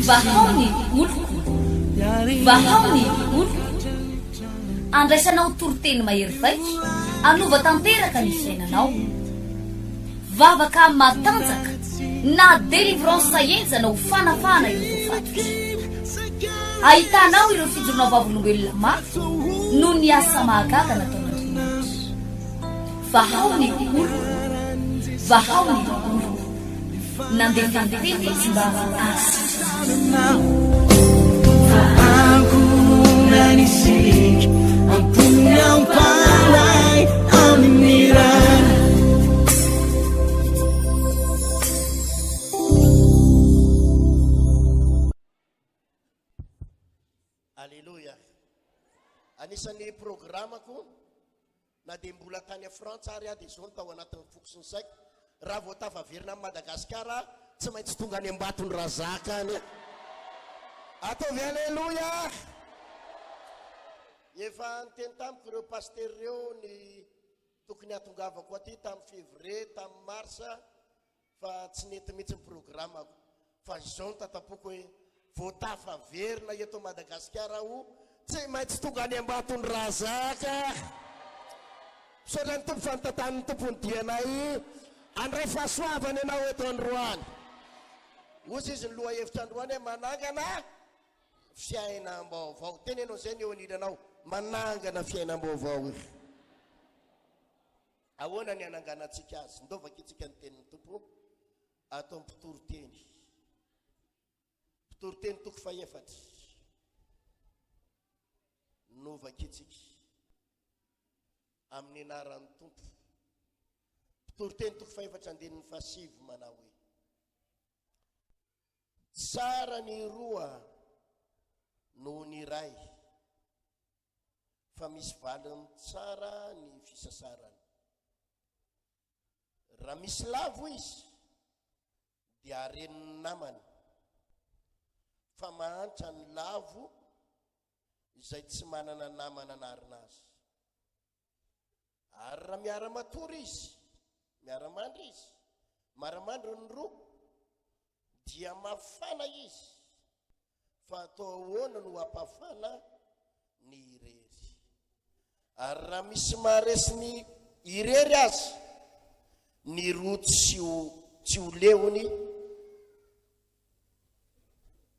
Vahaony oloko, vahaony oloko, andraisanao toroteny mahery vaika, anova tanteraka ny fiainanao, vavaka matanjaka na délivrance enjana ho fanafana ireo fatotra. Ahitanao ireo fijorona vavolombelona mafy no ny asa mahagaga nataon'Andriamanitra. Vahaony oloko, vahaony oloko, nandefandefety sy mba asy. Aku nanisik Ampunyang palay Aminiran Alleluia. Anisan'ny programako na dia mbola tany a Frantsa ary dia zao ny tao anatin'ny foko sy ny saiko. Raha vao tafaverina amin'ny Madagasikara tsy maintsy tonga any ambatony razaka any. Ataovy alleluia. Efa niteny tamiko ireo paster ireo ny tokony hatongavako aty tamin'ny février, tamin'ny marsa fa tsy nety mihitsy ny programako. Fa zao ny tatapoko hoe vao tafaverina eto Madagasikara ho tsy maintsy tonga any ambatony razaka. Saotra ny tompo fanotantan'ny tompony dianay andray fahasoavany ianao eto Androany. Ozy izy ny loha hevitra Androany hoe manangana fiainam-baovao. Teny ianao zay ny eo anilanao, manangana fiainam-baovao. Ahoana ny ananganantsika azy? Ndovaka itsika ny tenin'ny tompo atao mpitoroteny. Mpitoroteny toko faefatra. Novaka itsika amin'ny anaran'ny tompo. Mpitoroteny toko faefatra andinin'ny fahasivy manao hoe tsara ny roa noho ny iray, fa misy valiny tsara ny fisasarany. Raha misy lavo izy dia areniny namany, fa mahantra ny lavo izay tsy manana namana anarina azy. Ary raha miara-matory izy, miara-mandry izy, miara-mandry ny roa dia mafana izy, fa atao ahoana no hampafana ny irery. Ary raha misy maharesy ny irery azy, ny roa tsy ho leony,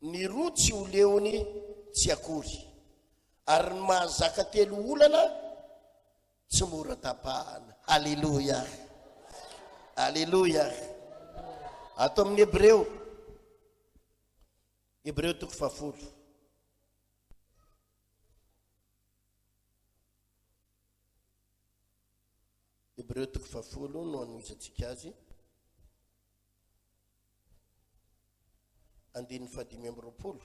ny roa tsy ho leony tsy akory. Ary ny mahazaka telo olana tsy mora tapahana. Alleluia. Alleluia. Ato amin'ny Hebreo toko fahafolo. Hebreo toko fahafolo no anoizatsika azy. Andininy fahadimy amby roapolo.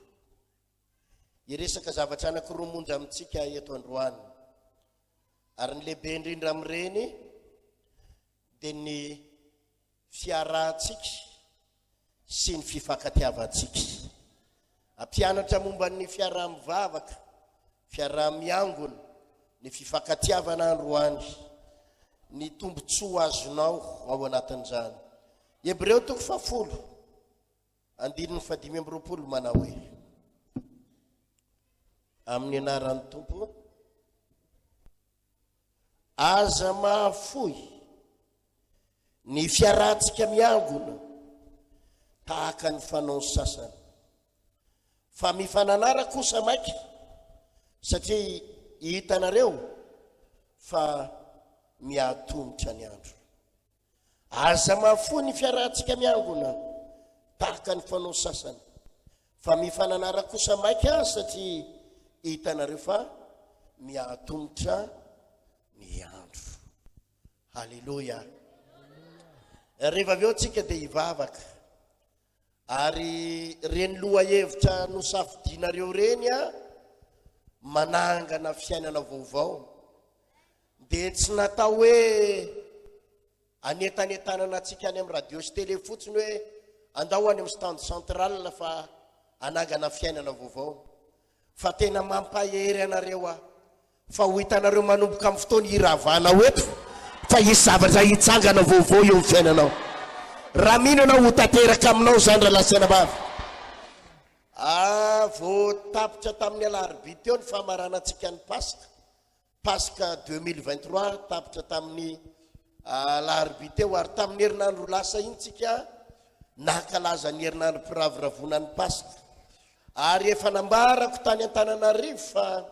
Iresaka zavatra anankiroa monja amintsika eto Androany. Ary ny lehibe indrindra amin'ireny dia ny fiarahantsika sy ny fifankatiavantsika. Ampianatra momba ny fiaraha-mivavaka, fiaraha-miangona, ny fifankatiavana androany, ny tombotsoa azonao ao anatin'izany. Hebreo toko fahafolo, andininy fahadimy amby roapolo manao hoe amin'ny anaran'ny tompo, aza mahafoy ny fiarahantsika miangona tahaka ny fanao sasany, fa mifananara kosa maika, satria hitanareo fa miatomitra ny andro. Aza mahafoy ny fiarahantsika miangona tahaka ny fanao sasany, fa mifananara kosa maika, satria hitanareo fa miatomitra ny andro. Halleluja. Rehefa avy eo tsika dia hivavaka, ary reny loha hevitra no safidinareo reny manangana fiainana vaovao, dia tsy natao hoe anetanentanana atsika any amin'ny radio sy télé fotsiny hoe andao any amin'ny stand central fa anangana fiainana vaovao, fa tena mampahery anareo fa ho hitanareo manomboka amin'ny fotoana hiravana eto fa hisy zavatra hitsangana vaovao eo amin'ny fiainanao. raha mino anao ho tanteraka aminao zany raha lasena bavy. Voatapitra tamin'ny alarobia teo ny famaranantsika ny Pasika 2023 tapitra tamin'ny alarobia teo ary tamin'ny herinandro lasa iny tsika nakalaza ny herinandro mpiraviravona ny Pasika. Ary efa nambarako tany Antananarivo fa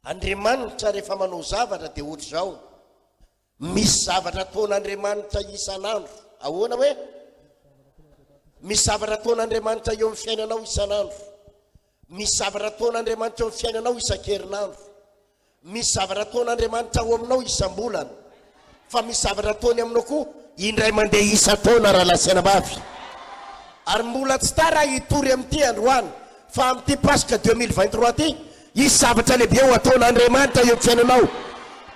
Andriamanitra rehefa manao zavatra dia ohatra zao. Misy zavatra ataon'Andriamanitra isan'andro. Ahoana hoe? Misy zavatra ataon'Andriamanitra eo amin'ny fiainanao isan'andro. Misy zavatra ataon'Andriamanitra eo amin'ny fiainanao isan-kerinandro. Misy zavatra ataon'Andriamanitra ao aminao isam-bolana. Fa misy zavatra ataony aminao koa indray mandeha isa-taona raha lasena bavy. Ary mbola tsy tara hitory amin'ity androany fa amin'ity Pasika 2023 ty isy zavatra lehibe ho ataon'Andriamanitra eo amin'ny fiainanao.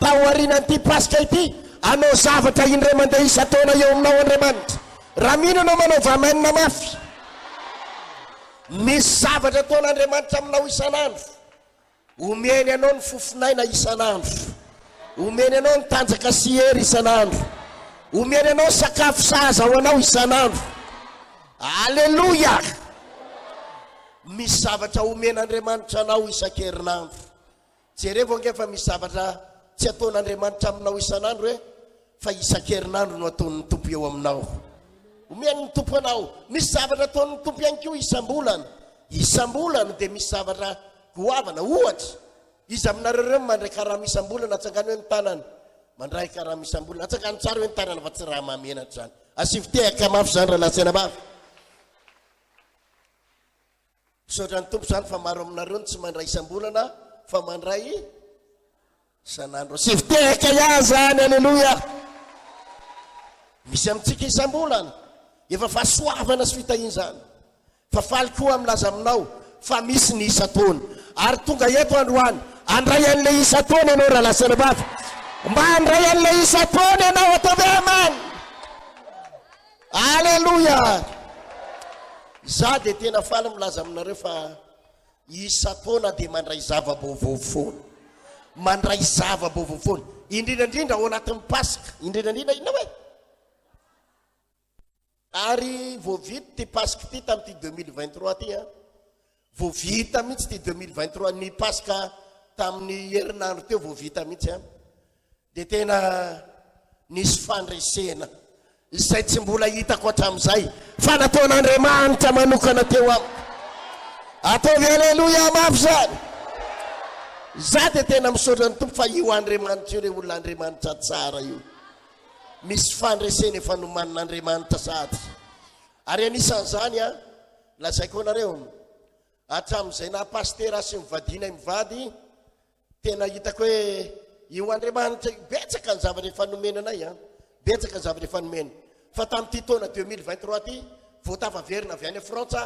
Taorian'ity Pasika ity anao zavatra indray mandeha isa-taona eo aminao Andriamanitra. Raha mino anao manao vamainina mafy. Misy zavatra ataon'Andriamanitra aminao isan'andro. Omeny anao ny fofinaina isan'andro. Omeny anao ny tanjaka sihery isan'andro. Omeny anao sakafo sahaza ho anao isan'andro. Alleluia. Misy zavatra omen'Andriamanitra anao isan-kerinandro. Jereo angefa misy zavatra tsy ataon'Andriamanitra aminao isan'andro hoe fa isan-kerinandro no ataon'ny Tompo eo aminao. Omeny ny Tompo anao. Misy zavatra ataon'ny Tompo ihany koa isam-bolana. Isam-bolana dia misy zavatra goavana. Ohatra izy aminareo reo mandray karama isam-bolana atsangany hoe ny tanana mandray karama isam-bolana atsangany tsara hoe ny tanana fa tsy raha mamenatra zany. Asivitehaka mafy zany raha lasena bavy. Misaotra ny Tompo zany fa maro aminareo tsy mandray isam-bolana fa mandray isan'andro. Asivitehaka ihany zany. Alleluia. Misy amintsika isam-bolana efa fahasoavana sy fitahiana zany. Fa faly koa milaza aminao fa misy ny isa-taona. Ary tonga eto androany andray an'ilay isa-taona ianao raha lasena bavy. Mba andray an'ilay isa-taona ianao ataovy aman. Alleluia. Za dia tena faly milaza aminareo fa isa-taona dia mandray zava-baovao foana. Mandray zava-baovao foana. Indrindrandrindra ao anatin'ny Pasika. Indrindrandrindra ina hoe? Ary voavita ty Pasika ty tamin'ity 2023 ty a. Voavita mihitsy ty 2023 ny Pasika tamin'ny herinandro teo voavita mihitsy a. Dia tena nisy fandresena izay tsy mbola hitako hatramin'izay fa nataon'Andriamanitra manokana teo am. Ataovy alleluia mafy zany. Za dia tena misaotra ny Tompo fa io Andriamanitra io re olon'Andriamanitra tsara io. Misy fandresena efa nomanin'Andriamanitra sady. Ary anisan'izany a lazaiko anareo hatramin'izay na pastera sy mivadiana mivady tena hitako hoe io Andriamanitra betsaka ny zavatra efa nomena anay a. Betsaka ny zavatra efa nomena. Fa tamin'ity taona 2023 ty voatavaverina avy any Frantsa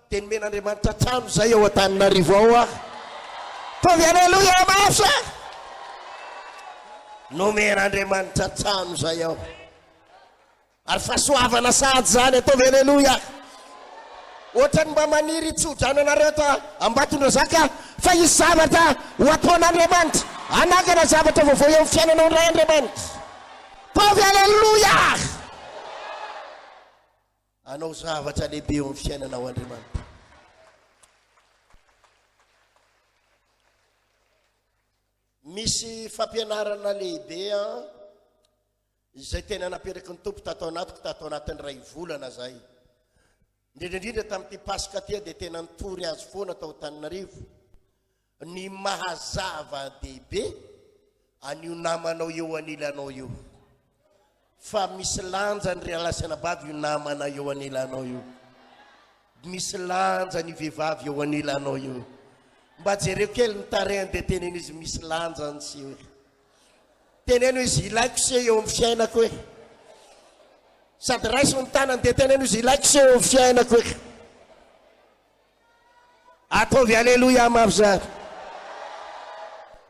dia nomen'Andriamanitra trano zay ao Antananarivo ao a. Taovy alleluia mafy. Nomen'Andriamanitra trano zay ao. Ary fahasoavana sady zany ataovy alleluia. Ohatrany mba maniry tsodrano anareo ta ambatondra zaka fa isy zavatra ho ataon'Andriamanitra. Anangana zavatra vaovao eo amin'ny fiainanao indray Andriamanitra. Taovy alleluia. Anao zavatra lehibe eo amin'ny fiainanao Andriamanitra. Misy fampianarana lehibe izay tena napetraky ny Tompo tato anatiko tato anatin'ny ray volana zay. Indrindrandrindra tamin'ity Pasika ty dia tena nitory azy foana tao Antananarivo ny mahazava-dehibe an'io namanao eo anilanao io. Fa misy lanja ny relasana bavy io namana eo anilanao io. Misy lanja ny vehivavy eo anilanao io. Mba jereo kely ny tarehany dia teneny izy misy lanja ny sy hoe. Teneno izy ilaiko se eo amin'ny fiainako hoe. Sady raiso ny tanany dia teneno izy ilaiko se eo amin'ny fiainako hoe. Ataovy alleluia mafy zany.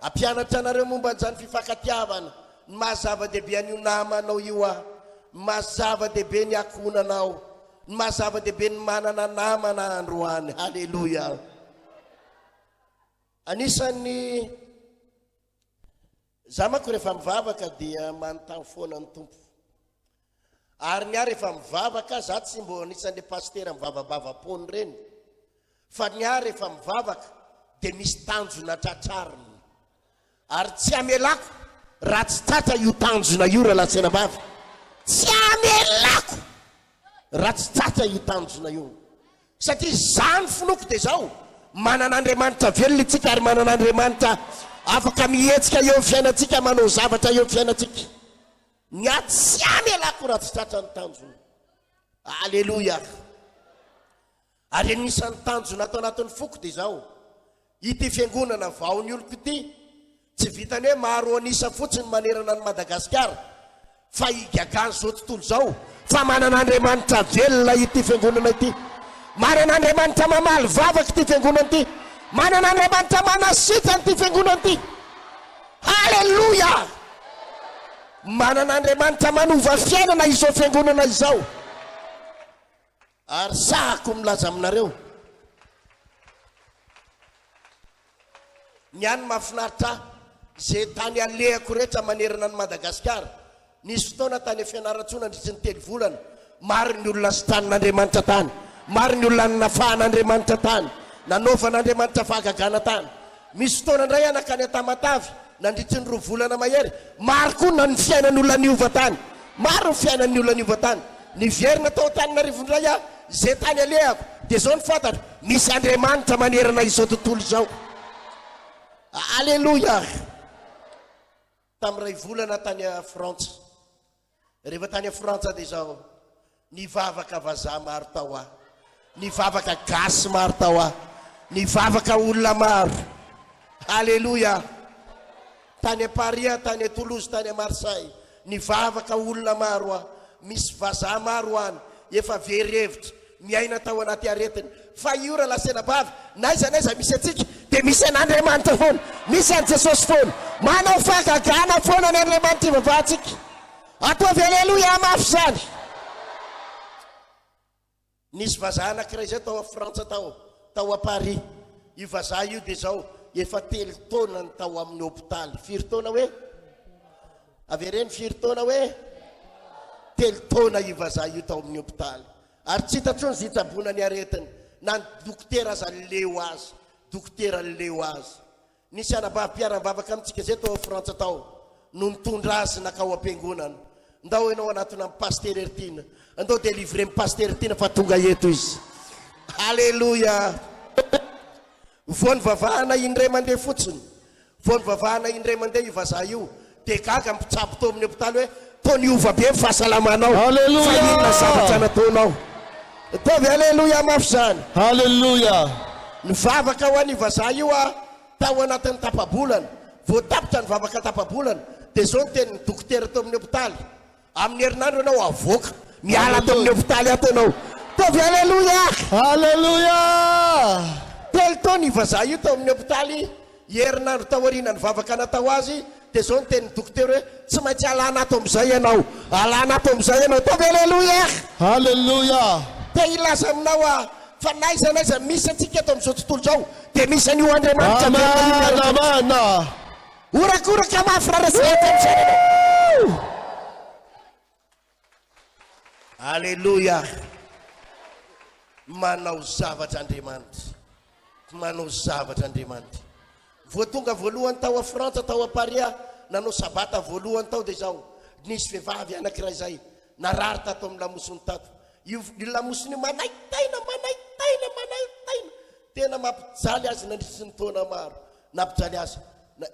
Ampianatra anareo momba an'izany fifankatiavana. Ny mahazava-dehibe an'io namanao io a. Mahazava-dehibe ny akonanao. Ny mahazava-dehibe ny manana namana androany. Alleluia. Anisan'ny za manko rehefa mivavaka dia manontany foana ny Tompo. Ary ny ary efa mivavaka za tsy mbo anisan'le pastera mivavavavapony reny, fa ny ary efa mivavaka dia misy tanjona tratrariny, ary tsy amelako raha tsy tratra io tanjona io raha lasena vavy, tsy amelako raha tsy tratra io tanjona io, satria zany finoko dia zao manan'Andriamanitra velona itsika ary manan'Andriamanitra afaka mihetsika eo amin'ny fiainantsika, manao zavatra eo amin'ny fiainantsika. Ny aty tsy amelako raha tsy tratra ny tanjona. Alleloia. Ary anisan'ny tanjona atao anatin'ny foko dia zao, ity fiangonana vaon'ny oloko ity tsy vitany hoe maro anisa fotsiny manerana ny Madagasikara, fa igagany zao tontolo zao fa manan'Andriamanitra velona ity fiangonana ity, manan'Andriamanitra mamaly vavaka ity fiangonana ity, manan'Andriamanitra manasitrana ity fiangonana ity. Alleluia. Manan'Andriamanitra manova fiainana izao fiangonana izao. Ary sahako milaza aminareo, ny any mahafinaritra zay tany alehako rehetra manerana ny Madagasikara, nisy fotoana tany fianaratsona ndritry ny 3 volana, maro ny olona sitranin'Andriamanitra tany, maro ny olona nafahan'Andriamanitra tany, nanaovan'Andriamanitra fahagagana tany. Misy fotoana indray anakany Tamatavy nandritry ny 2 volana mahery, maro koa na ny fiainan'olona niova tany, maro ny fiainan'ny olona niova tany. Ny verina tao Tananarivo indray a, zay tany alehako dia zao ny fantatra, misy Andriamanitra manerana izao tontolo izao. Alleluia. Tamin'ny 2 volana tany Frantsa, rehefa tany Frantsa dia zao nivavaka vazaha maro tao aho, nivavaka gasy maro tao aho, nivavaka olona maro. Alleluia. Tany Paris, tany Toulouse, tany Marseille, nivavaka olona maro aho, misy vazaha maro any efa very hevitra miaina tao anaty aretina. Fa io raha lasena bavy, naiza misy atsika dia misy an'Andriamanitra foana, misy an' Jesosy foana, manao fahagagana foana ny Andriamanitra ivavahantsika. Ataovy alleluia mafy zany. Nisy vazaha anankiray zay tao a Frantsa tao a Paris. Io vazaha io dia zao efa 3 taona ny tao amin'ny hôpitaly. 4 taona hoe avereny 4 taona hoe 3 taona io vazaha io tao amin'ny hôpitaly, ary tsy hitantsony zitsabona ny aretiny na ny dokotera aza leo azy, dokotera leo azy. Nisy anabavy mpiara-mivavaka amintsika zay tao a Frantsa tao, no mitondra azy nakao am-piangonana, ndao ianao anatona amin'ny paster Ertina, andao delivre amin'ny paster Ertina fa tonga eto izy. Alleluia. Voany vavahana indray mandeha fotsiny, voany vavahana indray mandeha io vazaha io, dia gaga mpitsabo tao amin'ny hôpitaly hoe tony ova be fahasalamanao, fa inona zavatra nataonao. Ataovy alleluia mafy zany. Alleluia. Nivavaka ho an'io vazaha io a tao anatin'ny tapabolana, vao tapitra nivavaka tapabolana dia zao ny tenin'ny dokotera tao amin'ny hôpitaly, amin'ny herinandro ianao avoaka miala tao amin'ny hôpitaly ato ianao. Ataovy alleluia. Alleluia. 3 taona io vazaha io tao amin'ny hôpitaly, herinandro tao aoriana nivavaka natao azy, dia zao ny tenin'ny dokotera hoe tsy maintsy alana ato amin'izay ianao, alana ato amin'izay ianao. Ataovy alleluia. Alleluia. Dia ilaza aminao a fa naiza misy atsika eto amin'izao tontolo zao dia misy an'io Andriamanitra. Amen. Orakoraka mafy rarasy. Alleluia. Manao zavatra Andriamanitra, manao zavatra Andriamanitra. Vao tonga voalohany tao a Frantsa tao a Paris, nanao sabata voalohany tao dia zao nisy vehivavy anankiray zay narary tato amin'ny lamosiny tato. Io lamosiny manaitaina, tena mampijaly azy nandritry ny taona maro, nampijaly azy.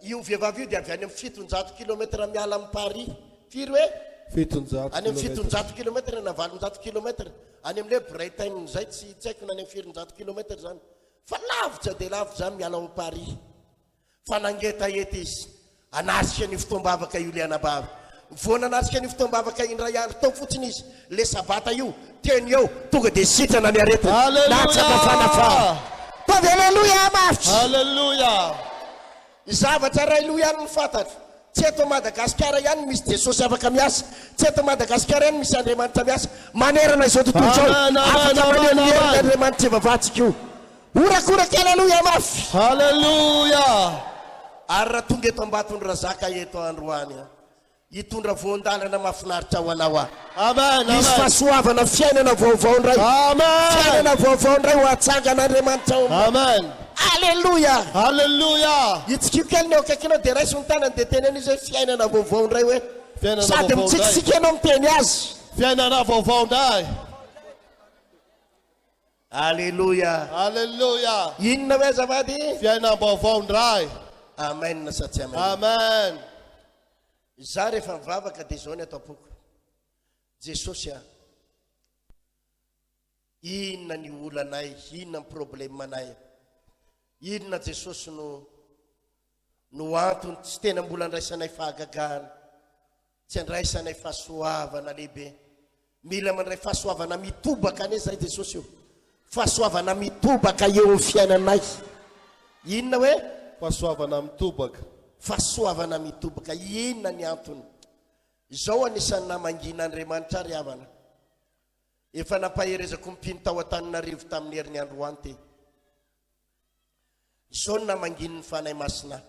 Io vehivavy io dia avy any amin'ny 700 kilometra miala amin'ny Paris. Firy hoe 700 any amin'ny 700 kilometra na 800 kilometra, any amin'ilay Bretagne zay tsy haiko na any amin'ny 400 kilometra zany, fa lavitra dia lavitra zany miala ao Paris. Fa nangetaheta izy anasika ny fotoam-bavaka io le anabavy. Vao nanasika ny fotoam-bavaka indray andro tao fotsiny izy, le sabata io teny eo tonga dia sitrana ny aretina, natsaka fanafa. Tavy alleluia mafy. Alleluia. Zavatra ray loha ihany ny fantatra, tsy eto Madagasikara ihany misy Jesosy afaka miasa, tsy eto Madagasikara ihany misy Andriamanitra miasa manerana izao tontolo izao, afaka maneho ny herin'ny Andriamanitra evavantsika io. Orakoraka alleluia mafy. Alleluia. Ary raha tonga eto ambatony razaka eto androany, hitondra voandalana mahafinaritra ho anao ah. Amen. Misy Amen. fahasoavana fiainana vaovao indray. Amen. Fiainana vaovao indray ho atsangan'Andriamanitra ao. Amen. Alleluia. Hallelujah. Itsikikely ny eo akaikinao dia raisy ny tanany dia teneny izy hoe fiainana vaovao indray hoe Fiainana sady vaovao indray. mitsikitsika ianao miteny azy. Fiainana vaovao indray. Alleluia. Hallelujah. Inona hoe azafady? Fiainana vaovao indray. Amen satria amen. Amen. Za rehefa mivavaka dia izao ny atao poko. Jesosy a, inona ny olanay, inona ny problemanay, inona Jesosy no antony tsy tena mbola andraisanay fahagagahana, tsy andraisanay fahasoavana lehibe. Mila mandray fahasoavana mitobaka ane zay Jesosy io. Fahasoavana mitobaka eo amin'ny fiainanay. Inona hoe? Fahasoavana mitobaka. Fahasoavana mitobaka. Inona ny antony? Izao anisan'ny namangin'Andriamanitra ry havana. Efa nampaherezako mpino tao Antananarivo tamin'ny herin'ny androany ty. Izao namangin'ny fanahy masina.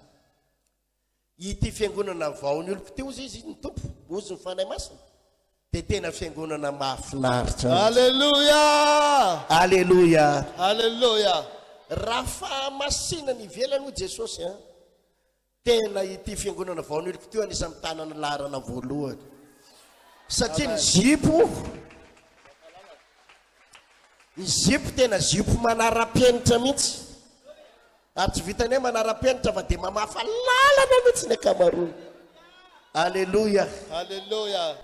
Ity fiangonana vaony olo ty ozy izy ny tompo, ozy ny fanahy masina. Dia tena fiangonana mahafinaritra. Hallelujah. Alleluia. Hallelujah. Raha fahamasina ny ivelany ho Jesosy a, tena ity fiangonana vaony olo ty anisan'ny tanana larana voalohany. Satria ny zipo tena zipo manara-penitra mihitsy. Ary tsy vitany hoe manara-penitra fa dia mamafa lalana mihitsy ny akamarony. Alleluia. Hallelujah.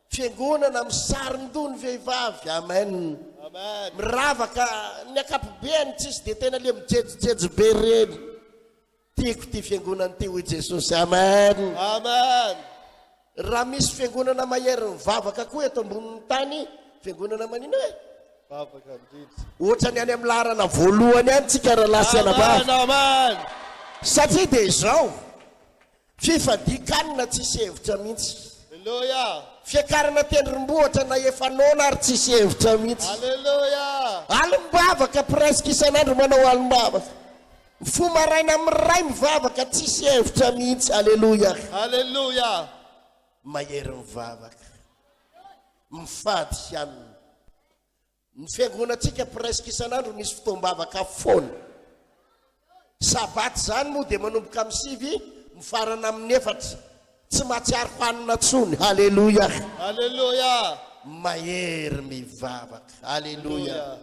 Fiangonana misarin-dony vehivavy. Amen. Amen. Miravaka ny akapobeany tsisy dia tena le mijejojejo be reny. Tiako ty fiangonana ty hoy Jesosy. Amen. Amen. Raha misy fiangonana mahery mivavaka koa eto ambonin'ny tany, fiangonana manino hoe? Vavaka indrindra. Ohatra ny any amin'ny larana voalohany any tsika raha lasy anabavy. Amen. Satria dia izao fifadikanina tsisy hevitra mihitsy. Hallelujah. Fiakarana tendrombohitra na efa nona ary tsisy hevitra mihitsy. Hallelujah. Alim-bavaka presque isan'andro manao alim-bavaka. Fomaraina amin'iray mivavaka tsisy hevitra mihitsy. Alleluia. Hallelujah. Mahery mivavaka, mifady aminy. Ny fiangonantsika presque isan'andro misy fotoam-bavaka foana. Sabaty zany moa dia manomboka amin'ny sivy mifarana amin'ny efatra. Tsy mahatsiaro hanina tsony. Alleluia. Hallelujah. Mahery mivavaka. Alleluia.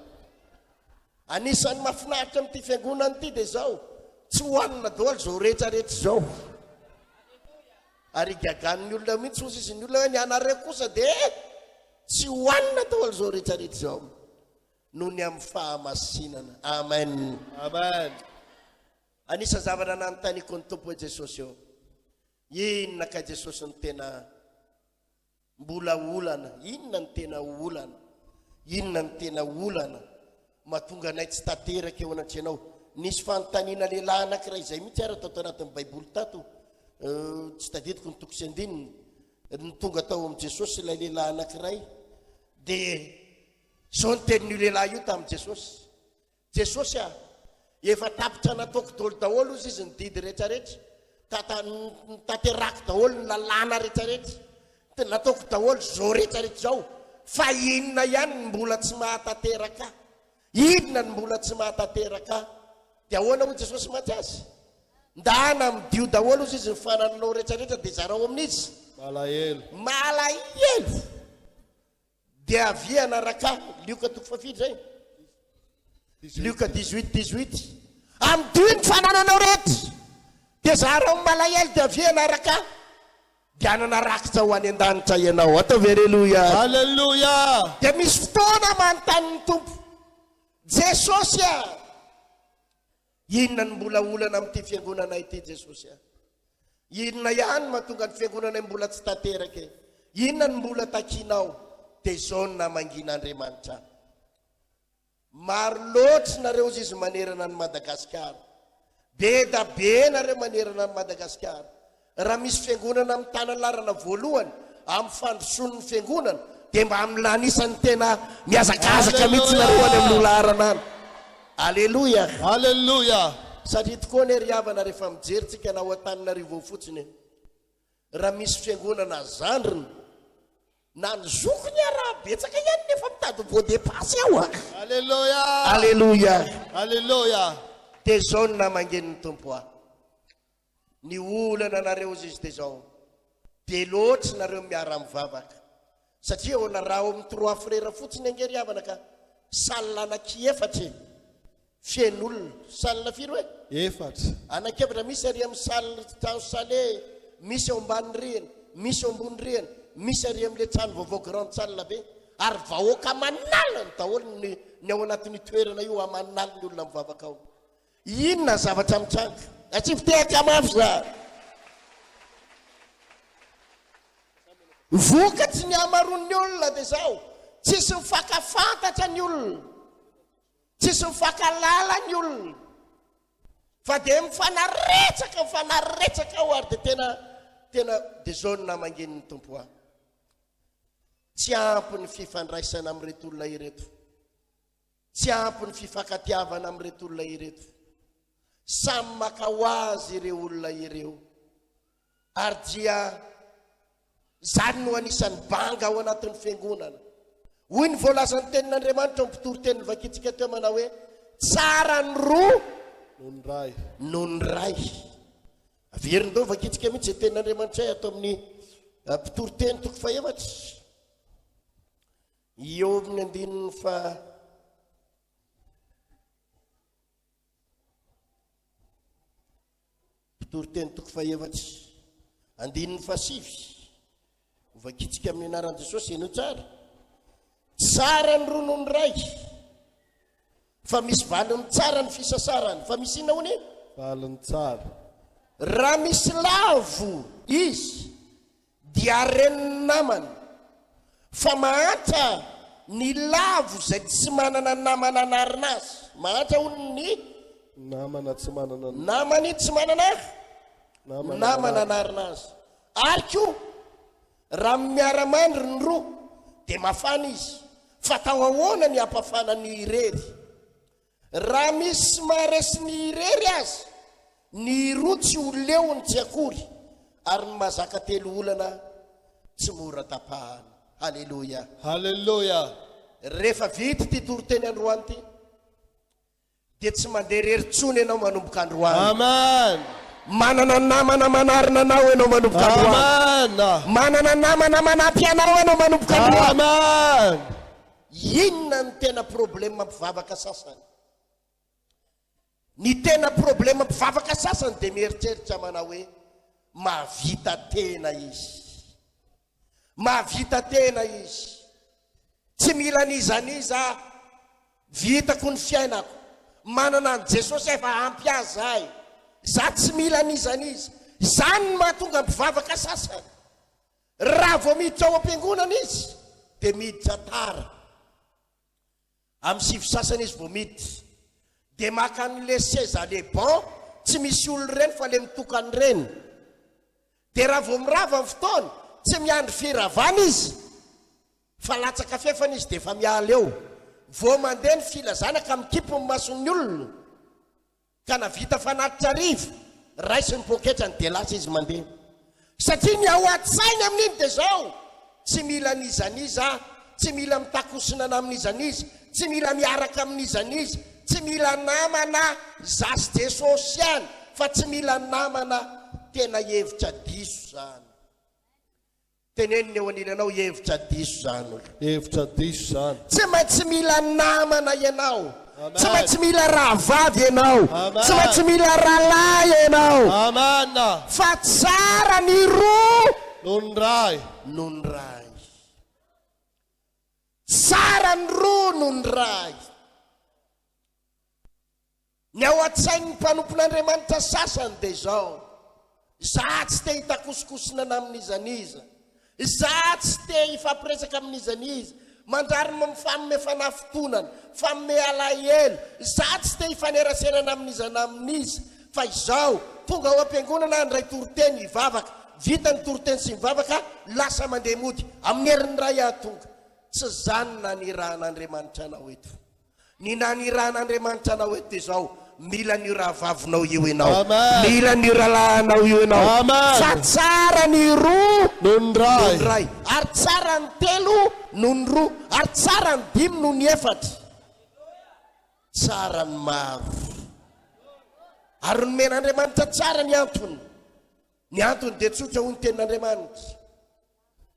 Anisan'ny mahafinaritra amin'ity fiangonana ity dia izao, tsy hohanina daholo zao rehetrarehetra izao. Ary gagan'ny olona mihitsy ozy izy ny olona hoe ny anareo kosa dia tsy hohanina daholo zao rehetrarehetra izao noho ny amin'ny fahamasinana. Amen. Amen. Anisa zavatra nanontaniako ny tompo Jesosy eo, inona ka Jesosy ny tena mbola olana, inona ny tena olana, inona ny tena olana mahatonga anay tsy tanteraka eo anatrenao. Nisy fanontaniana lehilahy anankiray izay mihitsy ary atao anatin'ny baiboly tato, tsy tadidiko ny toko sy andininy, ny tonga tao amin'ny Jesosy ilay lehilahy anankiray. Dia izao ny tenin'io lehilahy io tamin'ny Jesosy. Jesosy a, efa tapitra nataoko daholo daholo izy izy ny didy rehetrarehetra, tanterako daholo ny lalàna rehetrarehetra, nataoko daholo zao rehetrarehetra zao, fa inona ihany ny mbola tsy mahatanteraka? Inona ny mbola tsy mahatanteraka? Dia ahoana moa Jesosy maty azy? Ndana midio daholo izy ny fanananao rehetrarehetra dia zarao amin'izy malahelo. Dia avy anaraka Lioka toko fafidra zay, Lioka 18:18, amin'ny ny fanananao rehetra dia zarao malahelo. Dia avy anaraka dia nanarakotra ho any an-danitra ianao. Atao Alleluia. Hallelujah. Dia misy fotoana manontany ny tompo Jesosy a, inona ny mbola olana amin'ity fiangonana ity Jesosy a? Inona ihany mahatonga ny fiangonana mbola tsy tanteraka? Inona ny mbola takinao? Dia izao ny namangin'Andriamanitra. Maro loatra nareo izy manerana ny Madagasikara, be da be nareo manerana ny Madagasikara. Raha misy fiangonana amin'ny tanana larana voalohany amin'ny fandrosoan'ny fiangonana, dia mba amin'ny lanisany tena miazakazaka mihitsy nareo any amin'ny olarana any. Alleluia. Hallelujah. Satria tokoa ny ry havana rehefa mijery tsika na ao Antananarivo fotsiny, raha misy fiangonana zandriny na ny zokony raha betsaka ihany nefa mitady voadepasy ao a. Alléluia. Alléluia. Alléluia. Dia zao ny namangen'ny tompo a. Ny olana nareo izy dia zao be loatra nareo miara-mivavaka satria ho na raha amin'ny 3 frera fotsiny angery havana ka salina anakiefatra fiain'olona salina firy hoe Efatra. anakiefatra misy ary amin'ny salina trano sale misy ao ambany rihana misy ao ambony rihana misy ary amin'le trano vaovao grande salle be ary vahoaka manalina daholo ny ao anatin'ny toerana io amanalina ny olona mivavaka ao. Inona zavatra mitranga atsy fitehaka mafy za vokatsy ny amaron'ny olona dia zao tsisy mifakafantatra ny olona tsisy mifakalala ny olona fa dia mifanaretsaka ao ary dia tena dia zao ny namangen'ny tompo a. Tsy ampy ny fifandraisana amin'ireto olona ireto, tsy ampy ny fifankatiavana amin'ireto olona ireto, samy maka ho azy ireo olona ireo ary dia zany no anisan'ny banga ao anatin'ny fiangonana. Hoy ny voalazan'ny tenin'Andriamanitra amin'ny mpitory-teniny vakitsika teo manao hoe tsara ny roa noho ny ray. Averiny dao vakitsika mihitsy tenin'Andriamanitra atao amin'ny mpitory-teny toko faefatra eo amin'ny andininy fa mpitory-teny toko faefatra andininy fa 7 vakitsika amin'ny anaran'i Jesosy eno tsara. Tsara ny roa noho ny ray fa misy valiny tsara ny fisasarany fa misy inona hony valiny tsara. Raha misy lavo izy dia reniny namany fa mahantra ny lavo zay tsy manana namana anarina azy. Mahantra hony ny namana tsy manana namany tsy manana namana anarina azy. Ary koa raha miara-mandry ny roa dia mafana izy fa tao ahoana ny ampafana ny irery. Raha misy maharesy ny irery azy ny roa tsy ho leony tsy akory ary ny mazaka 3 olana tsy mora tapahana. Halleluja. Halleluja. Rehefa vita ty toro-teny androany ty dia tsy mandeha rery-tsony ianao manomboka androany. Amen. Manana namana manarina anao ianao manomboka androany. Manana namana manampy anao ianao manomboka androany. Amen. Inona ny tena problema mpivavaka sasany? Ny tena problema mpivavaka sasany dia mieritreritra manao hoe mahavita tena izy. Mahavita tena izy. Tsy mila nizaniza vitako ny fiainako. Manana an Jesosy efa ampy azy ahy. Za tsy mila nizaniza. Zany mahatonga mpivavaka sasany. Raha vao miditra ao am-piangonana izy dia miditra tara. Amin'ny 7 sasany izy vao miditra dia maka an'le seza le bon tsy misy olona reny fa le mitokany reny. Dia raha vao mirava amin'ny fotoana tsy miandry firavana izy fa latsaka fefana izy dia efa miala eo. Vao mandeha ny filazana ka mikipo ny mason'ny olona ka navita fanatitra rivo raisy ny poketrany dia lasa izy mandeha. Satria ny ao an-tsainy amin'iny dia zao tsy mila nizaniza, tsy mila mitakosina amin'izaniza, tsy mila miaraka amin'izaniza, tsy mila namana zasy Jesosy ihany fa tsy mila namana tena hevitra diso zany. Teneniny eo anilanao hevitra diso zany. Hevitra diso zany. Tsy maintsy mila namana ianao. Tsy maintsy mila rahavavy ianao. Tsy maintsy mila rahalahy ianao. Amen. Fa tsara ny roa noho ny ray. noho ny ray. Tsara ny roa noho ny ray. Ny ao an-tsain'ny mpanompon'Andriamanitra sasany dia zao. Za tsy te hitakosokosina amin'izaniza. Za tsy te hifampiresaka amin'izaniza. Mandrary mifanome fanafitonana, fanome alahelo. Za tsy te hifaneraserana amin'iza. Fa izao tonga ao am-piangonana andray toro-teny hivavaka. Vita ny toro-teny sy mivavaka lasa mandeha mody amin'ny herin'ny ray atonga. Tsy zany na ny rahan'Andriamanitra anao eto. ny nan'iran'Andriamanitra anao eto izao mila ny raha vavinao io ianao, Amen. mila ny rahalahanao io ianao, Amen. fa tsara ny roa noho ny noho ray. ny ray, ary tsara ny telo noho ny roa, ary tsara ny dimy noho ny efatra, tsara ny maro. Ary nomen'Andriamanitra tsara ny antony dia tsotra ho ny tenin'Andriamanitra.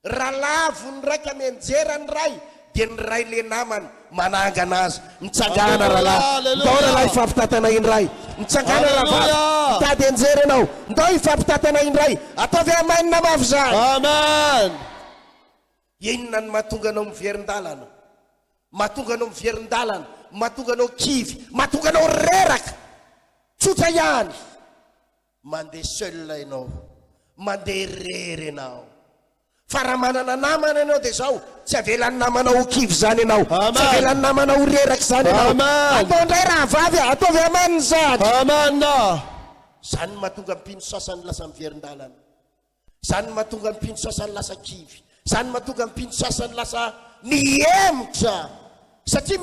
Raha lavo ny raika menjera ny ray, dia ny ray le namany manangana azy, mitsangana rahalahy, ndao rahalahy ifampitatana indray, mitsangana rahavavy, mitady anjera ianao, ndao ifampitatana indray, ataovy amainina mafy zany. Amen. Inona ny mahatonga anao miverin-dalana, mahatonga anao miverin-dalana, mahatonga anao kivy, mahatonga anao reraka? Tsotra ihany, mandeha seul ianao, mandeha rery ianao. Fa raha manana namana ianao dia zao, tsy avelan'ny namanao ho kivy zany ianao, tsy avelan'ny namanao ho reraka zany ianao. Atao indray raha vavy, ataovy amaniny zany. Amen. Zany mahatonga mpino sasany lasa miverin-dalana, zany mahatonga mpino sasany lasa kivy, zany mahatonga mpino sasany lasa miemotra, satria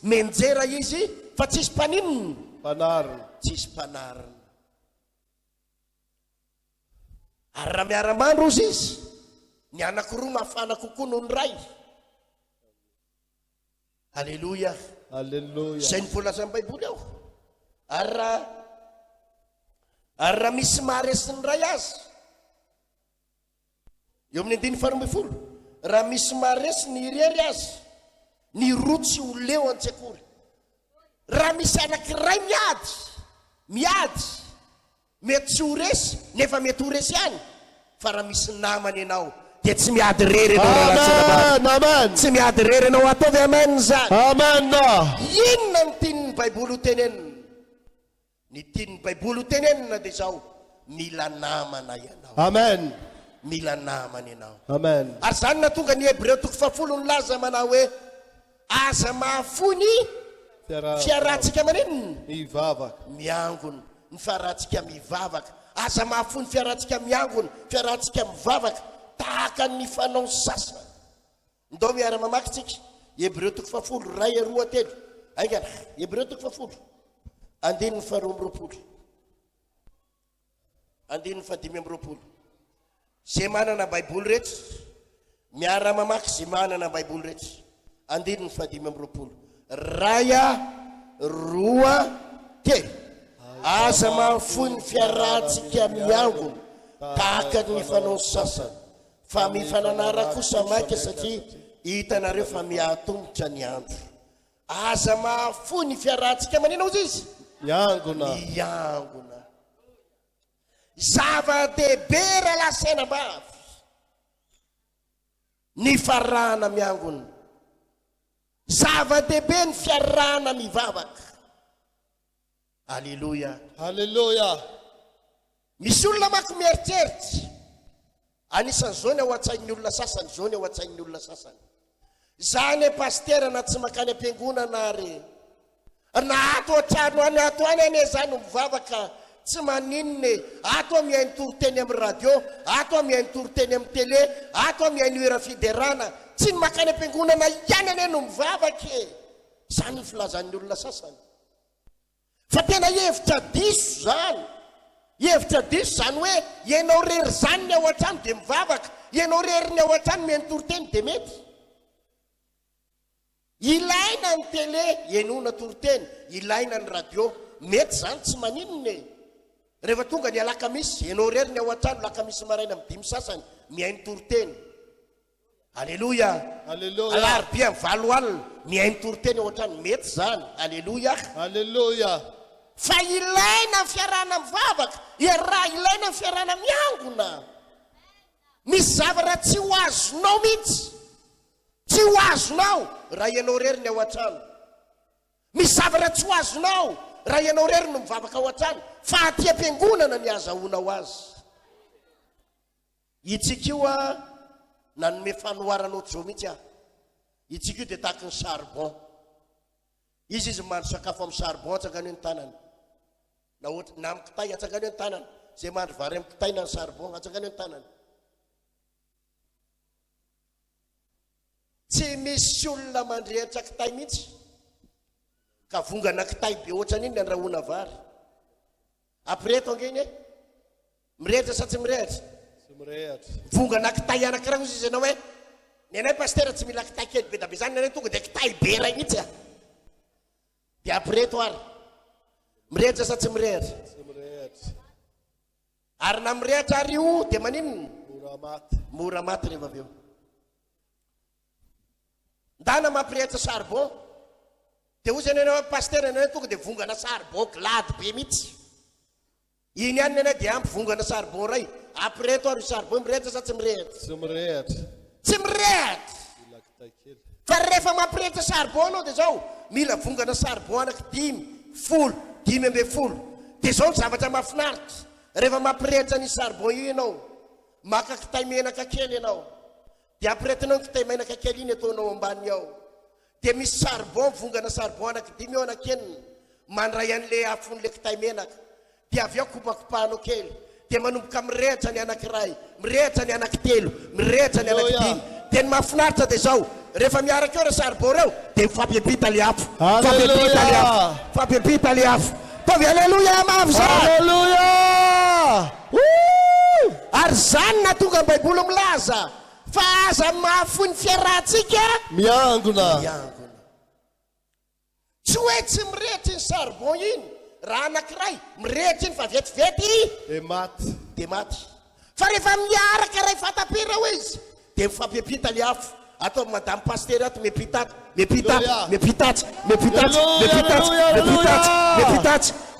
menjera izy fa tsisy mpanininy, Panarina. tsisy mpanarina. Ary raha miara-mandro ozy izy, ny anakiroa mafana kokoa noho ny ray. Alleluia. Alleluia. Zay ny voalazan'ny Baiboly ao. Ary raha misy maharesy ny ray azy, eo amin'ny 10:12, raha misy maharesy ny irery azy, ny roa tsy ho leo an-tsekory. Raha misy anakiray miady, mety tsy ho resy nefa mety ho resy ihany, fa raha misy namany ianao dia tsy miady rery ianao. Amen. Tsy miady rery ianao, ataovy amen zany. Amen. Inona ny tian'ny Baiboly ho tenenina? Ny tian'ny Baiboly ho tenenina dia zao, mila namana ianao, Amen. mila namana ianao. Amen. Ary zany na tonga ny Hebreo 10 ny laza manao hoe aza mahafony fiarahantsika maninona? Mivavaka. Miangona, ny fiarahantsika mivavaka. Aza mahafony fiarahantsika miangona, fiarahantsika mivavaka, tahaka ny fanao sasana. Ndao miara-mamaky tsika Hebreo 10 ray roa telo. Aingana Hebreo 10 andininy 12 andininy 15. Zay manana Baiboly rehetra miara-mamaky, zay manana Baiboly rehetra andininy 15. Raya roa telo. Aza mahafony fiarahantsika miangona, tahaka ny fanao sasana, fa mifananara kosa maika, satria hitanareo fa miatombotra ny andro. Aza mahafony fiarahantsika manina ozy izy? Miangona. Miangona. Zava-dehibe raha lasaina bavy ny farahana miangona, zava-dehibe ny fiarahana mivavaka. Alleluia. Alleluia. Misy olona manko mieritreritra, anisan'izao ny ao an-tsain'ny olona sasany, zao ny ao an-tsain'ny olona sasany. Zany pastera na tsy makany am-piangonana ary na ato an-trano any, ato any ane zany mivavaka, tsy maninone, ato mihainy toroteny amin'ny radio, ato mihainy toroteny amin'ny télé, ato mihainy hira fiderana, tsy ny makany am-piangonana ihany ane no mivavaka e. Zany ny filazan'ny olona sasany. Fa tena hevitra diso zany, hevitra diso zany hoe ianao rery zany ny ao an-trano dia mivavaka, ianao rery ny ao an-trano mihainy toroteny dia mety. Ilaina ny télé ihainoana toroteny, ilaina ny radio, mety zany tsy maninone. Rehefa tonga ny alakamisy, ianao rery ny ao an-trano lakamisy maraina amin'ny 5 sasany mihainy toroteny. Alleluia. Alleluia. Alarobia amin'ny 7 alina mihainy toroteny ao an-trano, mety zany. Alleluia. Alleluia. Fa ilaina ny fiarahana mivavaka, raha ilaina ny fiarahana miangona. Misy zavatra tsy ho azonao mihitsy, tsy ho azonao raha ianao rery ny ao an-trano. Misy zavatra tsy ho azonao raha ianao rery no mivavaka ao an-trano, fa aty am-piangonana ny azahoanao azy. Itsika io nanome fanoharanao zao mihitsy itsika io dia tahaka ny charbon. Izy mandro sakafo amin'ny charbon atsakany ny tanany, na amin'ny kitay atsakany ny tanany, zay mandro vary amin'ny kitay na ny charbon atsakany ny tanany. tsy misy olona mandrehitra kitay mihitsy ka vongana kitay be ohatrany iny andrahoana vary apreto angeny e mirehitra sa tsy mirehitra vongana kitay anankiray izy izy anao hoe ny anay pastera tsy mila kitay kely be da be zany ny anay tonga de kitay be ray mihitsy a de apreto ary mirehitra sa tsy mirehitra ary na mirehitra ary io de maninona mora maty rehefa avy eo ndana mampirehitra charbon de ozy any anao pastera ny anay tonga de vongana charbon glady be mihitsy iny any ny anay de ampy vongana charbon ray apreto ary charbon mirehitra sa tsy mirehitra tsy mirehitra fa rehefa mampirehitra charbon anao de zao mila vongana charbon anaky 5 de zao ny zavatra mahafinaritra rehefa mampirehitra ny charbon io ianao maka kitay menaka kely ianao de apiretinao ny kitay menaka kely iny ataonao ambany ao de misy charbon vongana charbon anaky 5 eo anakenina mandray an'le afon'le kitay menaka de avy ao kopakopahanao kely de manomboka mirehitra ny anankiray mirehitra ny anankitelo mirehitra ny anankidimy de ny mahafinaritra de zao rehefa miaraka eo re charbon reo de mifampibita le afo fampibita le afo tovy alleluia mavy zany ary zany na tonga ny baiboly milaza fa aza mafo ny fiarahantsika miangona tsy hoe tsy mirehitra iny charbon iny raha anankiray mirehitra iny fa vetivety de maty fa rehefa miaraka ray fatapera ho izy de mifampipita le afo atao madame pasteur ato mepitatsy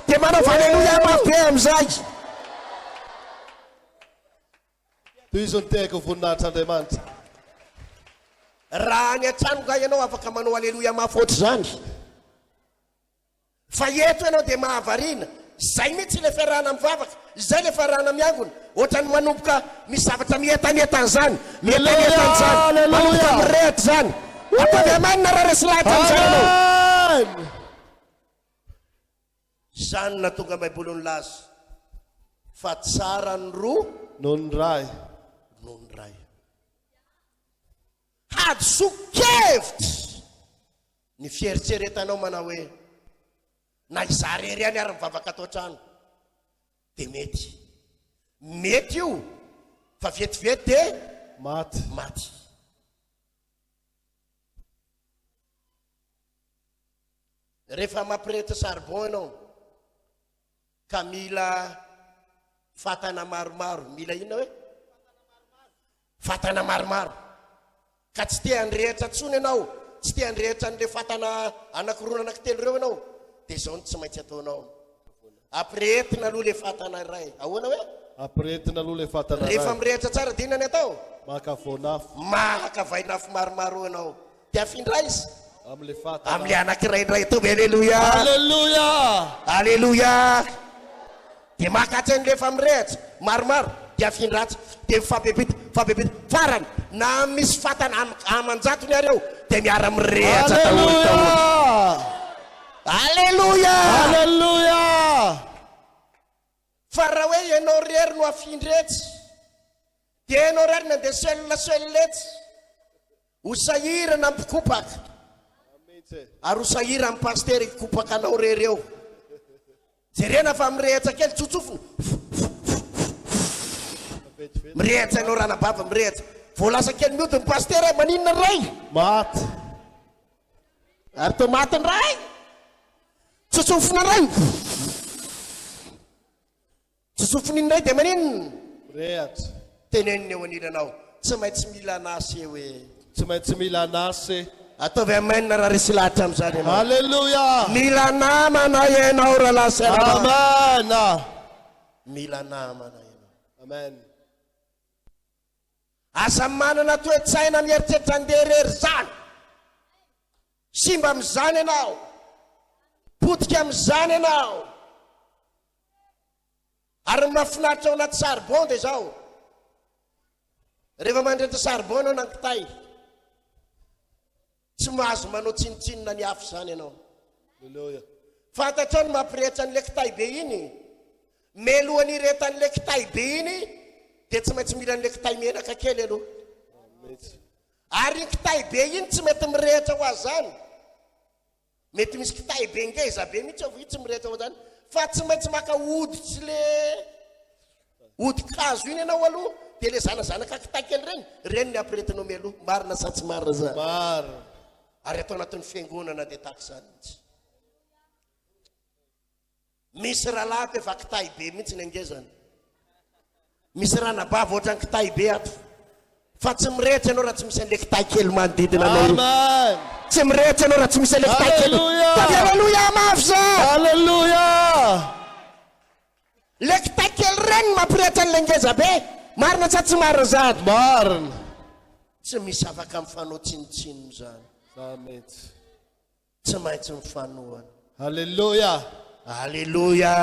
de manao alleluia mabe amizay toizony teko voninahitr'Andriamanitra raha ny an-tranoka ianao afaka manao alleluia mafoatry zany fa eto ianao de mahavarina zay mihitsy le fiarahana mivavaka zay le fiarahana miangona ohatrany manomboka misy zavatra mietanetany zany zany manomboka mirehitra zany ataovy amanina raha resy lahatra am'zay anao zany na tonga baiboly ny laza fa tsara ny roa noho ny ray hadisokevitra ny fieritseretanao manao hoe na izarery any ary mivavaka atao trano de mety io fa vetivety de maty rehefa mampirehitra charbon ianao ka mila fatana maromaro mila inona hoe fatana maromaro ka tsy te handrehitra tsony ianao tsy te handrehitra an'le fatana anankirona anankitelo reo ianao de zao ny tsy maintsy ataonao apiretina aloha le fatana ray ahoana hoe apiretina aloha le fatana ray rehefa mirehitra tsara de inona ny atao maka vainafo maromaro ianao de afindra izy am'le anankiray indray atovy alleluia de makatry an'le fa mirehitra maromaro de afindratsy de fampibita farany na misy fatana amanjatony areo de miara mirehitra alleluia fa raha hoe ianao rery no afindretsy de ianao rery na de seletsy hosahirana mpikopaka ary hosahira ny paster ikopaka anao rery eo jerena fa mirehitra kely tsotsofony mirehitra ianao ranabava mirehitra voalasa kely mioty ny paster maninona ray maty ary to maty ny ray tsotsofona ray tsotsofony iny ray de maninona rehatra teneniny eo anilanao tsy maintsy mila anasy eo hoe tsy maintsy mila anasy ataovy amainina raha resy lahatra am'zany ianao alleluia mila namana ianao raha lasa amena mila namana ianao amen asa manana toe-tsaina mieritreritra andeha rery zany simba am'zany ianao potika am'zany ianao ary mahafinaritra ao anaty charbon de zao rehefa mandrehitra charbon ianao nankitay tsy mahazo manao tsinotsinona ny afo zany ianao fantatrao ny mampirehitra an'le kitay be iny melohany ireta an'le kitay be iny de tsy maintsy mila an'le kitay menaka kely aloha Ary kitay be iny tsy mety mirehitra ho azy zany. Mety misy kitay be ngeza be mihitsy avo tsy mirehitra ho zany. Fa tsy maintsy maka oditsy le odikazo iny ianao aloha, dia le zanazanaka kitay kely reny ny ampiretinao mialoha. Marina sa tsy marina zany? Marina. Ary atao anatin'ny fiangonana dia tahaka izany mihitsy. Misy rahalahy mpe fa kitay be mihitsy ny angezany. Misy ranabavy ohatrany kitay be ato. Fa tsy mirehitra ianao raha tsy misy an'le kitay kely manodidina anao. Amen. Tsy mirehitra ianao raha tsy misy an'le kitay kely. Tavy halleluja mafy za. Halleluja. Le kitay kely reny mampirehitra an'le ngeza be. Marina sa tsy marina zany? Marina. Tsy misy afaka mifanao tsinotsinony zany. Mety. Tsy maintsy mifanohana. Halleluja. Halleluja.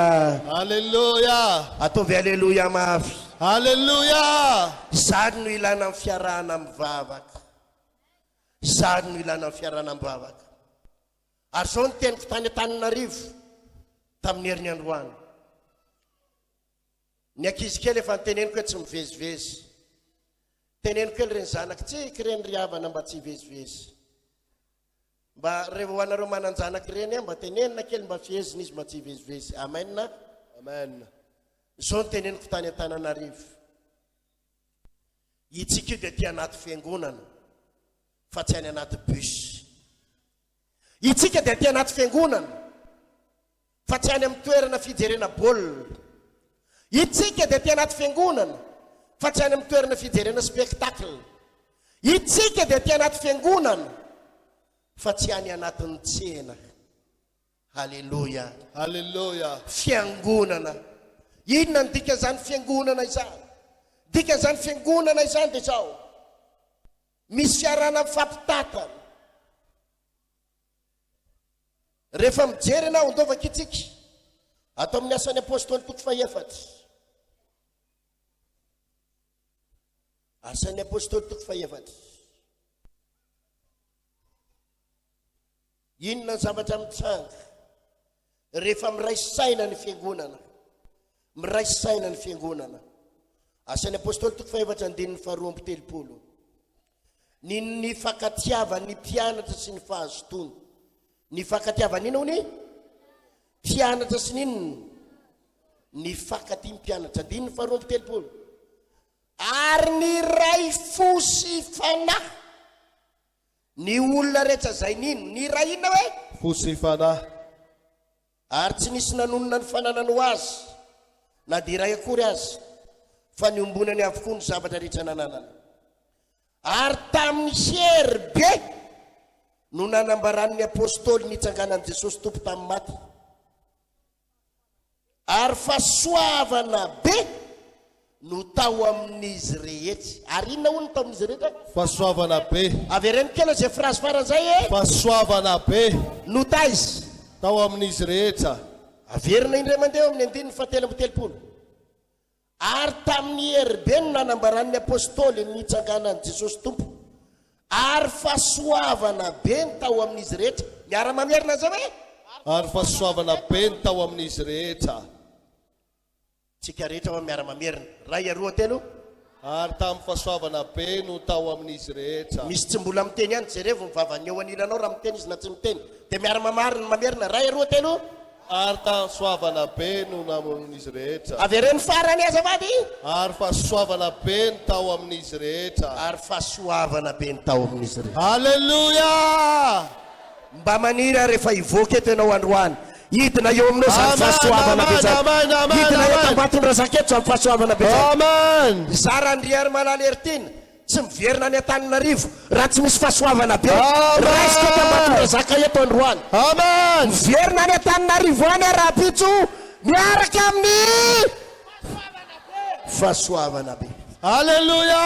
Halleluja. Ataovy halleluja mafy. Halleluja. Zany no ilana amin'ny fiarahana mivavaka. Zany no ilana amin'ny fiarahana mivavaka. Ary zao ny teniko tany Antananarivo tamin'ny herin'ny androany. Ny ankizy kely efa niteneniko hoe tsy mivezivezy. Teneniko kely reny zanaka tsika reny ry havana mba tsy hivezivezy. Mba rehefa ho anareo mananjanaka reny mba tenenina kely mba fihezina izy mba tsy hivezivezy. Amen na? Amen. Zao ny teneniko tany Antananarivo. Itsika io dia ty anaty fiangonana fa tsy any anaty bus. Itsika dia ty anaty fiangonana fa tsy any amin'ny toerana fijerena baolina. Itsika dia ty anaty fiangonana fa tsy any amin'ny toerana fijerena spectacle. Itsika dia ty anaty fiangonana fa tsy any anatin'ny tsena. Halleluja. Halleluja. Fiangonana. Inona ny dika zany fiangonana izany? Dika zany fiangonana izany dia zao. Misy fiarana mifampitatana. Rehefa mijery ianao ondovaka itsika atao amin'ny asan'ny apôstôly toko faefatra. Asan'ny apôstôly toko faefatra. Inona ny zavatra mitsanga rehefa miraisy saina ny fiangonana? Miraisy saina ny fiangonana. Asan'ny apôstôly toko faefatra andininy 2:30. Ny fakatiavan'ny mpianatra sy ny fahazotoana. Ny fakatiavany ino ny? Mpianatra sy ninona? Ny fakati mpianatra. Andininy 2:30. Ary ny ray fosy fanahy. Ny olona rehetra zay nino? Ny ray inona hoe? Fosy fanahy. Ary tsy nisy nanonona ny fananany ho azy, na dia ray akory azy, fa ny ombonany avokoa ny zavatra rehetra nananana. Ary tamin'ny hery be no nanambaran'ny apôstôly nitsanganan'i Jesosy tompo tamin'ny maty. Ary fahasoavana be no tao amin'izy rehetra. Ary inona hono tao amin'izy rehetra? Fahasoavana be. Avereny kely zay phrase faran'izay e. Fahasoavana be no taizy tao amin'izy rehetra. averina indray mandeha amin'ny 9:30. Ary tamin'ny hery be no nanambaran'ny apôstôly nitsanganan'i Jesosy tompo. Ary fahasoavana be ny tao amin'izy rehetra. Miara-mamerina zay hoe? Ary fahasoavana be ny tao amin'izy rehetra. Tsika rehetra ho miara-mamerina. Ray aroa telo. Ary tamin'ny fahasoavana be no tao amin'izy rehetra. Misy tsy mbola miteny ihany jerevo mivavany eo anilanao raha miteny izy na tsy miteny. Dia miara-mamarina mamerina. Ray aroa telo. Ary fahasoavana be no amin'izy rehetra. Avereny farany azafady. Ary fahasoavana be ny tao amin'izy rehetra. Ary fahasoavana be ny tao amin'izy rehetra. Halleluja. Mba maniry rehefa hivoaka eto ianao androany. Hidina eo aminao zany fahasoavana be zany. Hidina eto ambatondra zaketo zany fahasoavana be zany. Amen. Zara andriary malala heritiana. Tsy miverina any Antananarivo raha tsy misy fahasoavana be. Raisika eto ambatondra zaka eto androany. Amen. Miverina any Antananarivo any raha pitso miaraka amin'ny fahasoavana be. Halleluja.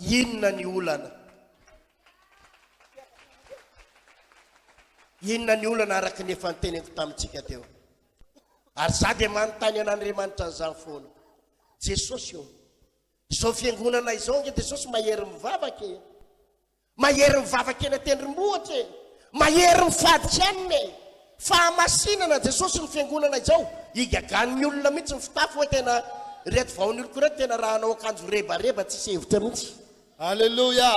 Inona ny olana? Inona ny olana araka ny efa niteneniko tamintsika teo? Ary za dia manontany an'Andriamanitra an'izany foana. Jesosy io, izao fiangonana izao nge Jesosy mahery mivavaka e. Mahery mivavaka eny an-tendrombohitra e. Mahery mifadika aminy e. Fahamasinana Jesosy ny fiangonana izao. Igagany ny olona mihitsy ny fitafy hoe tena reto vaon'olo koa reto tena raha anao akanjo rebareba tsisy hevitra mihitsy. Aleluia.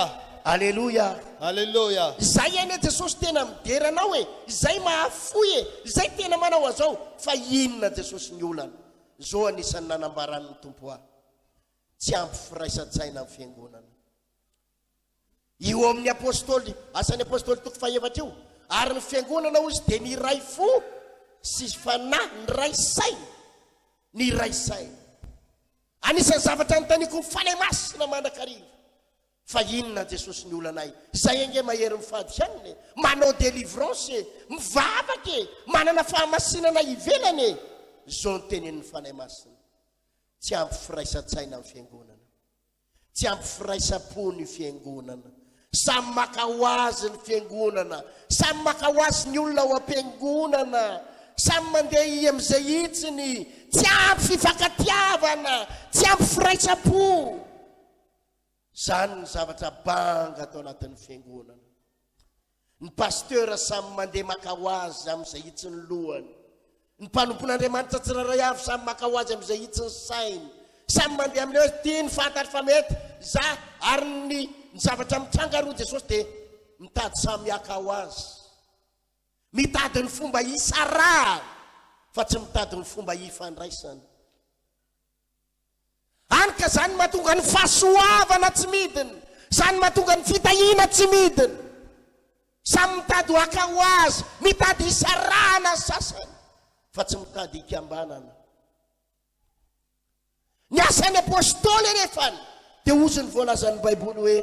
Aleluia. Aleluia. Zay eny Jesosy tena mideranao hoe zay mahafoy zay tena manao azao fa inona Jesosy ny olana. Zao anisan'ny nanambaran'ny Tompo ahy. Tsy ampy firaisan-tsaina amin'ny fiangonana. Io amin'ny apôstôly, asan'ny apôstôly toko faha-efatra io, ary ny fiangonana ozy dia ny ray fo sy fanahy, ny ray saina, ny ray saina. Anisan'ny zavatra notaniako ny fanahy masina manakariva. Fa inona Jesosy ny olanay? Zay ange mahery mifady haniny, manao délivrance, mivavaka, manana fahamasinana ivelany. Zao ny tenenin'ny fanahy masina. Tsy ampy firaisan-tsaina amin'ny fiangonana. Tsy ampy firaisam-po ny fiangonana. Samy maka ho azy ny fiangonana. Samy maka ho azy ny olona ao am-piangonana. Samy mandeha i amin'izay itsiny. Tsy ampy fifankatiavana. Tsy ampy firaisam-po. Zany ny zavatra banga atao anatin'ny fiangonana. Ny pasteur samy mandeha maka ho azy amin'izay itsiny lohany. Ny mpanompon'Andriamanitra tsirairay avy samy maka ho azy amin'izay itsiny sainy. Samy mandeha amin'ilay hoe tia ny fantatra fa mety za ary ny zavatra mitranga roa Jesosy dia mitady samy haka ho azy. Mitady ny fomba hisarahana fa tsy mitady ny fomba hifandraisana. Anka zany mahatonga ny fahasoavana tsy midiny. Zany mahatonga ny fitahiana tsy midiny. Samy mitady haka ho azy, mitady hisarahana sasany fa tsy mitady hikambanana. Ny asan'ny apôstôly refany dia ozy ny voalazan'ny Baiboly hoe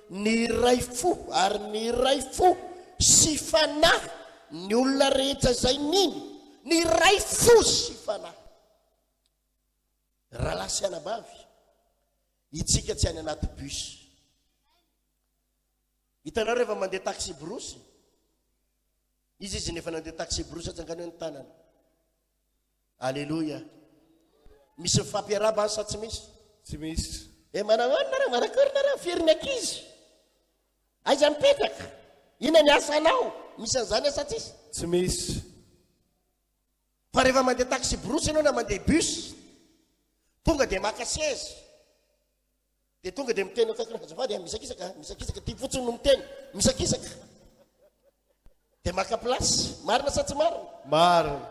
ny ray fo ary ny ray fo sy fanahy ny olona rehetra zay niny, ny ray fo sy fanahy. Rahalahy sy anabavy, itsika tsy any anaty bus. Hitanao rehefa mandeha taxi brosy, izy nefa nandeha taxi brosy atsangany ny tanana. Aleluia. Misy mifampiaraba sa tsy misy? Tsy misy. Mananana raha marakorina raha firiny ankizy. Aiza mipetraka? Ina ny asanao? Misy an'izany asa tsisy? Tsy misy. Fa rehefa mandeha taxi brosy ianao na mandeha bus, tonga dia maka seza. Dia tonga dia miteny azafady misakisaka ty fotsiny no miteny misakisaka. Dia maka place, marina sa tsy marina? Marina.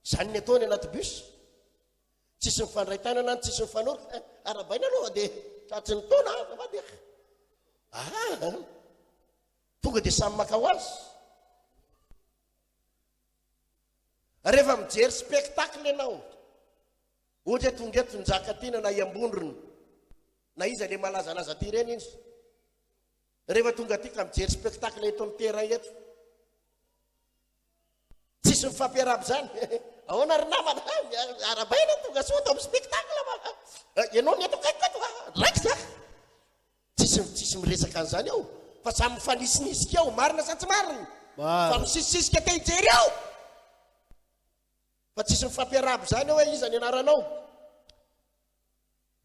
Zany ny ataony anaty bus. Tsisy mifandray tanana, tsisy mifanoro. Arabaina aloha dia tratry ny taona azafady. Tonga dia samy maka ho azy. Rehefa mijery spectacle ianao, ohatra tonga eto Njakatiana na Iambondrona, na izy le malazalaza ty reny izy. Rehefa tonga aty ka mijery spectacle eto amin'ny terrain eto, tsisy mifampiarabo zany. Ahoana ry namana? Arabaina tonga soto amin'ny spectacle ianao ny eto kaiky raiky za. Tsisy miresaka an'izany ao, fa samy mifanisinisika ao, marina sa tsy marina? Fa misisisika te hijery ao. Fa tsisy mifampiarabo zany hoe iza ny anaranao.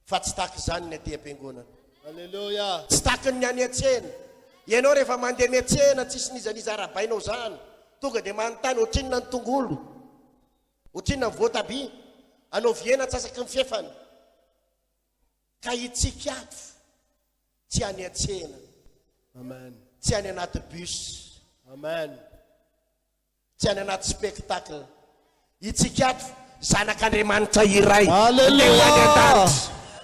Fa tsy taky zany ny aty am-piangonana. Aleluia. Tsy taky ny any an-tsena. Ianao rehefa mandeha miantsena tsisy nizaniza arabainao zany, tonga dia manontany ohatrinona ny tongolo, ohatrinona ny voatabia, anao viena tsasaky ny fiefany. Ka itsika ato tsy any an-tsena. Amen. Tsy any anaty bus. Amen. Tsy any anaty spectacle. Itsika ato zanak'Andriamanitra iray. Aleluia.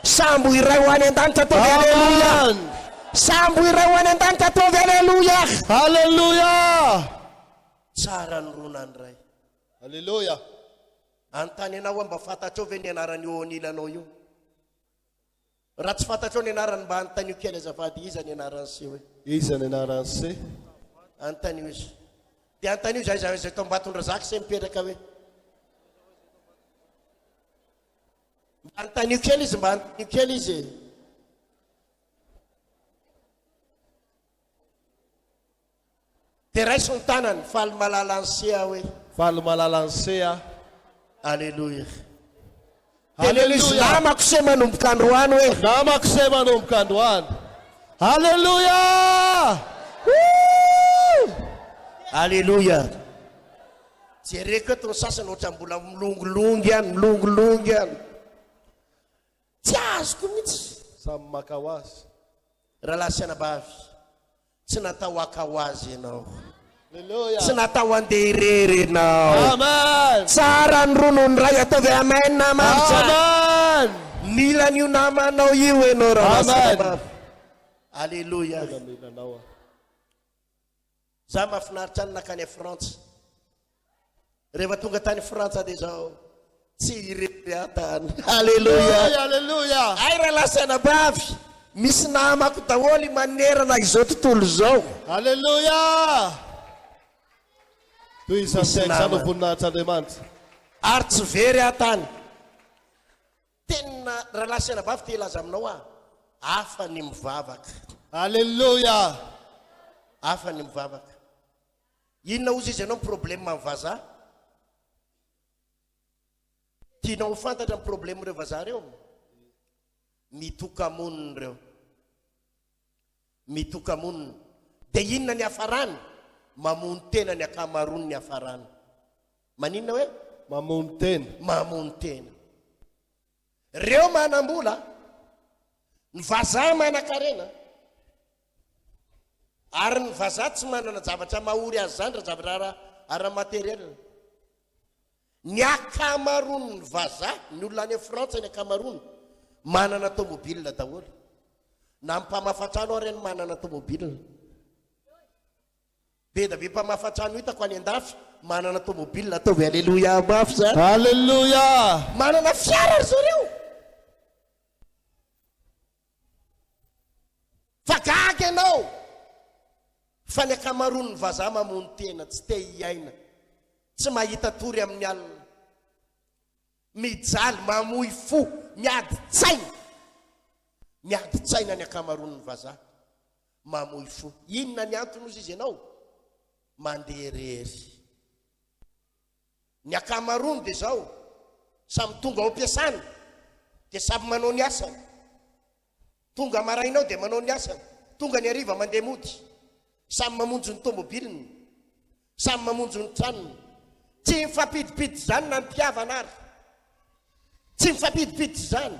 Sambo iray ho any an-danitra ataovy aleluia. Sambo iray ho any an-danitra ataovy aleluia. Aleluia. Tsara ny ronany ray. Aleluia. Antany anao mba fantatrao ve ny anarany eo anilanao io? Raha tsy fantatrao ny anarany mba antanio kely azafady, iza ny anarany se hoe? Iza ny anarany se? Antanio izy. Dia antanio zay tao Ambatondrazaka se mipetraka hoe? Mba antanio kely izy, mba antanio kely izy. Dia raiso ny tanany, faly malala ny sea hoe? Faly malala ny sea. Aleluia. Aleluia. Namako se manomboka androany hoe? Namako se manomboka androany. Aleluia. Aleluia. Jereko eto ny sasany ohatra mbola milongolongy any, milongolongy any. tsy azoko mihitsy samy makao azy. rahalahy sy anabavy tsy natao akao azy ianao, Haleluya. tsy natao andeha irery ianao. Amen. Tsara ny ronono ray ataovy amen namana. Amen. Mila an'io namanao io ianao rahalahy sy Amen. anabavy. Aleluya. Milanao. Za mahafinaritra any nakany Frantsa. Rehefa tonga tany Frantsa dia zao tsy irery atany. Aleluya. Haleluya. Ay rahalahy sy anabavy, misy namako daholo manerana izao tontolo zao. Haleluya. Toy izany Misy tegna namana. no voninahitr'Andriamanitra. Ary tsy very atany. Tena rahalahy sy anabavy te hilaza aminao afa ny mivavaka. Haleluya. Afa ny mivavaka. Inona ozy izy ianao problème amin'ny vazaha? Tianao fantatra ny problème reo vazaha reo? Mitoka-monina reo. Mitoka-monina. Dia inona ny hafarany? Mamono tena ny akamarony ny hafarany. Maninona hoe? Mamono tena. Mamono tena. Reo manam-bola, ny vazaha manan-karena, ary ny vazaha tsy manana zavatra mahory azy zany raha zavatra ara-materiel. Ny akamarony ny vazaha, ny olona any Frantsa ny akamarony manana tômôbilina daholo. Na mpamafatrano ary ny manana tômôbilina. Be da be mpamafatrano hitako any andafy manana tômôbilina ataovy aleluya mafy zany. Haleluya. Manana fiara ry zareo. Fa gaga ianao. Fa ny akamarony ny vazaha mamono tena, tsy te hiaina, tsy mahita tory amin'ny alina, mijaly, mamoy fo, miady tsaina. Miady tsaina ny akamarony ny vazaha, mamoy fo. Inona ny antony ozy izy ianao? Mandeha rery. Ny akamarony dia zao, samy tonga ao ampiasana dia samy manao ny asany. Tonga marainao dia manao ny asany, tonga ny hariva mandeha mody. Samy mamonjo ny tômôbiliny, samy mamonjo ny tranony. Tsy mifampidipity zany na mpiavana ary, tsy mifampidipity zany.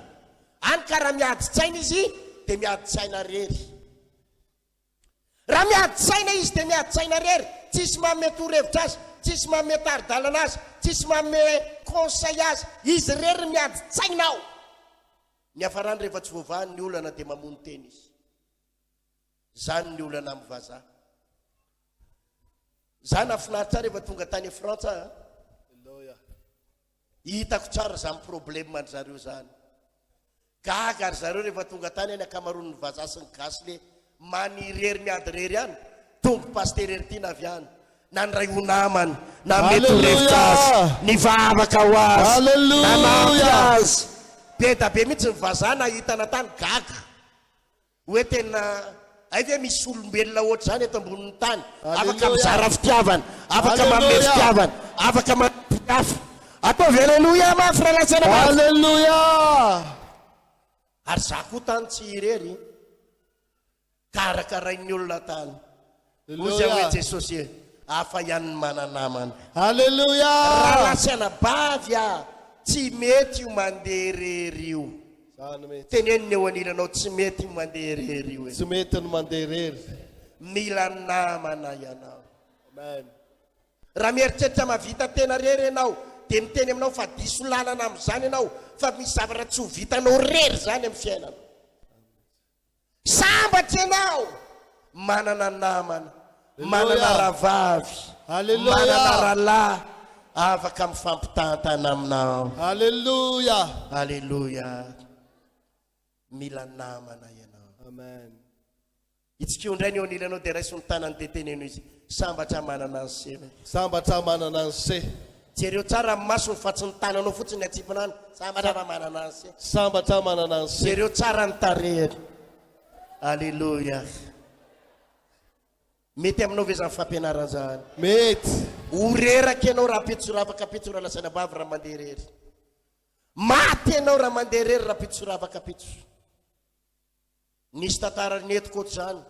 Any ka raha miady tsaina izy dia miady tsaina rery. Raha miady tsaina izy dia miady tsaina rery. Tsisy manome torohevitra azy, tsisy manome taridalana azy, tsisy manome conseil azy. Izy rery miady tsainao. Ny hafarany rehefa tsy voavahan ny olana dia mamono tena izy. Zany ny olana amin'ny vazaha. Zany nafinaritra rehefa tonga tany Frantsa. Hitako tsara zany problème an zareo zany. Gaga ary zareo rehefa tonga tany any akamarony ny vazaha sy ny gasy le manirery miady rery any. Tonga paster ertina avy any. Na ny ray ho namany, na mety ho revitra azy, ny vavaka ho azy, Haleluya. na nampy azy. Be da be mihitsy ny vazaha na hitana tany gaga. Hoe tena ay ve misy olombelona ohatr' zany eto ambonin'ny tany, afaka mizara fitiavana, afaka manome fitiavana, afaka mampiafy. Ataovy aleluya mafy rahalahy sy anabavy. Haleluya. Ary za koa tany tsy irery, karakarain'ny olona tany. Ozy hoe Jesosy hafa ihany ny mananamana. Haleluya. Rahalahy sy anabavy tsy mety io mandeha rery io. Zany mety. Teneniny eo anilanao tsy mety io mandeha rery io. Tsy mety ny mandeha rery. Mila namana ianao. Amen. Raha mieritreritra mavita tena rery ianao dia miteny aminao fa diso lalana amin'izany ianao, fa misy zavatra tsy ho vitanao rery zany amin'ny fiainana. Sambatra ianao, manana namana, manana ravavy, Haleluya. manana rahalahy afaka mifampitantana aminao. Haleluya. Aleluya. Mila namana ianao. Amen. Itsika indray ny eo anilanao dia raiso ny tanany dia teneno izy sambatra manana ny sena. Sambatra manana ny se. Jereo tsara amin'ny masony fa tsy ny tananao fotsiny atsipina any, sambatra fa manana ny sena. Sambatra manana ny se. Jereo tsara ny tarehany. Aleluya. Mety aminao ve zany fampianarana zany? Mety. Oreraka ianao raha pitsoravaka pitso raha lasana bavy raha mandeha rery. Maty ianao raha mandeha rery raha pitsoravaka pitso. Nisy tantara netiko ohatr' zany.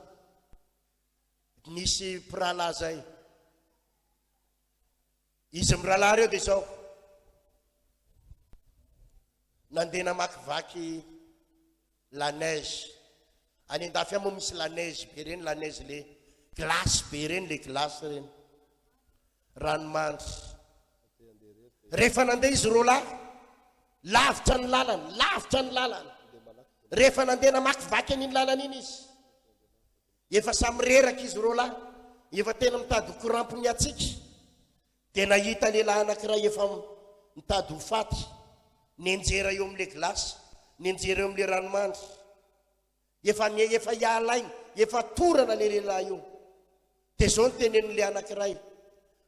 Nisy mpirahalahy zay. Izy mirahalahy reo dia zao. Nandeha namakivaky la neige any andafy moa misy la neige be reny la neige le glace be reny le glace reny ranomandry rehefa nandeha izy ro lahy lavitra ny lalana rehefa nandeha namaky vaky an'iny lalana iny izy efa samy reraka izy ro lahy efa tena mitady korampony atsika dia nahita lehilahy anankiray efa mitady ho faty nenjera eo amin'le glace nenjera eo amin'le ranomandry efa hialainy efa torana le lehilahy io dia zao ny tenen'le anankiray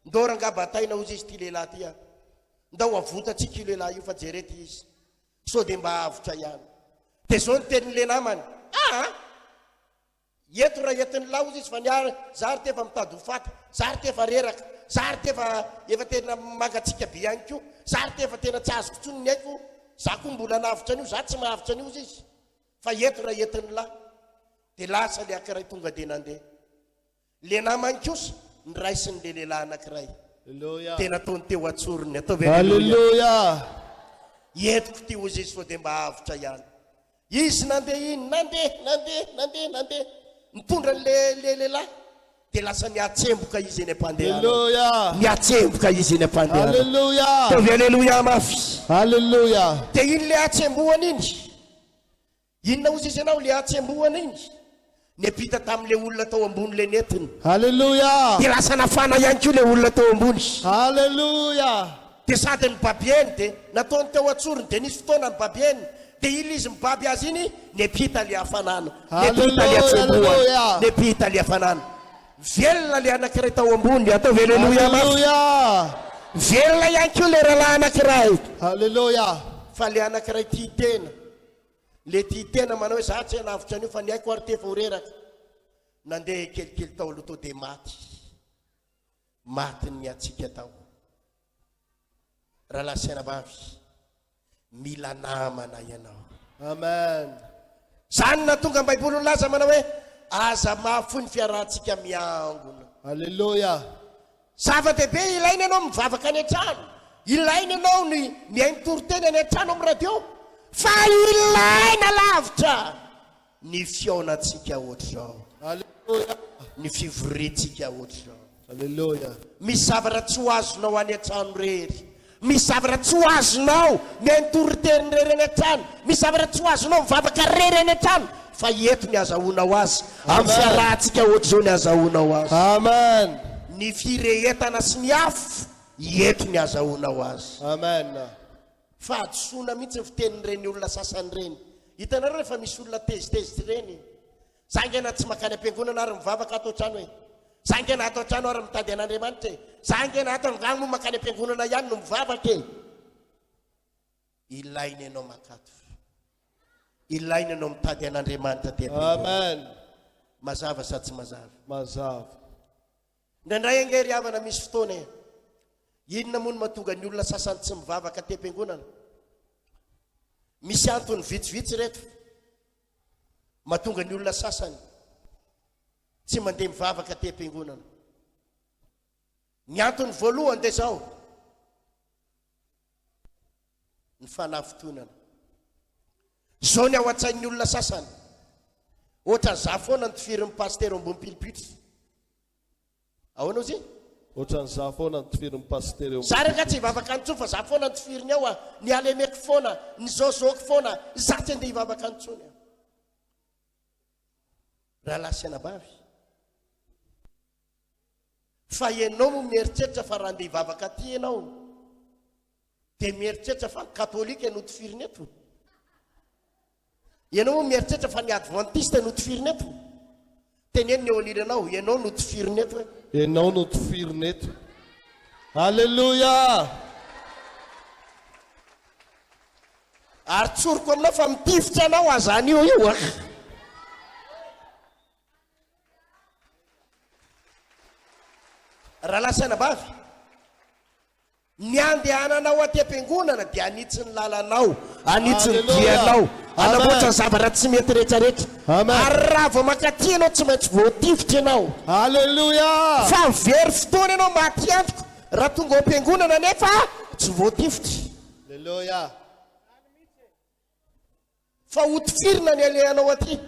ndora angamba ataina ozy izy ty lehilahy ty a ndao avotatsika io lehilahy io fa jerety izy so dia mba avotra ihany dia zao ny tenin'le namany eto raha entiny lahy ozy izy fa niary zary ty efa mitady ho faty zary ty efa reraka zary ty efa tena mangatsika be ihany ko zary ty efa tena tsy azoko tsony ny haiko za koa mbola navitra an'io za tsy mahavitra an'io izy fa eto raha entiny lahy dia lasa le ankiray tonga dia nandeha le namany kosa ny raisin'le lehilahy anankiray tena ataony teo atsorony Halleluja. etiko ty ozy izy fo dia mba avitra ihany izy nandeha iny nandeha mitondra le lehilahy dia lasa miatsemboka izy eny am-pandehana Halleluja. miatsemboka izy eny am-pandehana Halleluja. tovy alleluja mafy Halleluja. dia iny le atsembohana iny inona ozy izy ianao le atsembohana iny nepita tamin'le olona tao ambony le netiny Halleluja. dia lasa nafana ihany koa le olona tao ambony Halleluja. dia sady ny babieny dia nataony teo atsorony dia nisy fotoana ny babieny dia iny izy mibaby azy iny nepita le hafanana nepita le atsembohana nepita le hafanana velona le anankiray tao ambony atao alleluja mafy velona ihany koa le rahalahy anankiray Halleluja. fa le anankiray tia tena le tia tena manao hoe za tsy hanavitra an'io fa ny haiko ary tefa ho reraka nandeha kelikely tao aloha tao dia maty ny atsika tao raha lasaina vavy mila namana ianao Amen. zany na tonga baiboly laza manao hoe aza mahafoy ny fiarahantsika miangona Halleluja. zava-dehibe ilaina ianao mivavaka any an-trano ilaina ianao ny mihainy toroteny any an-trano amin'ny radio fa ilaina lavitra ny fiaonantsika ohatr'izao Halleluja. ny fivorentsika ohatr'izao Halleluja. misy zavatra tsy ho azonao any an-trano rery misy zavatra tsy ho azonao mihainy toroteny rery any an-trano misy zavatra tsy ho azonao mivavaka rery any an-trano fa eto ny azahoanao azy amin'ny fiarahantsika ohatr'izao ny azahoanao azy Amen. ny firehetana sy ny afo eto ny azahoanao azy Amen. fa adsoina mihitsy ny fitenin'ireny olona sasany reny hitanareo rehefa misy olona tezitezitra reny zangana tsy makany am-piangonana ary mivavaka ato an-trano hoe zangana ato an-trano ary mitady an'Andriamanitra e zangana ato angano moa makany am-piangonana ihany no mivavaka e ilaina ianao makato ilaina ianao mitady an'Andriamanitra ty Amen. mazava sa tsy mazava Mazava. indraindray angery havana misy fotoana e inona moa no mahatonga ny olona sasany tsy mivavaka ty am-piangonana misy antony vitsivitsy reto mahatonga ny olona sasany tsy mandeha mivavaka ty am-piangonana ny antony voalohany dia zao ny fanafitonana zao ny ao an-tsain'ny olona sasany ohatra za foana ny tofirin'ny paster ambony pilipitra ahoana ozy Ohatran'izao foana ny tofirin'ny pasteur eo. za reka tsy hivavaka antsony fa za foana ny tofiriny ao a ny alemeko foana ny zaozaoko foana za tsy andeha hivavaka antsony a raha lasiana bavy fa ianao mo mieritreritra fa raha andeha hivavaka aty ianao dia mieritreritra fa ny katolika no tofiriny eto ianao mo mieritreritra fa ny adventiste no tofiriny eto teneny ny eo anilanao ianao no tofiriny eto e Ianao no tofiriny eto. Halleluja. ary tsoroko aminao fa mitifitra anao azany io a raha lasaina bavy ny andehananao aty am-piangonana dia anitsy ny lalanao anitsy ny dianao anamboatra ny zavatra tsy mety rehetrarehetra ary raha vao makaty ianao tsy maintsy voatifitra ianao Halleluja. fa mivery fotoana ianao maty antoko raha tonga ao am-piangonana nefa tsy voatifitra Halleluja. fa hotifirina ny alehanao aty.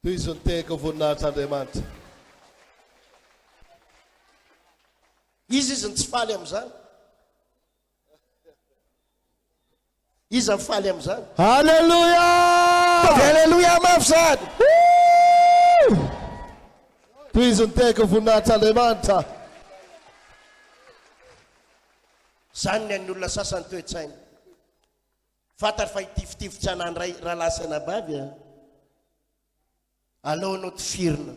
Toy izay ny tehako voninahitr'Andriamanitra. Izy ny tsy faly amin'izany. Izy ny faly amin'izany. Halleluja! Halleluja mafy zany. Toy izay ny tehako voninahitr'Andriamanitra. Zany ny an'ny olona sasany toe-tsaina. Fantary fa hitifitifitsy anandray raha lasana bavy aleonao tifirina.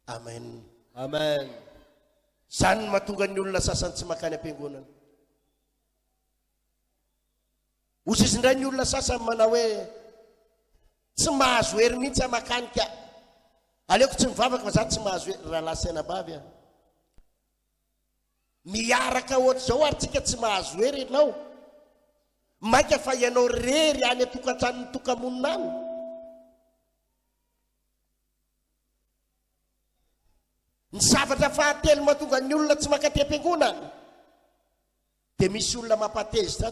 Amen. Amen. Zany ny mahatonga ny olona sasany tsy makany am-piangonana. Ozy izy indray ny olona sasany manao hoe tsy mahazo hery mihitsy amakanika. Aleoko tsy mivavaka fa za tsy mahazo hery raha lasana bavy miaraka ohatr' zao ary tsika tsy mahazo hery ianao. Maika fa ianao rery any atokantranony tokamonina any. Ny zavatra fahatelo mahatonga ny olona tsy makaty am-piangonana dia misy olona mampatezitra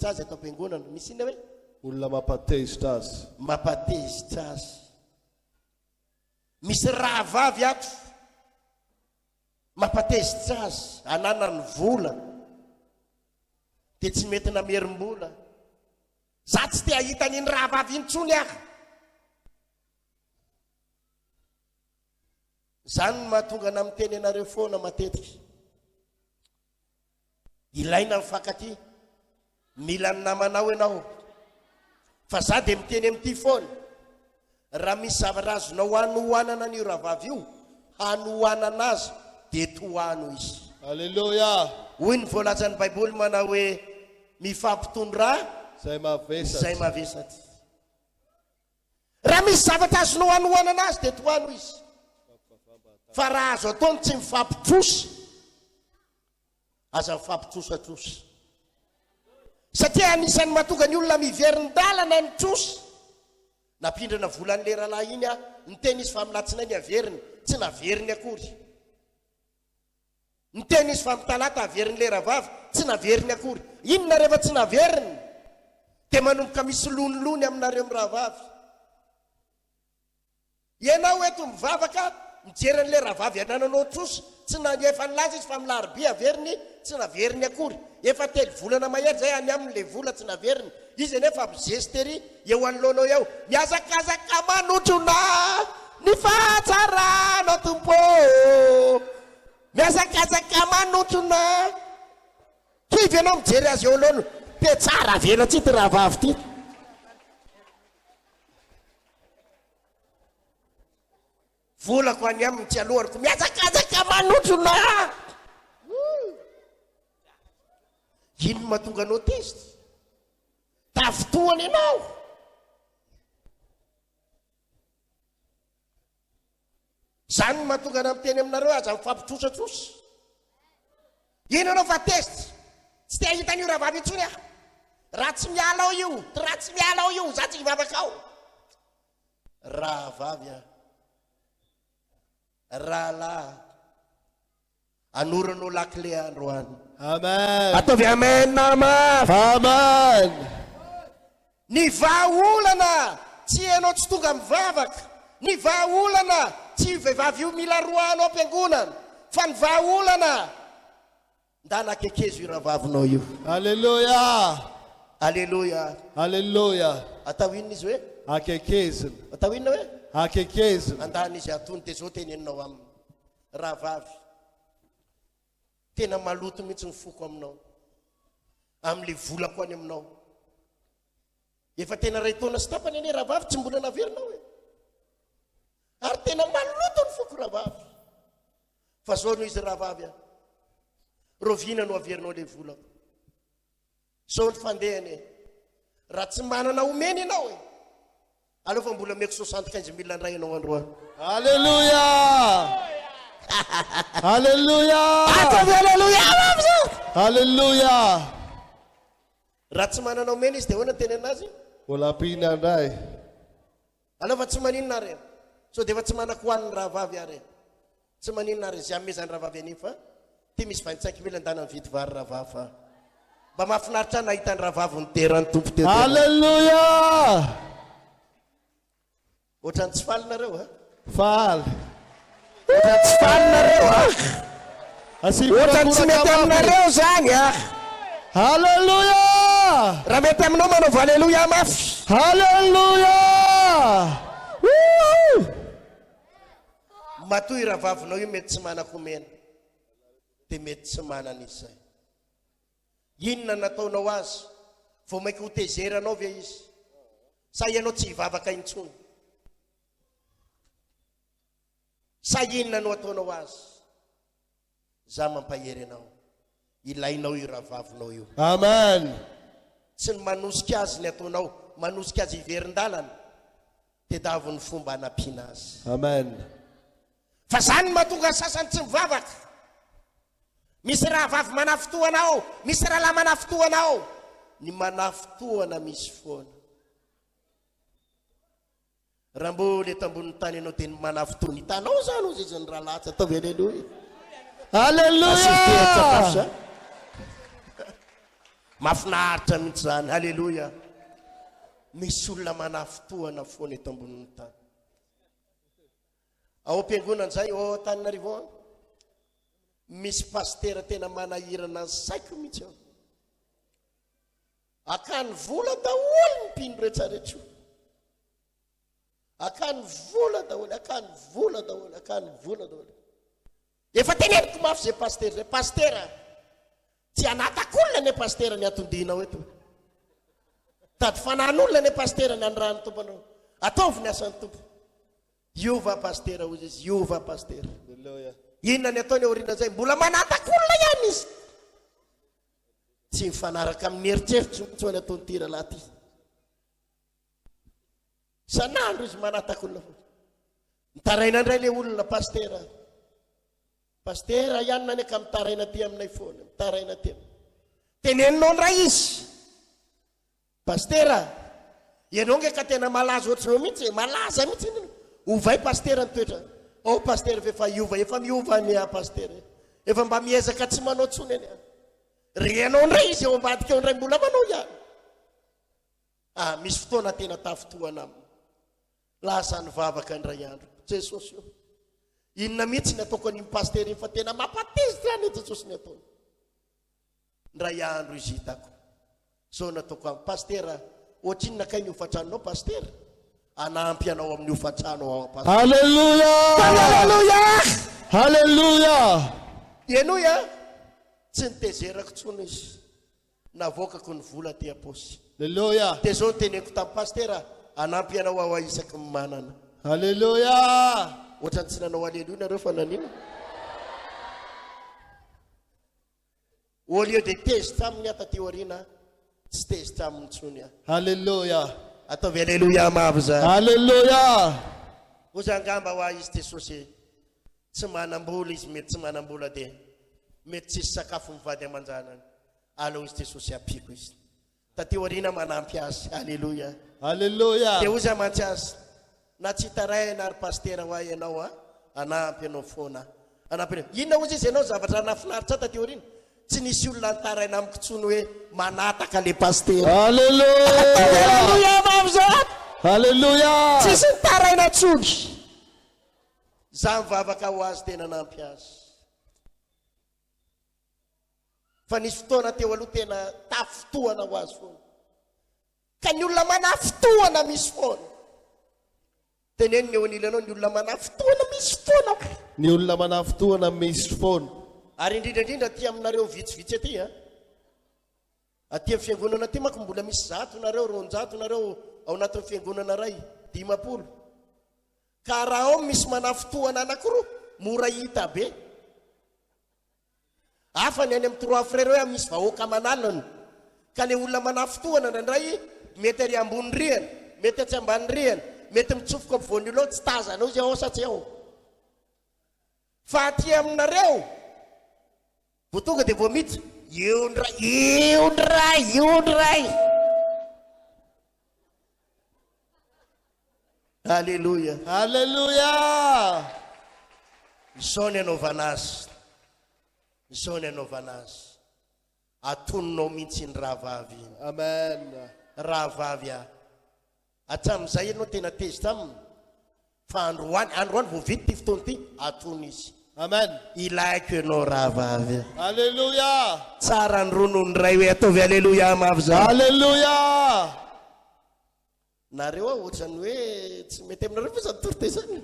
azy atao am-piangonana. Misy ina hoe olona mampatezitra azy. Mampatezitra azy. Misy raha vavy ato mampatezitra azy anana ny vola dia tsy mety namerim-bola. Za tsy te ahita n'iny raha vavy intsony aho. Zany mahatonga na miteny anareo foana matetika. Ilaina mifankaty, mila ny namanao ianao. Fa za dia miteny amin'ity foana, raha misy zavatra azonao hanohanana an'io raha vavy io, hanohanana azy dia tohano izy. Halleluja! Hoy ny voalaza ny Baiboly manao hoe mifampitondra Zay mavesatra. zay mavesatra. Raha misy zavatra azonao hanohanana azy dia tohano izy. Fa raha azo ataony tsy mifampitrosa, aza mifampitrosatrosa. Satria anisan'ny mahatonga ny olona miverindalana ny trosa. Napindrana volan'le rahalahy iny ny teny izy fa milatsina ny averiny, tsy naveriny akory. Ny teny izy fa mitalata averin'le rahavavy, tsy naveriny akory. Inona rehefa tsy naveriny dia manomboka misy lonilony aminareo amin'ny rahavavy. Ianao eto mivavaka mijeran'le rahavavy anananao trosa, tsy efa nilaza izy fa milaribia averiny, tsy naveriny akory. Efa telo volana mahery zay any amin'le vola tsy naveriny. Izy nefa mizestery eo anoloanao eo, miazakazaka manotrona ny fahatsarana tompo, miazakazaka manotrona. Kivy ianao mijery azy eo alono, te tsara vela tsy ty rahavavy ty. Volako any aminy tsy alohako, miazakazaka manotrona. Ino mahatonga anao tezitra? Tafitohany ianao. Zany mahatonga ana miteny aminareo aza mifampitrosatrosa. Ino anao fa tezitra? Tsy te hitan'io raha vavy intsony aho. Raha tsy miala ao io, raha tsy miala ao io, za tsy hivavaka ao. Raha vavy rahalahy, anoranao lakile androany. Amen. Ataovy amen nama. Amen. Ny vahaolana tsy ianao tsy tonga mivavaka. Ny vahaolana tsy vehivavy io mila roanao am-piangonana, fa ny vahaolana nda nakekezo io rahavavinao io. Halleluja! Alleluja! Halleluja! Atao inona izy hoe? Akekezina. Atao inona hoe? Akekezina. Andana izy atony dia zao teneninao aminy. Rahavavy, tena maloto mihitsy ny foko aminao, amin'le volako any aminao. Efa tena ray taona sy tapany ane rahavavy tsy mbola naverinao e. Ary tena maloto ny foko rahavavy. Fa zao noho izy rahavavy rovina no averinao le volako. Zao ny fandehany raha tsy manana omeny ianao e, aleo fa mbola meko 75,000 indray ianao androany. Halleluja! Halleluja! Ataovy alleluja mamza! Halleluja! Raha tsy manana omeny izy dia hoana teny anazy? Mbola pina indray. Aleo fa tsy maninona re. So dia efa tsy manako hoan'ny rahavavy are. Tsy maninona re, zay amezan'ny rahavavy aniny fa ty misy vaintsaika mila andana vity vary ravava mba mahafinaritra ny nahitany ravava ny terany tompo teo Halleluja! ohatrany tsy falinareo a Faly. ohatrany tsy falinareo a ohatrany tsy mety aminareo zany a Halleluja! raha mety aminao manao halleluja mafy Halleluja! matoy ravavinao io mety tsy manakomena dia mety tsy manan'izay inona nataonao azy vao mainky ho tezeranao ve izy sa ianao tsy hivavaka intsony sa inona no ataonao azy za mampahery anao ilainao io ravavinao io Amen. tsy ny manosika azy ny ataonao manosika azy hiverin-dalana dia davo ny fomba hanampiana azy Amen. fa zany mahatonga sasany tsy mivavaka misy raha vavy manafitoanao misy raha lahy manafitoanao ny manafitoana misy foana raha mbola eto ambonin'ny tany ianao dia ny manafitoana hitanao zany ozy izy ny raha latsa ataovy alleluia Halleluja! mafinaritra mihitsy zany halleluia misy olona manafitoana foana eto ambonin'ny tany ao am-piangonana zay ao Antananarivo any misy pastera tena manahirana saiko mihitsy ao akany vola daholo ny mpino rehetrarehetra akany vola daholo akany vola daholo akany vola daholo efa teneniko mafy zay pastera zay pastera tsy anatak'olona ne pastera ny atondinao eto tady fanan'olona ne pastera ny andrany tomponao ataovy ny asan'ny tompo iova pastera ozy izy iova pastera inona ny ataony aoriana zay mbola manatak'olona ihany izy tsy mifanaraka amin'ny eritseritsy mitsy ny ataony tira laty sanandro izy manatak'olona fo mitaraina indray le olona pastera pastera ihany nany ka mitaraina ty aminay foana mitaraina ty teneninao ndray izy pastera ianao nge ka tena malaza ohatranao mihitsy malaza mihitsy ovay pastera nytoetra ao pastera efa iova efa miova ny pastera efa mba miezaka tsy manao tsony any renao ndray izy eo ambadika eo ndray mbola manao ihany misy fotoana tena tafitoana aminy lasa ny vavaka ndray andro Jesosy io inona mihitsy ny ataoko any pastera iny fa tena mampatezitra ny Jesosy ny ataony ndray andro izy hitako so nataoko amin'ny pastera ohatrinona kay miofatranonao pastera anampy anao amin'ny ofatrano ao pastera Halleluja! halleluja Halleluja! enoia tsy nitezerako tsony izy navoakako ny vola ty aposy Halleluja! dia zao teneko tamin'ny pastera anampy anao ao isaky ny manana Halleluja! ohatrany tsy nanao alleluia nareo fa nanino au lieu de tezitra aminy ata teorina tsy tezitra aminy tsony a Halleluja! ataovy alleluia mavy zany Halleluja! ozy angamba ho izy Jesosy tsy manam-bola izy mety tsy manam-bola dia mety tsisy sakafo mivady aman-janany aleo izy Jesosy ampiko izy tateorina manampy azy alleluia Halleluja! dia ozy amantsy azy na tsy hitaray nary pastera ho ianao anampy anao foana anampy anao inona ozy izy ianao zavatra nafinaritra tateorina tsy nisy olona nitaraina amiko tsony hoe manataka le pastera Halleluja! Halleluja! tsisy nitaraina tsony za mivavaka ho azy tena nampy azy fa nisy fotoana teo aloha tena tafitoana ho azy foana ka ny olona manafitoana misy foana teneny ny eo anilanao ny olona manafitoana misy foana Ny olona manafitoana misy foana ary indrindraindrindra ty aminareo vitsivitsy aty aty amin'ny fiangonana aty manko mbola misy 100 nareo 200 nareo ao anatin'ny fiangonana ray 50 ka raha ao misy manafitoana anankiroa mora hita be hafa ny any amin'ny 3 frère hoe misy vahoaka manalana ka le olona manafitoana ndraindray mety ary ambony rihana mety atsy ambany rihana mety mitsofoka ampovoan'ny olo tsy tazanao izy ao satsy ao fa aty aminareo vo tonga dia vo mity iondray halleluia Halleluja! zao ny anaovana azy zao ny anaovana azy atononao mihitsy ny rahavavy iny Amen. rahavavy hatramin'izay ianao tena tezy taminy fa androany vao vity ty fotoana ty atono izy Amen. ilaiko ianao rahavavy Alléluia. tsara ny ronony ray hoe ataovy alleloia mavy zany Alléluia. nareo ohatrany hoe tsy mety aminareo fa sady torite zany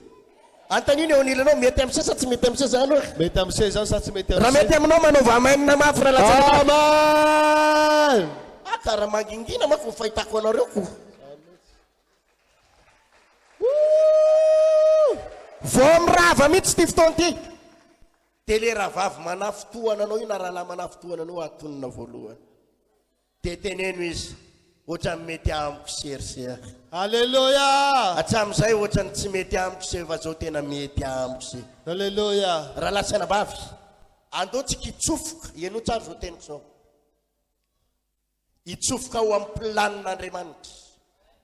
antaniny eo anilanao mety am'se sa tsy mety am'se zany hoe Mety am'se zany sa tsy mety raha mety aminao manaova mainina mafy raha latsara Amen. karaha mangingina mako ny fahitako anareo ko vao mirava mihitsy ty fotoana ty tele rahavavy manafotoana anao io na rahalahy manafotoana anao atonona voalohany de teneno izy ohatrany mety amiko sersea Alléluia. hatramin'izay ohatrany tsy mety amiko se fa zao tena mety amiko se Alléluia. raha lasana bavy andotsika hitsofoka iano tsara zao teniko zao hitsofoka ao amin'ny planin'Andriamanitra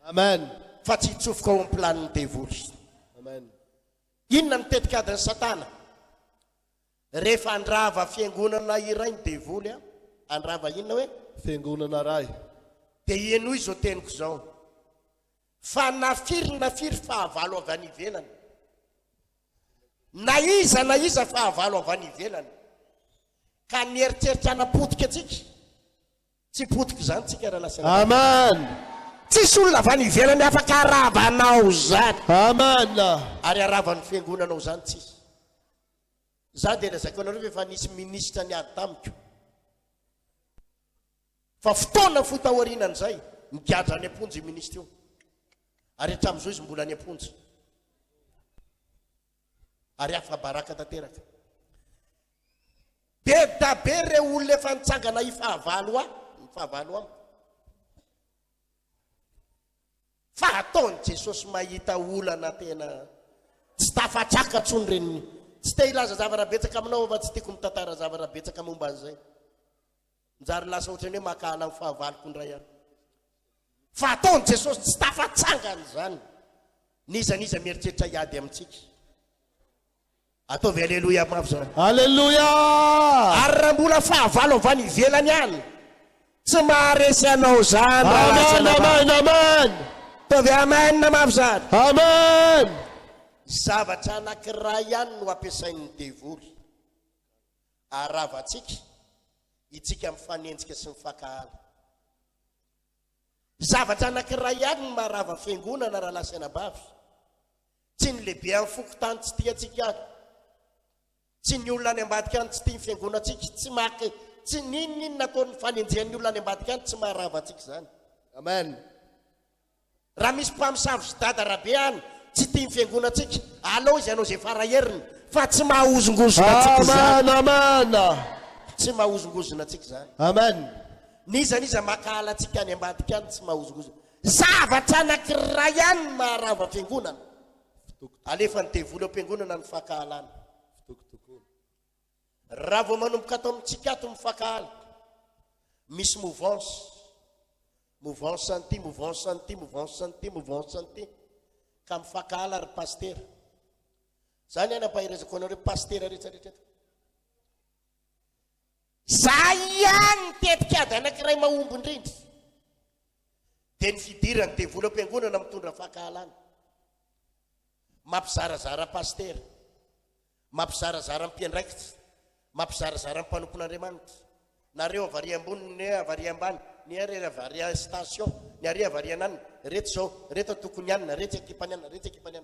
Amen. fa tsy hitsofoka ao amin'ny planin'ny devoly Amen. inona mitetika adiny satana rehefa andrava fiangonana iray ny devoly andrava inona hoe Fiangonana ray. de ieno izy zao teniko zao fa nafiry fahavalo avy any ivelany na iza fahavalo avy any ivelany ka nieritseritra anapotika atsika tsy potika zany tsika raha lasana Amen. tsisy olona avy any ivelany afaka aravanao zany Amen. ary aravan'ny fiangonanao zany tsisy za de razako anareo efa nisy ministra ny ady tamiko fa fotoana fotahorinany zay migadra ny amponjy ministra io ary hatramin'izao izy mbola ny amponjy ary afa baraka tanteraka be da be re olona efa nitsangana ifahavalo fahavalo amiko fa ataony Jesosy mahita olana tena tsy tafatraka tsony reny tsy te ilaza zavara betsaka aminao fa tsy tiako mitantara zavara betsaka momba an'izay njary lasa ohatrany hoe makala amin'ny fahavaloko ndray any fa ataony Jesosy tsy tafatsangany zany niza mieritreritra iady amintsika ataovy alleluia mafy zany Alléluia. ary raha mbola fahavalo avany ivelany any tsy maharesy anao zany Amen. Amen. Amen. ataovy amen mafy zany Amen. zavatra anankiray ihany no ampiasain'ny devoly aravatsika itsika mifanenjika sy mifakahala zavatra anankiray ihany no maharava fiangonana raha lasana bavy tsy ny lehibe amin'ny fokotany tsy tia atsika any tsy ny olona any ambadika any tsy tia ny fiangonatsika tsy maky tsy ninninona ataony fanenjehan'ny olona any ambadika any tsy maharava atsika zany Amen. raha misy mpamosavy sy dada rabe any tsy tia ny fiangonatsika alao izy anao zay faraheriny fa tsy mahozongozona atsika zany Amen. Amen. tsy mahozongozona atsika zany Amen. niza makahala atsika any ambadika any tsy mahozongozona zavatra anankiray ihany maharava fiangonana alefa ny devoly am-piangonana ny fakahalana raha vao manomboka atao amintsika ato mifakahala misy mouvance santy ka mifakahala ary pastera zany any ampahirezako anareo pastera rehetrarehetra zay ihany tetika ady anankiray mahombo indrindra de ny fidirany devoly am-piangonana mitondra fakahalana mampizarazara pastera mampizarazara mpiandraikitra mampizarazara mpanompon'Andriamanitra nareo avary ambony ny avary ambany ny ary avary station ny ary avary anany reto zao reto tokony anina reto ekipany anina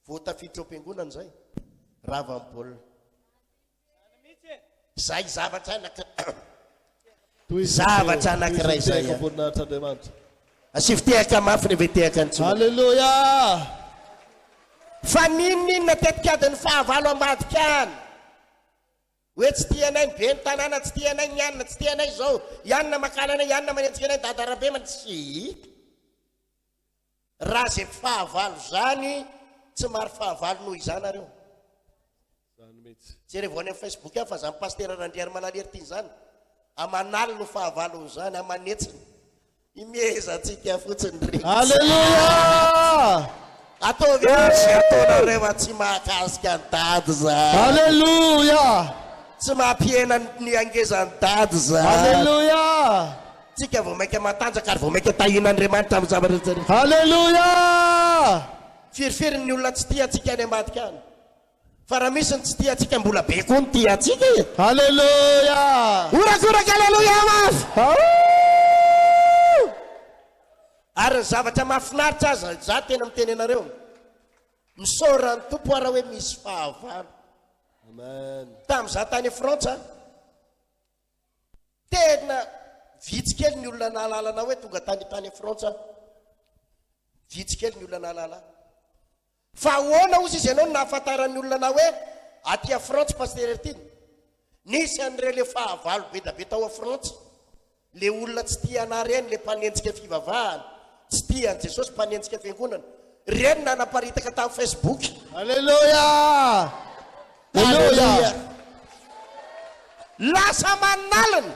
vao tafiditra am-piangonana zay rava amin'ny baolina zay zavatra anankiray zay asivitehaka mafy ny vetehaka antsy Alléluia. fa ninninona tetika adiny fahavalo ambadika any hoe tsy tianay ny be ny tanàna tsy tianay ny anina tsy tianay zao ianina makala anay ianina manenjika anay dadarabe mantsy raha zay fahavalo zany tsy mary fahavalo noho izany areo tsy revony amin'ny Facebook fa zany pastera randriary malalery ty zany amanalo no fahavalo zany amanetsiny imezatsika fotsiny ry Alléluia. ataovy azy ataonareo tsy mahakasika ny dady zany Alléluia. tsy mampiena ny angezan-dady za. Halleluja. Tsika vao mainka matanjaka ary vao mainka tahin'Andriamanitra amin'ny zavatra rehetra. Halleluja. Firifiry ny olona tsy tia atsika any ambadika any. Fa raha misy ny tsy tia atsika mbola be koa ny tia atsika. Halleluja. Orakoraka halleluja mafy. Ary ny zavatra mahafinaritra aza za tena miteny anareo. Misaoran'ny tompo raha hoe misy fahavalo. Amen. Tamin'izaho tany Frantsa, tena vitsikely ny olona nahalalana hoe tonga tany Frantsa. Vitsikely ny olona nahalala. Fa ahoana ozy izy ianao nahafantaran'ny olona na hoe aty a Frantsa pasteur ty. Nisy an'ireo le fahavalo be da be tao a Frantsa. Le olona tsy tia ana reny, le mpanenjika fivavahana, tsy tia an Jesosy, mpanenjika fiangonana. Reny nanaparitaka tamin'ny Facebook. Halleluja. Halleluja. Lasa manalana.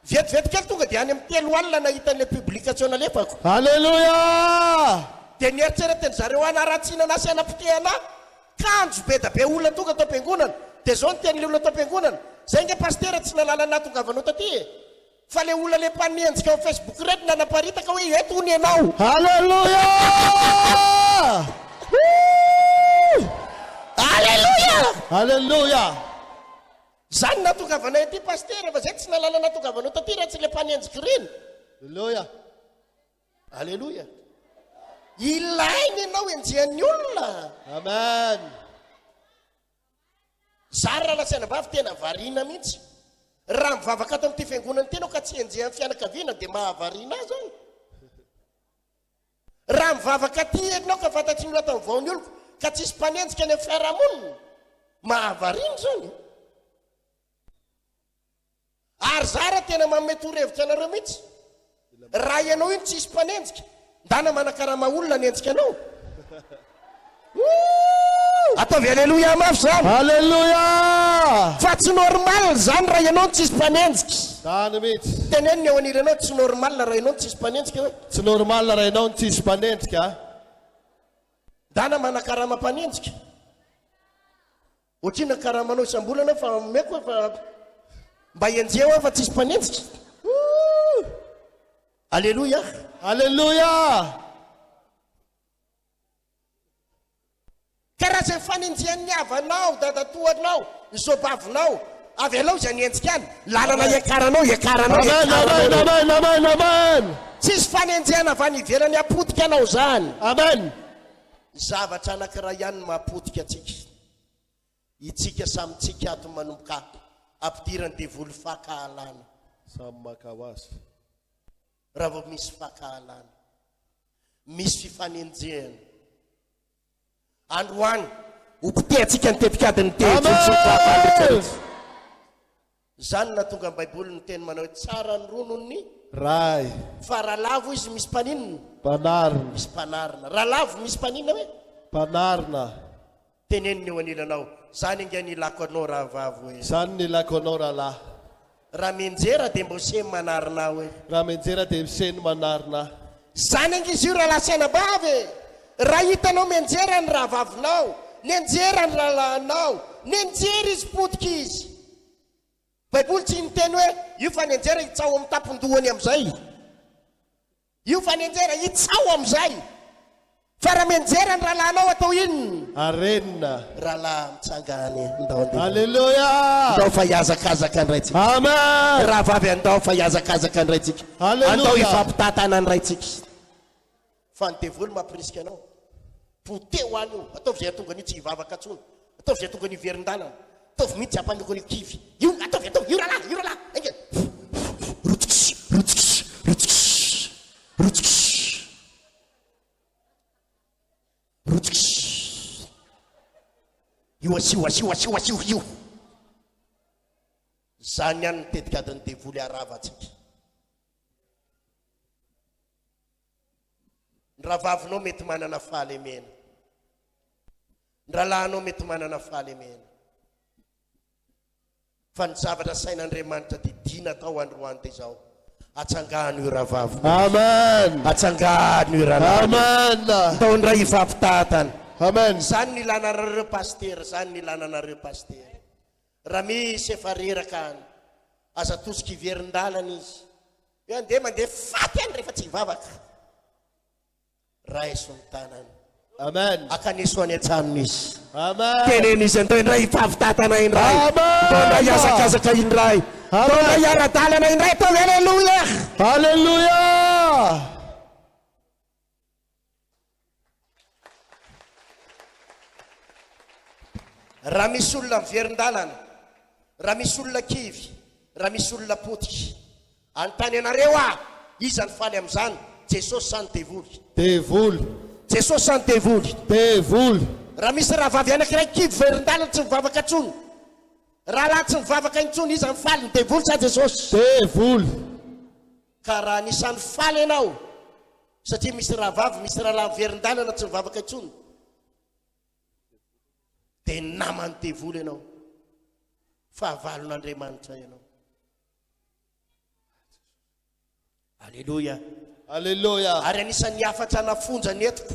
Vetivety kely tonga dia any amin'ny 3 alina nahitan'le publication alefako. Halleluja. Dia nieritreretiny zareo anaratsiana na sy anapotehana kanjo be da be olona tonga tao am-piangonana. Dia zao ny tenin'le olona tao am-piangonana. Zay nge pasteur tsy nalalana tongavanao taty. Fa le olona le mpanenjika ao Facebook reto nanaparitaka hoe eto hony ianao. Halleluja. Halleluja. Halleluja. Zany natongavana ity pasteur fa zay tsy nalalana natongavanao taty raha tsy le mpanenjika reny. Halleluja. Halleluja. Ilainy ianao enjehan'ny olona. Amen. Zary raha lasaina-bavy tena variana mihitsy. Raha mivavaka ato amin'ity fiangonana ity anao ka tsy enjehan'ny fianakaviana dia mahavariana azy zany. Raha mivavaka aty ianao ka fantatry ny olona tamin'ny vaon'ny oloko ka tsisy mpanenjika any amin'ny fiarahamonina, mahavariana zany. Ary zara tena manome torohevitra anareo mihitsy. Raha ianao iny tsisy mpanenjika, ndana manakaraha olona nenjika anao. Ataovy halleluja mafy zany. Halleluja. Fa tsy normal zany raha ianao tsisy mpanenjika. Zany mihitsy. Teneniny eo aniranao tsy normal raha ianao tsisy mpanenjika hoe. Tsy normal raha ianao tsisy mpanenjika. Ndana manakarama mpanenjika. Ohatrina karamanao isam-bolana fa meko fa mba enjeo fa tsisy mpanenjika. Halleluja. Halleluja. Karaha izay fanenjehan'ny havanao, dadatoanao, ny soabavinao, avy alao izay nienjika any, lalana iakaranao. Amen, amen, amen, amen, amen. Tsisy fanenjehana avy any ivelany apotika anao zany. Amen. Zavatra anankiray ihany no mahapotika atsika. Itsika samitsika ato manomboka ampidirany devoly fakahalana. Samy makawazy. Raha vao misy fakahalana, misy fifanenjehana. Androany ompitehatsika ny tetikadiny Amen. Zany na tonga amin'ny Baiboly ny teny manao hoe tsara ny ronony Ray. fa raha lavo izy misy mpaninina, Panarna. misy mpanarina. Raha lavo misy mpanina hoe Panarna. teneniny eo anilanao. Zany inga nilako anao raha vavo hoe Zany nilako anao rahalahy. raha menjera dia mbo semy manarina hoe. Raha menjera dia miseny manarina. Zany inga izy io raha lasaina bavy. Raha hitanao menjera ny raha vavinao, nenjera ny rahalahinao, nenjera izy potika izy. Baiboly tsy niteny hoe io fanenjera hitsao amin'ny tapondohany amin'izay. Io fanenjera hitsao amin'izay. Fa raha menjera ny rahalahinao atao inona? Arenina. Rahalahy mitsangany andao andeha. Halleluja. Andao fa hiazakazaka ny raitsika. Amen. Raha vavy andao fa hiazakazaka ny raitsika. Halleluja. Andao hifampitantana ny raitsika. Fa ny devoly mampirisika anao. Poteo any io. Ataovy izay tonga ny tsy hivavaka tsony. Ataovy izay tonga ny verin-dalana. Ataovy mihitsy hampandoko ny kivy. Io ataovy ataovy. Io rahalahy, io rahalahy. Ainge. Rotsiksi, rotsiksi, rotsiksi, rotsiksi. Rotsiksi. Io asio, asio, asio, asio, io. Zany ihany ny tetikadiny devoly aravatsika. Raha vavinao mety manana fahalemena. Rahalahinao mety manana fahalemena. Fa ny zavatra sain'Andriamanitra didina tao androany dia zao. Atsangahany io raha vavy. Amen. Atsangahany io raha. Amen. Taony raha ifampitahantana. Amen. Zany ny lananareo pasteur, zany ny lananareo pasteur. raha misy efa reraka aza tosika iverin-dalana izy eo andeha mandeha faty any rehefa tsy hivavaka raiso ny tanany Amen. akaneso any an-tranony izy Amen. tenen'izy andao indray hifavitatana indray ndona hiazakazaka indray ndona hiara-dalana indray atao aleluia Halleluja. raha misy olona miverin-dalana raha misy olona kivy raha misy olona potika anontany anareo izany faly amin'izany Jesosy sany devoly Devoly. Jesosy sany devoly Devoly. raha misy raha vavy anankiray kivy verin-dalana tsy mivavaka intsony raha lahy tsy mivavaka intsony izy ny faly ny devoly sa Jesosy Devoly. ka raha nisany faly ianao satria misy raha vavy misy raha lahy verin-dalana tsy mivavaka intsony dia namany devoly ianao fahavalon'Andriamanitra ianao aleluia Halleluja. ary anisan'ny afatra nafonja ny etiko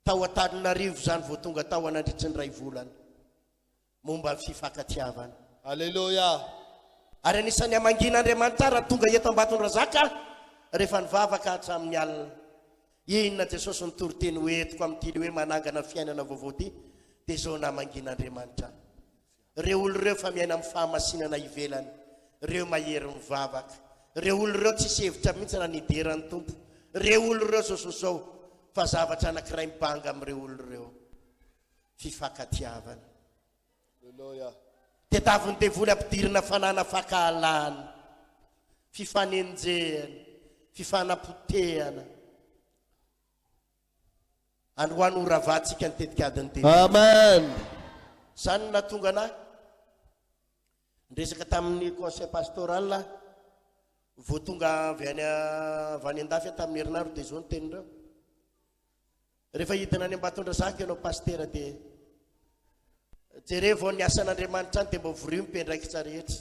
tao Antananarivo zany vao tonga tao anandritry ny ray volana momba ny fifankatiavana Halleluja. ary anisan'ny amangin'Andriamanitra raha tonga eto Ambatondrazaka rehefa nivavaka hatramin'ny alina inona Jesosy nitoriteny hoentiko amin'ity hoe manangana fiainana vaovao ty dia zao namangin'Andriamanitra reo olo reo fa miaina amin'ny fahamasinana ivelany reo mahery mivavaka reo olo reo tsisy hevitra mihitsy raha nideran'ny tompo reo olo reo zao fa zavatra anankiray mibanga amin'ireo olo reo fifankatiavana Halleluja. tedaviny devoly ampidirina fanana fakahalana fifanenjehana fifanapotehana androany oravatsika ny tetikadiny devoly Amen. zany natonga anahy ndresaka tamin'ny conseil pastoral vao tonga avy any andafy tamin'ny herinandro dia zao ny teninireo rehefa hidina any Ambatondrazaka ianao pastera dia jere vao ny asan'Andriamanitra any dia mba vorio mipendraikitra rehetra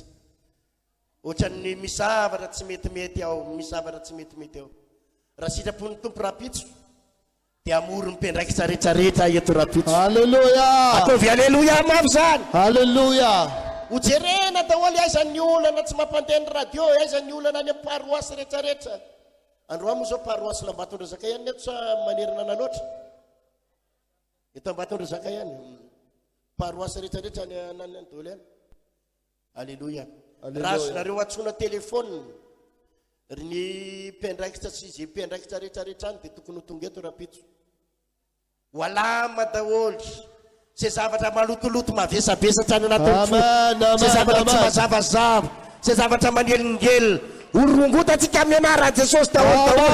ohatran'ny misavatra tsy metimety ao misavatra tsy metimety ao raha sitrapon'ny tompo rapitso dia amory mipendraikitra rehetrarehetra eto rapitso Halleluja. ataovy aleluia mafy zany Halleluja. hojerena daholo aizan'ny olana tsy mampandeha ny radio aizan'ny olana any paroasy rehetrarehetra androa moa zao paroasy Ambatondrazaka ihany neto sa manerina na loatra eto Ambatondrazaka ihany paroasy rehetrarehetra any dolo any aleluia raha azonareo atsoina telefôny ny mpendraikitra sy izy mpendraikitra rehetrarehetra any dia tokony ho tonga eto rapitso ho alama daholy zay zavatra malotoloto mavesabesatra any anatin'ny zay zavatra tsy mazavazava zay zavatra manelingely orongotatsika amin'ny anaran'i Jesosy daholo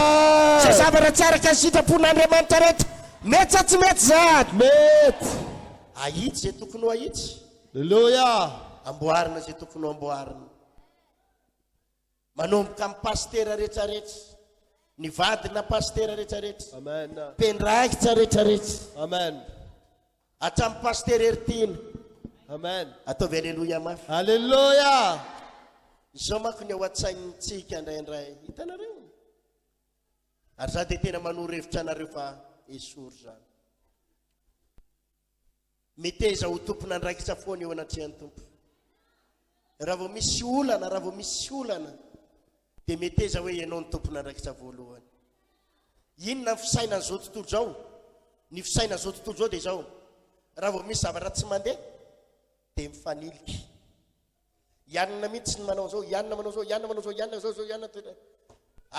zay zavatra tsy araka ny sitrapon'Andriamanitra rehetra mety sa tsy mety zany Mety. ahitsy zay tokony ho ahitsy Halleluja. amboarina zay tokony ho amboarina manomboka amin'ny pastera rehetrarehetra ny vadina pastera rehetrarehetra Amen. mpendraikitra rehetrarehetra Amen. hatramin'ny pastera eritiana Amen. ataovy aleluia mafy Halleluja. zao manko ny ao an-tsaintsika indraindray hitanareo ary za dia tena manoro hevitra anareo fa esory zany meteza ho tompona andraikitra foana eo anatrehan'ny tompo raha vao misy olana dia meteza hoe ianao ny tompona andraikitra voalohany inona ny fisaina n'izao tontolo zao ny fisaina n'izao tontolo zao dia zao raha vao misy zavatra tsy mandeha dia mifaniliky ianina mihitsy ny manao zao ianina manao zao ianina manao zao ianina zao zao ianina toera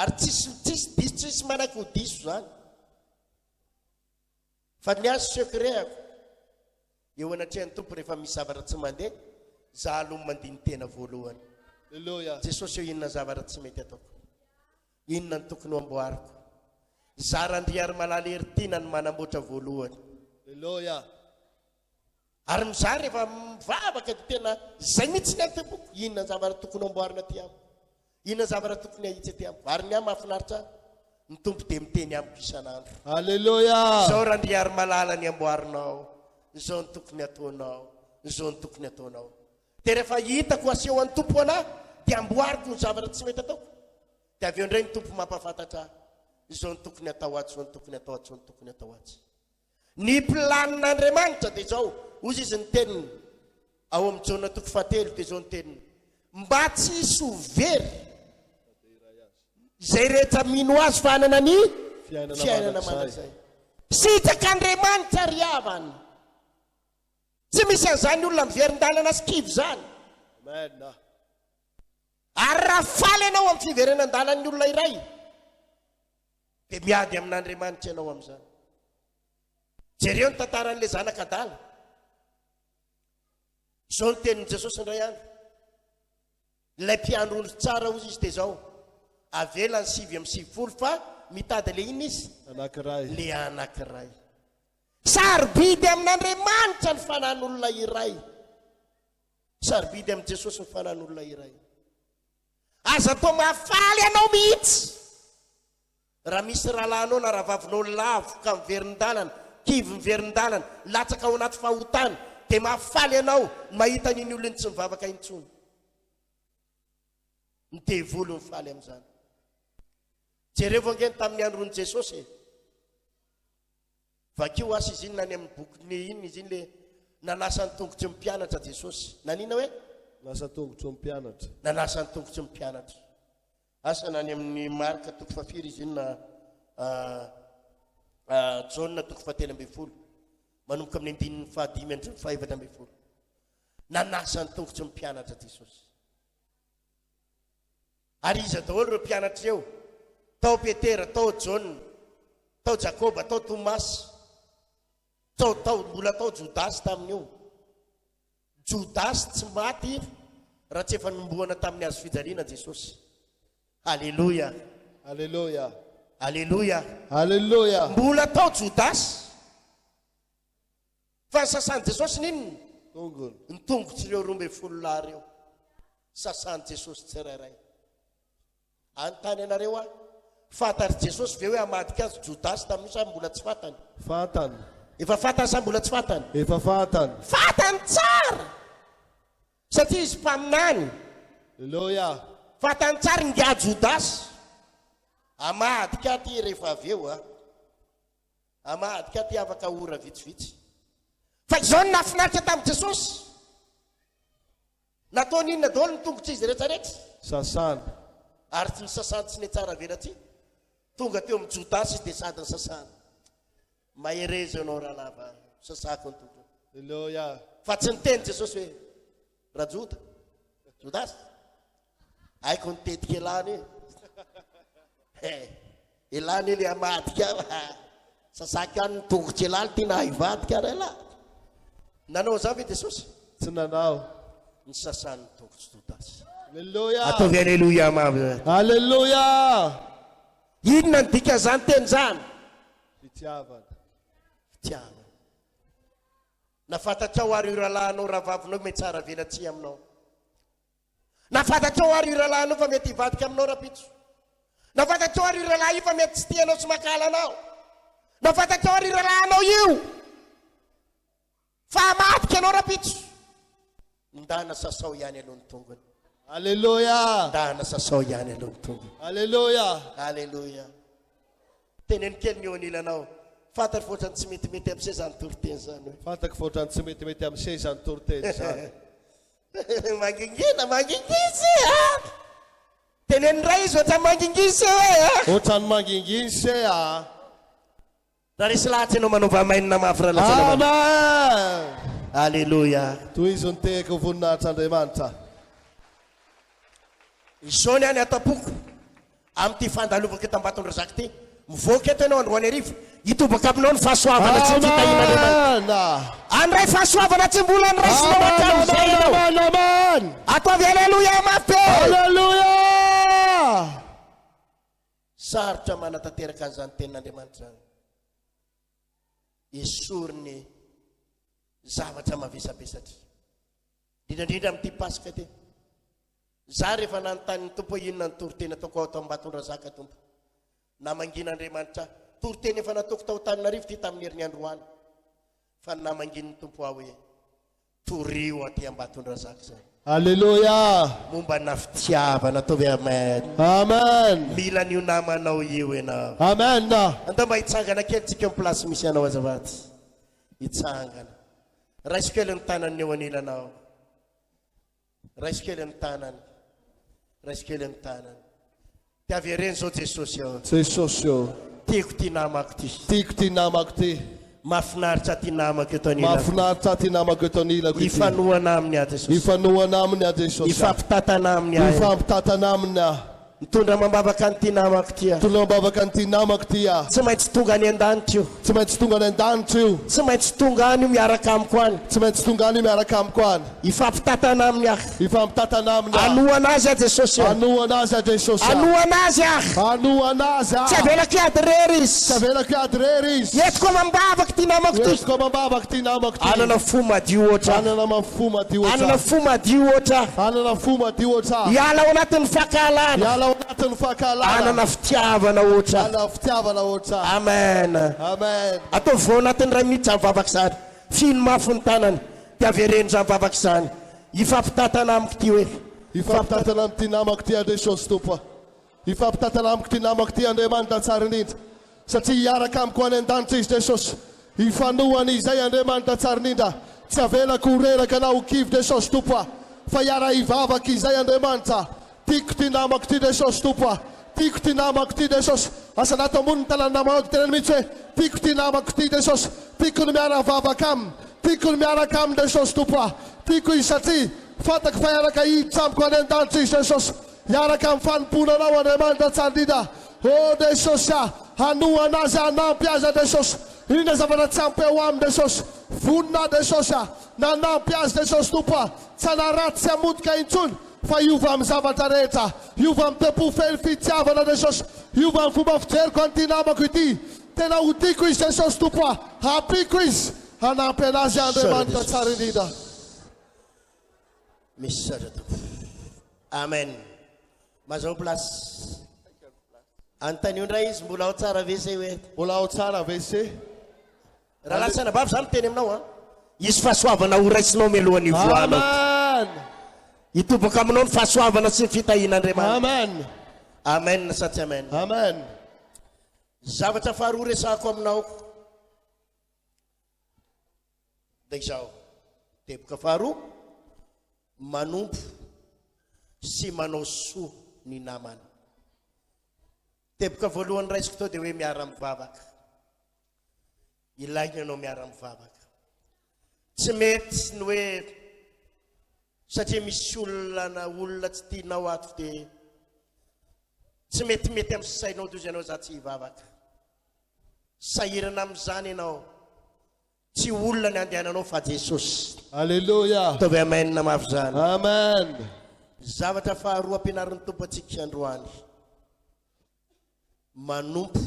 ary tsisy manaiky ho diso zany fa ny azo secretako eo anatrehan'ny tompo rehefa misy zavatra tsy mandeha za aloha mandiny tena voalohany Halleluja. Jesosy eo inona zavatra tsy mety ataoko inona ny tokony ho amboariko za randriary malala heritiana ny manamboatra voalohany Halleluja. ary miza rehefa mivavaka dia tena zay mihitsy ny antepoko inona ny zavatra tokony ho amboarina ty amiko inona ny zavatra tokony ahitsy aty amiko ary ny ahy mahafinaritra ny tompo dia miteny amiko isan'andro Halleluja. zao randriary malala ny amboarinao zao ny tokony ataonao zao ny tokony ataonao dia rehefa hitako aseho an'ny tompo anahy dia amboariko ny zavatra tsy mety ataoko dia avy eo indray ny tompo mampafantatra zao ny tokony atao atsy zao ny tokony atao atsy zao ny tokony atao atsy ny planin'Andriamanitra dia zao ozy izy ny teniny ao amin'ny jona toko fahatelo dia zao ny teniny mba tsy hisy ho very izay rehetra mino azy fa hanana ny fiainana mandrakizay sitraka Andriamanitra ry havany tsy misy an'izany olona miverin-dalana sy kivy zany ary raha faly ianao amin'ny fiverenan-dalan'ny olona iray dia miady amin'Andriamanitra ianao amin'izany jereo ny tantaran'ilay zanaka adala zao ny tenin'i Jesosy indray andro ilay mpiandro olo tsara ozy izy dia zao avela ny 7:70 fa mitady le iny izy le anankiray sarobidy amin'Andriamanitra ny fanan'olona iray sarobidy amin'i Jesosy ny fanan'olona iray aza tao mahafaly ianao mihitsy raha misy rahalanao na raha vavinao lavoka miverin-dalana kivy miverin-dalana latsaka ao anaty fahotana dia mahafaly ianao mahita n'iny olony tsy mivavaka intsony ny devolo mifaly amin'izany jereo vangeny tamin'ny andron'i Jesosy vakio asa izy iny nany amin'ny bokyny iny izy iny le nanasany tongotry mpianatra Jesosy nanina hoe nanasany tongotry mpianatra asa nany amin'ny Marka toko 4 izy iny na Jona toko 7:10 manomboka amin'ny 5:7 nanasany tongotry mpianatra Jesosy ary izy daholo ireo mpianatra eo tao Petera tao Jona tao Jakoba tao Tomasy mbola tao Jodasy tamin'io Jodasy tsy maty raha tsy efa nomboana tamin'ny hazo fijaliana Jesosy Alleluia Alleluia Alleluia Alleluia mbola tao Jodasy fa sasany Jesosy ninny ny tongotry ireo 12 lahy reo sasany Jesosy tsirairay antany anareo fantary Jesosy ve hoe amadika azy Jodasy tamin'io sa mbola tsy fantany efa fantany sa mbola tsy fantany fantany tsara satria izy mpaminany Alleluia fantany tsara ngia Jodasy amadika ty rehefa aveo amadika ty afaka ora vitsivitsy fa izao ny nafinaritra tamin'i Jesosy nataony inona daholo ny tongotry izy rehetrarehetra sasany ary tsy ny sasany tsy ny tsara velatsy tonga teo amin'ny Jodasy izy dia sady ny sasany mahereza anao raha lava sasako ny tongotry Alleluia fa tsy niteny Jesosy hoe rajoda Jodasy haiko nitetika elany elany le amadika sasako any ny tongotry elany tiana hivadika raha elahy nanao zany ve Jesosy tsy nanao ny sasany ny tongotry Jodasy Alleluia ataovy alleluia mamy Alleluia inona ny dika zany teny zany fitiavana nafantatrao ary io rahalahinao raha vavinao mety tsara velatsy aminao nafantatrao ary io rahalahinao fa mety hivadika aminao rapitso nafantatrao ary io rahalahy io fa mety tsy tianao tsy makala anao nafantatrao ary io rahalahinao io fa amadika anao rapitso ndana sasao ihany aloha ny tongony Alleluia ndana sasao ihany aloha ny tongony Alleluia Alleluia teneny kely ny eo anilanao fantatra fotrany tsy metimety amin'izay zany toriteny zany hoe fantako fotrany tsy metimety amin'izay zany toriteny zany mangingina mangingisy teneny ray izy ohatrany mangingisy ohatrany mangingisy raha resy lahatsy ianao manova mainina mafy raha latsy Amen Alleluia toy izy ny tehako voninahitr'Andriamanitra izao ny any atapoko amin'ity fandalovako tambatony razaka ty mivoaka eto ianao androany arivo hitobaka aminao ny fahasoavana tsy fitahin'Andriamanitra andray fahasoavana tsy mbola ny raisinao hatramin'izay ianao ataovy alleluia mafy Alleluia sarotra manatanteraka an'izany tenin'Andriamanitra zany esoriny zavatra mavesabesatra indrindrandrindra amin'ity pasika ty za rehefa nanontany tompo inona ny toriteny ataoko ao tambatony razaka tompo na mangin'Andriamanitra toriteny efa nataoko tao Taninarivo ty tamin'ny herinandroany fa namangin'ny tompo aho hoe torio aty ambatony razaka zany Alleluia momba nafitiavana ataovy amen Amen mila an'io namanao io ianao Amen anda mba hitsangana kely tsika amin'ny plasy misy anao azavaty hitsangana raisy kely ny tanany eo anilanao raisikely ny tanany raisikely ny tanany tiavereny zao Jesosy ao Jesosy eo tiako ty namako ty tiako ty namako ty mahafinaritra ty namako eto anilako mahafinaritra ty namako eto anilako ity ifanohana aminy aho Jesosy ifanohana aminy aho Jesosy ifampitatana aminy aho ifampitatana aminy aho mitondra mambavaka ny ty namako ty aho mitondra mambavaka ny ty namako ty aho tsy maintsy tonga any an-danitra io tsy maintsy tonga any an-danitra io tsy maintsy tonga any io miaraka amiko any tsy maintsy tonga any io miaraka amiko any ifampitatana aminy aho ifampitatana aminy aho anohana azy aho Jesosy anohana azy aho Jesosy anohana azy aho anohana azy aho tsy avelako ady rery izy tsy avelako ady rery izy entiko mambavaka ty namako ty entiko mambavaka ty namako ty anana fo madio oatra anana mafo madio oatra anana fo madio oatra anana fo madio oatra iala ao anatin'ny fahakalana iala ao anatin'ny fahakalana anana fitiavana oatra anana fitiavana oatra amen amen atao vao anatin'ny ray minitra mivavaka zany fino mafo ny tanany tiavereny za mivavaka zany ifampitatana amiko ty hoe ifampitatana amity namako ty Jesosy tompo ifampitatana amiko ty namako ty Andriamanitra tsara indrindra satria iaraka amiko any an-danitra izy Jesosy ifanohany izay Andriamanitra tsara indrindra tsy avelako reraka na ho kivy Jesosy tompo fa iara ivavaka izay Andriamanitra tiako ty namako ty Jesosy tompo tiako ty namako ty Jesosy asa nato ambony ny tanany namako tenany mihitsy hoe tiako ty namako ty Jesosy tiako ny miara vavaka aminy tiako ny miaraka aminy Jesosy tompo tiako izy satria fantako fa iaraka hiditra amiko any an-danitra izy Jesosy iaraka amin'ny fanomponanao Andriamanitra tsara indrindra o Jesosy hanohana azy hanampy azy Jesosy inona zavatra tsy ampy eo aminy Jesosy vonina Jesosy nanampy azy Jesosy tompo tsy hanaratsy tsy hamotika intsony fa iova amin'ny zavatra rehetra iova amin'ny tempofely fitiavana Jesosy iova amin'ny fomba fijeriko an'ity namako ity tena ho tiako izy Jesosy tompo hampiko izy hanampy anazy Andriamanitra tsara indrindra misy satra tompo amen mazao plasy anontany ondray izy mbola ao tsara vese hoe mbola ao tsara vese raha lasana bavy za miteny aminao izy fahasoavana ho raisinao mialohan'ny voanao amen itobaka aminao ny fahasoavana sy ny fitahin'Andriamanitra amen amen satsy amen amen zavatra faharoa resako aminao dia izao teboka faharoa manompo sy manao soa ny namana teboka voalohany raisiko tao dia hoe miara mivavaka ilainy ianao miara mivavaka tsy mety ny hoe satria misy olona tsy tianao ato dia tsy metimety amin'ny sainao toy izy ianao za tsy hivavaka sahirana amin'izany ianao tsy olona ny andehananao fa Jesosy alleluia tovy amen mafy zany amen zavatra faharoa ampianarin'ny tompo antsika androany manompo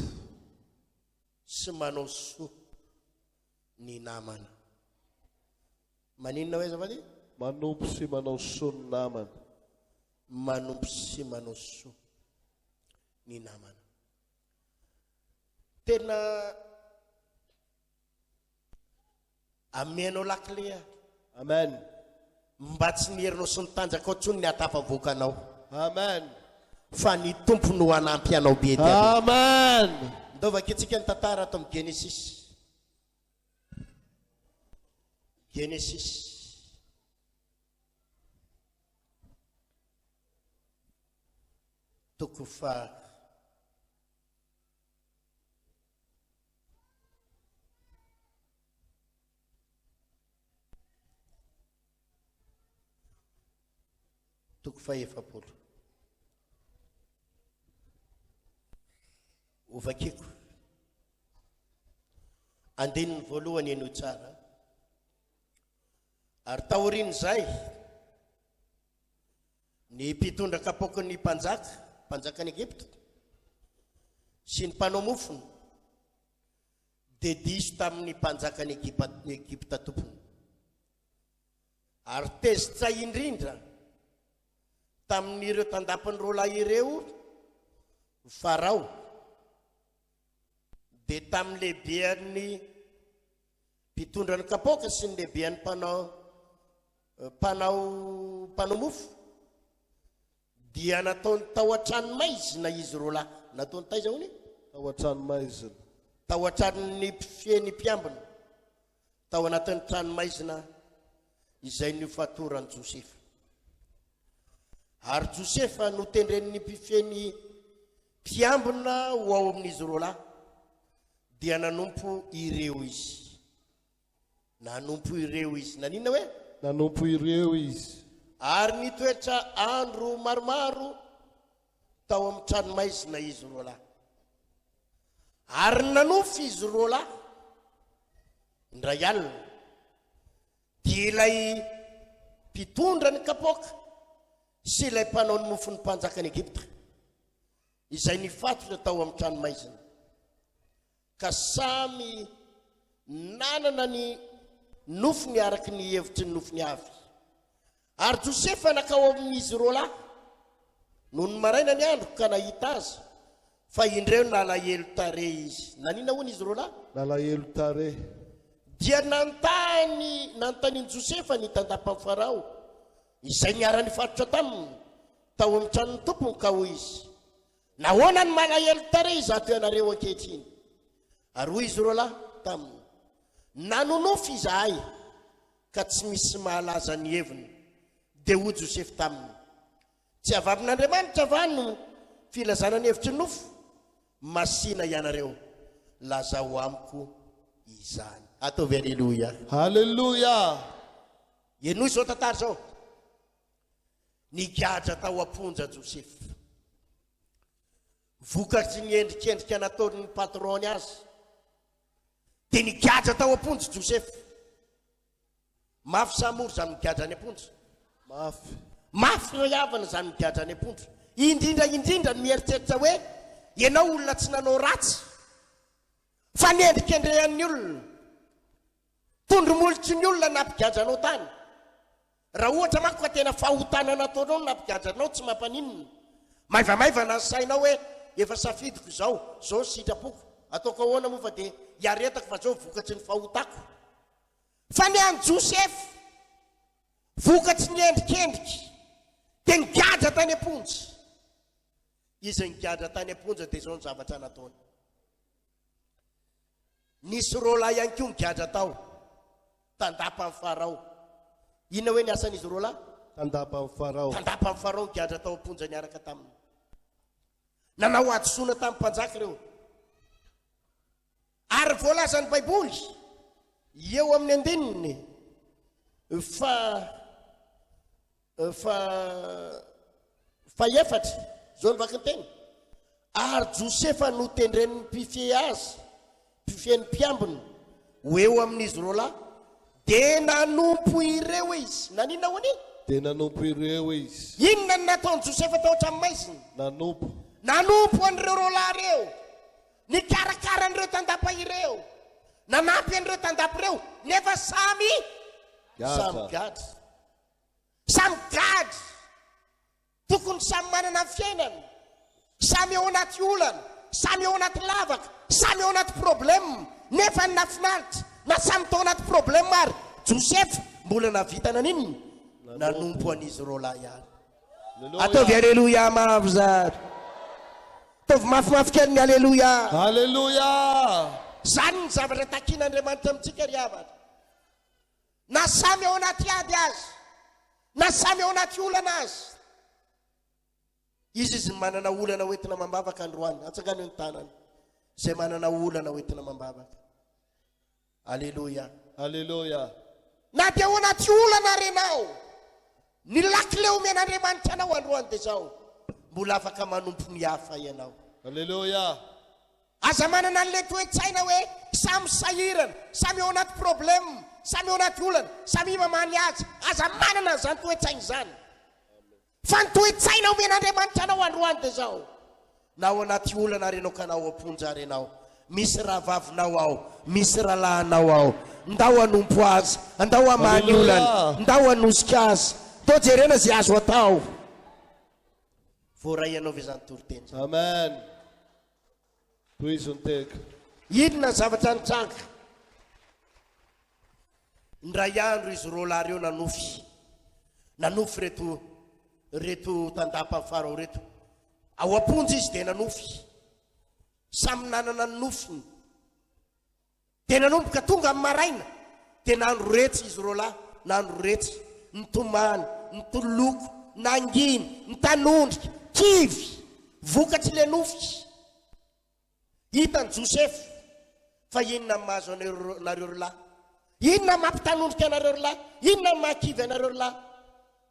sy manao soa ny namana maninona hoe zavady manompo sy manao soa ny namana manompo sy manao soa ny namana tena amenao lakile amen mba tsy niherinao sy nitanjaka ao ntsony ny atafavoakanao amen fa ny tompo no hanampy anao be dia amen ndovaka itsika ny tantara ato amin'ny Genesis Genesis toko fa toko faefapolo ovakiko andininy voalohany eno tsara ary taoriny zay ny mpitondra kapokon'ny mpanjakan'ny Egypte sy ny mpanao mofony dia diso tamin'ny mpanjakan'ny Egypte tompony ary tezitra indrindra tamin'ireo tandapiny roalahy ireo Farao dia tamin'ny lehibean'ny mpitondra ny kapoka sy ny lehibean'ny mpanao mofo dia nataony tao an-tranomaizina izy roalahy nataony taiza hony tao an-tranomaizina tao an-tranony feny mpiambina tao anatin'ny tranomaizina izay ny fatorany Josefa ary Josefa no tendren'ny mpifeny mpiambina ho ao amin'izy roa lahy dia nanompo ireo izy. Nanompo ireo izy. Nanina hoe? Nanompo ireo izy. Ary nitoetra andro maromaro tao amin'ny tranomaizina izy roa lahy. Ary nanofy izy roa lahy indray alina dia ilay mpitondra ny kapoaka sy ilay mpanao ny mofo ny mpanjakan'ny Egypta izay nifatotra tao amin'ny tranomaizina ka samy nanana ny nofony araky ny hevitry ny nofony avy. Ary Josefa nakao amin'izy roa lahy noho ny maraina ny andro ka nahita azy fa indreo nalahelo tare izy. Nanina hoy izy roa lahy? Nalahelo tare. Dia nanontany Josefa ny tandapam Farao izay niara-ny fatotra taminy tao amin'ny tranon'ny tompony ka hoy izy, nahoana ny malahelo tare izy ato ianareo ankehitriny? Ary hoy izy roa lahy taminy, nanonofy izahay ka tsy misy mahalaza ny heviny. Dia hoy Josefa taminy, tsy avavin'Andriamanitra va no filazana ny hevitry ny nofo? Masina ianareo, lazao amiko izany. Ataovy aleluia. Haleluia. Enoy zao tantara zao. Nigadra tao amponja Josefa. Vokatry ny endrikendrika nataony patrony azy. Dia nigadra tao amponja Josefa. Mafy samory zany migadra ny amponja. Mafy no havana zany migadra ny amponja. Indrindra mieritreritra hoe ianao olona tsy nanao ratsy fa niendrikendrehan'ny olona, tondromolotry ny olona nampigadranao tany. Raha ohatra manko ka tena fahotana nataonao nampigadranao tsy mampaninina, maivamaivana ny sainao hoe efa safidiko zao sitrapoko, ataoko ahoana moa fa dia hiaretako fa zao vokatry ny fahotako. Fa ny any Josefa vokatry ny endrikendriky dia nigadra tany amponja. Izy nigadra tany amponja dia zao ny zavatra nataony. Nisy roa lahy ihany koa nigadra tao tandapa amin'ny Farao. Inona hoe ny asan'izy roa lahy? Tandapa amin'ny Farao. Tandapa amin'ny Farao nigadra tao amponja niaraka taminy. Nanao adosoana tamin'ny mpanjaka ireo. Ary voalazan'ny Baiboly eo amin'ny andininy fa efatra zao ny vaky ny teny. Ary Josefa no tendren'ny mpifehy azy, mpifehy mpiambiny ho eo amin'izy roa lahy, dia nanompo ireo izy. Nanina hoany? Dia nanompo ireo izy. Inona ny nataony Josefa tao an-tranomaizina? Nanompo an'ireo roa lahy ireo, nikarakara an'ireo tandapa ireo, nanampy an'ireo tandapa ireo, nefa samy gadra. Samy gadra. Tokony samy manana ny fiainany, samy eo anaty olana, samy eo anaty lavaka, samy eo anaty problème, nefa ny nafinaritra na samy tao anaty problème mary. Josefa mbola navita naninona? Nanompo an'izy roa lahy ihany. Ataovy aleluia mavy. Ataovy mafimafy kely ny aleluia. Haleluia. Zany ny zavatra takin'Andriamanitra amintsika ry havana. Na samy eo anaty ady azy, na samy eo anaty olana azy, izy manana olana hoentina mambavaka androany. Atsakany ny tanany izay manana olana hoentina mambavaka. Aleluia. Haleluia. Na dia ao anaty olana renao, ny lakile omen'Andriamanitra anao androany dia zao, mbola afaka manompo ny hafa ianao. Haleluia. Aza manana an'ilay toe-tsaina hoe samy sahirana, samy eo anaty problème, samy eo anaty olana, samy mamany azy. Aza manana zany toe-tsaina zany. Fa ny toe-tsaina omen'Andriamanitra anao androany dia zao, na ao anaty olana renao ka nao amponja renao, misy raha vavinao ao, misy raha lahanao ao, ndao hanompo azy, ndao hamany olana, ndao hanosika azy. Tao jerena zay azo atao. Voaray ianao ve zany toriteny? Amen. Toizony teka. Inona zavatra nitranga? Ndray andro izy roa lahy reo nanofy reto tandapa amin'ny Farao reto. Ao amponja izy dia nanofy, samy nanana ny nofiny. Dia nanomboka tonga amin'ny maraina dia nandro retsy izy roa lahy, nandro retsy, nitomany, nitoloko, nanginy, ny tanondrika, kivy, vokatsy le nofy. Hitany Joseph fa inona mahazo nareo rolahy, inona mampitanondrika anareo rolahy, inona mahakivy anareo rolahy.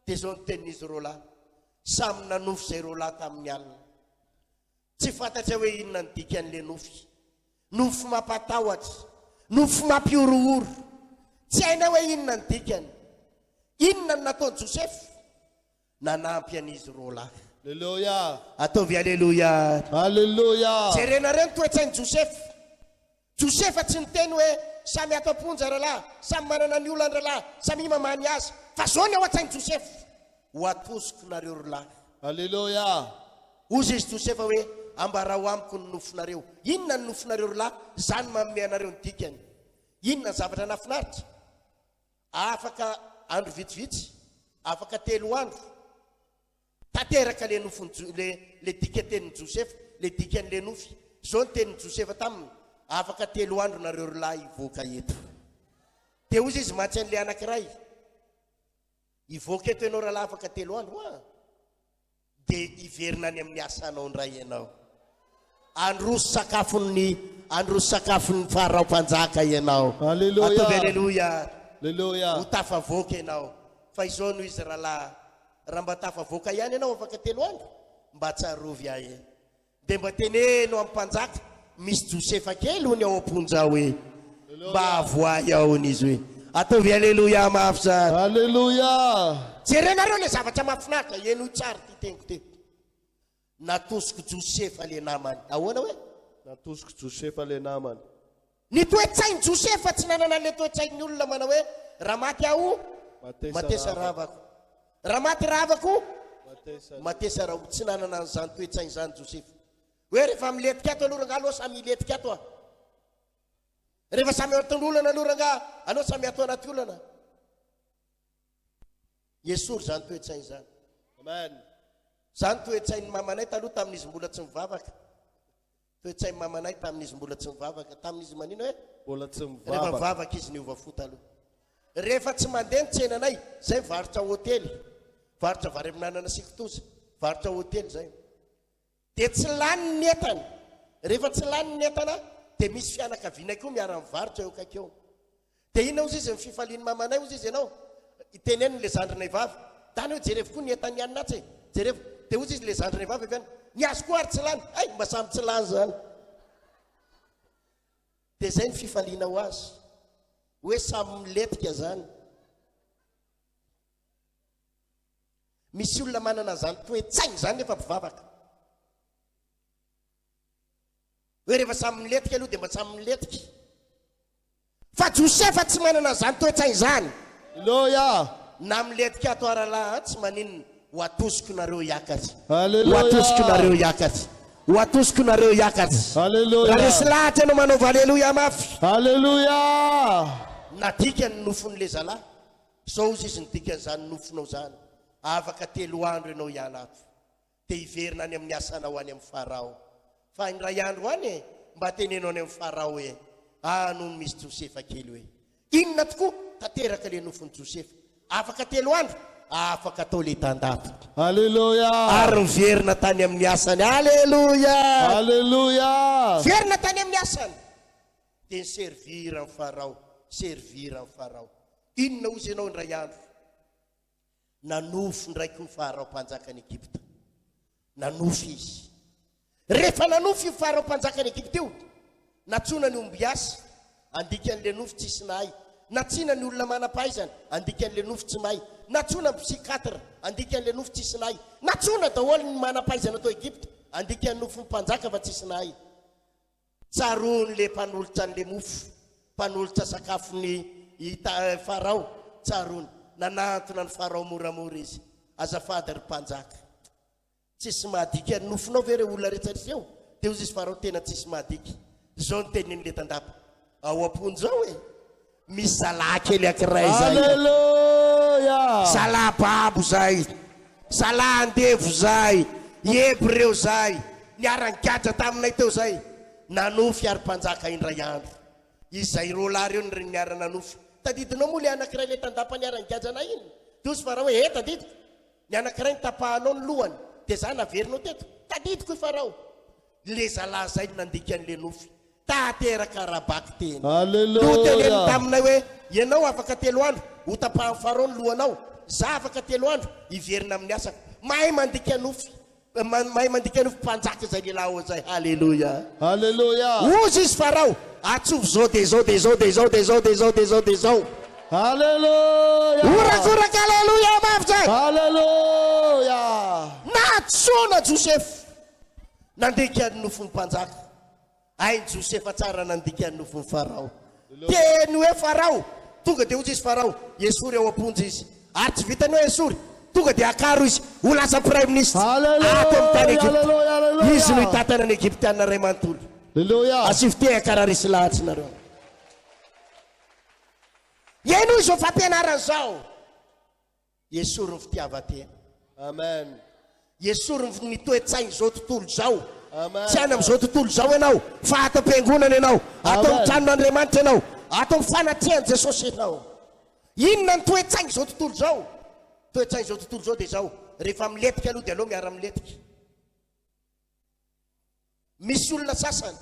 Dia zao ny tenin'izy rolahy, samy nanofy zay rolahy tamin'ny alina. Tsy fantatra hoe inona ny dikan'le nofy, nofy mampatahotra, nofy mampiorooro. Tsy haina hoe inona ny dikany, inona ny nataony Joseph, nanampy an'izy rolahy. Alléluia. Ataovy alleluia. Alléluia. Jerenareo ny toetsain'i Joseph. Joseph tsy niteny hoe samy ato amponja ralahy, samy manana ny olana ralahy, samy mamany azy. Fa zao ny ao an-tsain'i Joseph, ho atosiko nareo rolahy. Alléluia. Ozy izy Joseph hoe ambarao amiko ny nofinareo. Inona ny nofinareo rolahy, zany manome anareo ny dikany. Inona ny zavatra nafinaritra, afaka andro vitsivitsy, afaka 3 andro, tanteraka le nofiny le dika tenin'i Joseph, le dikan'le nofy. Zao ny tenin'i Joseph taminy, afaka 3 andro nareo rolahy ivoaka eto. Dia ozy izy matsy an'le anankiray, ivoaka eto ianao ralahy afaka 3 andro dia iverina any amin'ny asanao ndray ianao. Androso sakafon'ny faraom-panjaka ianao. Alléluia. Ataovy alleluia. Alléluia. Ho tafavoaka ianao. Fa izao no izy ralahy, raha mba tafavoaka ihany ianao afaka 3 andro, mba tsarovy ahy. Dia mba teneno amin'ny mpanjaka, misy Josefa kely hony ao am-ponja hoe mba avoay aon'izy hoe. Ataovy alleluia mafy zany. Alléluia. Jerenareo le zavatra mahafinaritra, eno tsara ty teniko te. Natosiko Josefa le namany. Ahoana hoe? Natosiko Josefa le namany. Ny toetsain'i Josefa tsy nanana le toetsain'ny olona manao hoe raha maty aho, matesa ravako. Raha maty ravako, matesa raha tsy nanana an'izany toetsainy zany Josefa. Hoe rehefa miletika ato aloha aloha samy miletika ato ah. Rehefa samy aton'olana aloha aloha samy ato anaty olana. Yesory zany toetsainy zany. Amen. Zany toetsain'ny mamanay taloha tamin'izy mbola tsy mivavaka. Toetsain'ny mamanay tamin'izy mbola tsy mivavaka, tamin'izy manino hoe Mbola tsy rehefa mivavaka. mivavaka izy niova fo taloha. Rehefa tsy mandeha ny tsenanay, zay varotra hôtely, varotra vary amin'anana sikitoza, varotra hôtely zay. Dia tsy lany ny entana. Rehefa tsy lany ny entana, dia misy fianakaviana koa miara-mivarotra eo akaiky eo. Dia inona ozy izy ny fifalian'ny mamanay ozy izy ianao, iteneniny le zandrinay vavy, tany hoe jerevy koa ny entany aninatsy, jerevy. Dia ozy izy le zandrinay vavy avy any, ny azo koa ary tsy lany, ay mba samy tsy lany zany. Dia zay ny fifaliana ho azy, hoe samy miletika zany. Misy olona manana zany toetsainy zany nefa mpivavaka. Hoe rehefa samy miletika aloha dia mba samy miletika. Fa Josefa tsy manana zany toetsainy zany. Alléluia. Na miletika ato aralahy tsy maninona, ho atosiko nareo hiakatsy. Alléluia. Ho atosiko nareo hiakatsy. Ho atosiko nareo hiakatsy. Alléluia. Raha resy lahatra ianao manaova alleluia mafy. Alléluia. Na dikany nofon'le zalahy, zao izy izy ny dikan'izany nofonao zany. Afaka 3 andro ianao hianato, dia hiverina any amin'ny asanao any amin'ny Farao. Fa indray andro any mba tenenao any amin'ny Farao hoe noho misy Josefa kely hoe inona tokoa tanteraka le nofon'ny Josefa. Afaka 3 andro, afaka atao le tandato. Alléluia. Ary miverina tany amin'ny asany. Alleluia. Alléluia. Verina tany amin'ny asany, dia servira amin'ny Farao, servira amin'ny Farao. Inona ozy ianao indray andro, nanofy ndraiky ny Farao-mpanjakany Egypta. Nanofy izy. Rehefa nanofy io Farao-mpanjakany Egypta io, natsona ny ombiasy, andikan'le nofy tsisy nahay. Natsina ny olona manam-pahaizana, andikan'le nofy tsy mahay. Natsona ny psikatra, andikan'le nofy tsisy nahay. Natsona daholo ny manam-pahaizana atao Egypta, andikan'ny nofy mpanjaka fa tsisy nahay. Tsaroany le mpanolotra an'le mofo, mpanolotra sakafony Farao, tsaroany. Nanantona ny Farao moramora izy, azafady ry mpanjaka, tsisy mahadika ny nofinao ve re olona rehetrarehetra eo. Dia ozy izy Farao tena tsisy mahadika. Zao ny tenin'le tandapa, ao am-ponjao misy zalahy kely ankiray zay. Alléluia. Zalahy babo zay, zalahy andevo zay, Hebreo zay, niaran-gadra taminay teo zay, nanofy ary mpanjaka indray andro. Izy zay roalahy reo ny niara nanofy. Tadidinao moa le anankiray le tandapa niaran-gadra iny. Dia ozy Farao hoe tadidiko, ny anankiray nitapahanao ny lohany dia za naverinao teto tadidiko i Farao le zalahy zay nandika an'le nofy tateraka rabaky teny no teneny taminay hoe ianao afaka 3 andro ho tapahan'ny Farao ny lohanao za afaka 3 andro iverina amin'ny asako mahay mandika nofy mahay mandika nofy mpanjaka zay lehilahy ao zay halleloia Alléluia. ozy izy Farao atsovy zao de zao de zao de zao de zao de zao de zao de zao Alléluia. orakoraka halleloia mafy zay Alléluia. natsona Joseph nandika ny nofon'ny mpanjaka ay Joseph tsara nandika ny nofon'ny Farao teny hoe Farao tonga de ozy izy Farao esory ao amponjy izy ary tsy vitany hoe esory tonga de akaro izy ho lasa prime ministre ato amin'ny tany Egypte izy no hitatana ny Egyptianina ray manontolo Alléluia. asivitega karaha resy lahatsy nareo eno izy ho fampianarana zao esory ny fitiavan-tena Amen. esory ny toe-tsainy zao tontolo zao Amen. tsy any am'izao tontolo zao ianao fa ato am-piangonana ianao ato amin'ny tranon'Andriamanitra ianao ato amin'ny fanatrihan'i Jesosy ianao inona ny toe-tsainy zao tontolo zao toe-tsainy zao tontolo zao dia zao rehefa miletika aloha dia aloha miara miletika misy olona sasany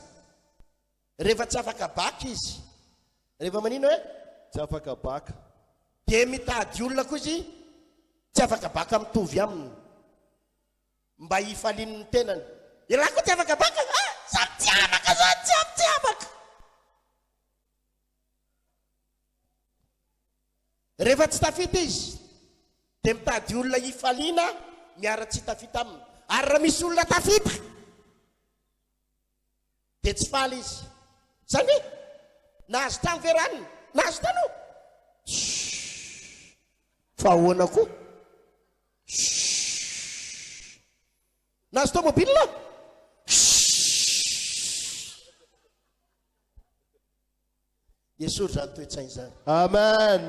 rehefa tsy afaka baka izy rehefa manino hoe Tsy afaka baka. dia mitady olona koa izy tsy afaka baka mitovy aminy mba hifalin'ny tenany ilahy koa tsy afaka baka samy tsy afaka za tsy afaka rehefa tsy tafita izy dia mitady olona hifaliana miara tsy tafita aminy ary raha misy olona tafita dia tsy faly izy zany hoe nahazo tany veraniny nahazo tany o fa ahoana koa nahazo tomobile Jesosy zany toe-tsainy zany Amen.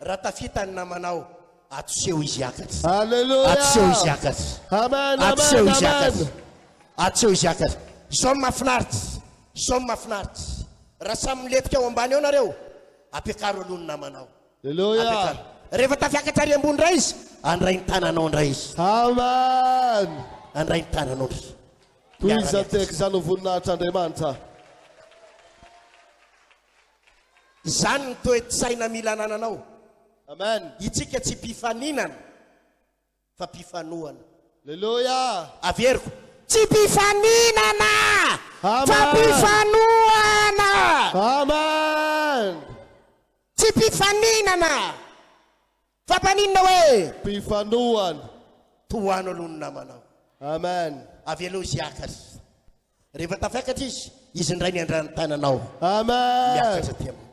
raha tafita ny namanao atoseho izy akatra Alléluia. atoseho izy akatra Amen. atoseho izy Amen. akatra atoseho izy akatra zao mafinaritra zao mafinaritra raha samy miletika ao ambany ao nareo ampiakaro aloha ny namanao Alléluia. rehefa tafiakatra ary ambony ray izy andray ny tananao ndray izy Amen. andray ny tananao ndray Toizatek izany ho voninahitr'Andriamanitra. zany ny toe-tsaina mila anananao Amen. itsika tsy mpifaninana fa mpifanohana Alléluia. averiko tsy mpifaninana Amen. fa mpifanohana Amen. tsy mpifaninana fa mpaninana hoe Mpifanohana. tohano aloha ny namanao Amen. avy aloha izy akatra rehefa tafiakatra izy ndray ny andrany tananao Amen. miakatra ty aminy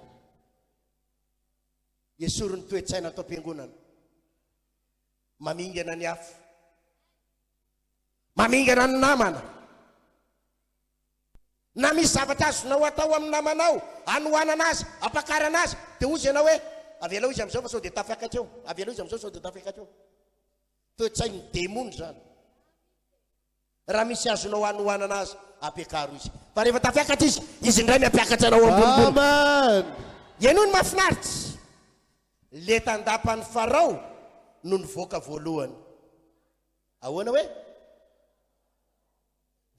esory ny toe-tsaina atao am-piangonana mamingana ny afo mamingana ny namana na misy zavatra azonao atao amin'ny namanao anohanana azy ampakarana azy dia ozy ianao hoe avy aloha izy am'izao fa sao dia tafiakatra eo avy aloha izy am'izao sao dia tafiakatra eo toe-tsainy demony zany raha misy azonao anohanana azy ampiakaro izy fa rehefa tafiakatra izy indray miampiakatra anao ambonimbony Amen. ianao ny mahafinaritra le tandapan'ny Farao no nivoaka voalohany ahoana hoe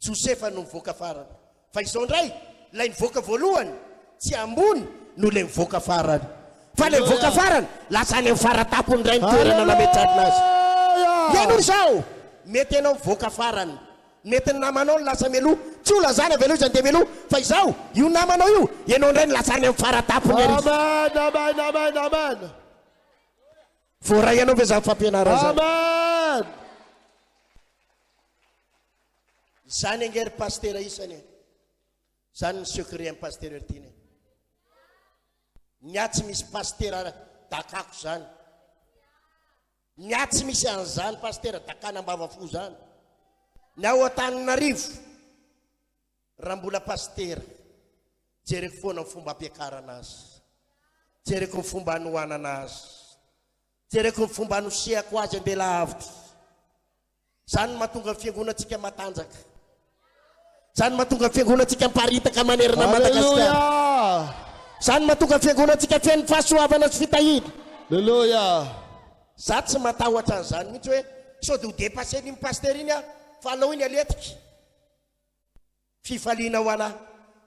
Josefa no nivoaka farany fa izao ndray lay nivoaka voalohany tsy ambony no le nivoaka farany fa le nivoaka farany lasa any amin'ny faratapony ndray ny toerana nametrarina azy ianao izao mety ianao mivoaka farany mety ny namanao no lasa meloha tsy ho lazana avy aloha izy andeha meloha fa izao io namanao io ianao ndray no lasa any amin'ny faratapony ery Amen. Amen. Amen. Amen. voaray ianao ve zany fampianarana zany Amen. zany angery pastera isany zany ny secret amin'ny pastera ertiny niatsy misy pastera dakako zany niatsy misy an'izany pastera dakana ambavafo zany ny ao Antananarivo raha mbola pastera jereko foana ny fomba ampiakarana azy jereko ny fomba anohanana azy jereko ny fomba anosehako azy ambela avitra zany mahatonga ny fiangonantsika matanjaka zany mahatonga ny fiangonantsika miparitaka manerana Madagasikara Alléluia. zany mahatonga ny fiangonantsika feno fahasoavana sy fitahina Alléluia. za tsy matahotra an'izany mihitsy hoe sao de ho dépassé ny paster iny fa alao iny aletiky fifaliana ho anahy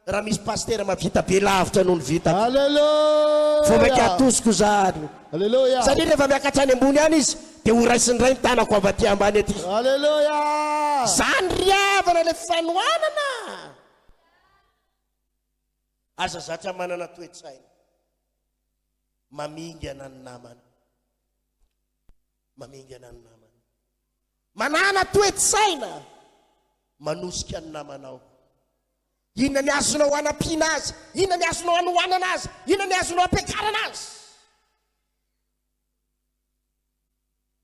raha misy paster mavita be lavitra noho ny vitako Alléluia. fo mainka atosiko zany Alléluia. satria rehefa miakatra any ambony any izy dia ho raisindray ny tanako avy aty ambany aty Alléluia. zany riavana le fanoanana aza zatra manana toe-tsaina mamingana ny namana mamingana ny namana manana toe-tsaina manosika ny namanao inona ny azonao hanampiana azy inona ny azonao hanohanana azy inona ny azonao hampiakarana azy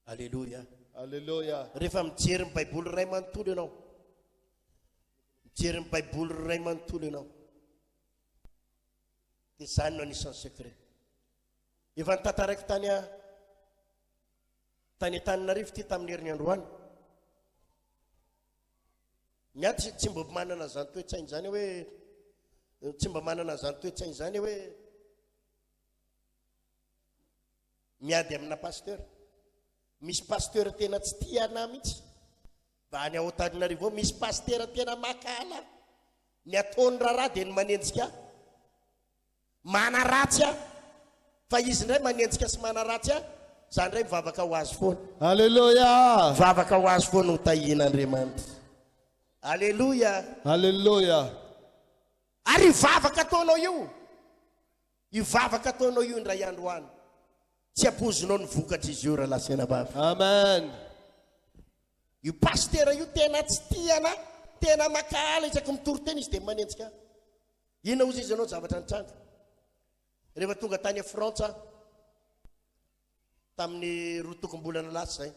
alleluia Alléluia. rehefa mijery ny baiboly ray manontolo ianao mijery ny baiboly ray manontolo ianao dia zany no anisan'ny secret efa nitantaraiko tany Antananarivo ty tamin'ny herin'ny androany miady tsy mba manana zany toe-tsainy zany hoe tsy mba manana zany toe-tsainy zany hoe miady amina pasteur misy pasteur tena tsy tia ana mihitsy mba any Antananarivo misy pasteur tena makala ny ataony raharaha dia ny manenjika mana ratsy fa izy ndray manenjika sy mana ratsy zany ndray mivavaka ho azy foana Alléluia. mivavaka ho azy foana no tahin'Andriamanitra alleluia Alléluia. ary ivavaka ataonao ivavaka ataonao io indray andro any tsy apozinao ny vokatra izy io raha lasena bavy Amen. io pasteur io tena tsy tiana tena makahala isaky mitory-tena izy dia manenjika inona ozy izy anao zavatra nitranga rehefa tonga tany a Frantsa tamin'ny roa tokom-bolana lasa zay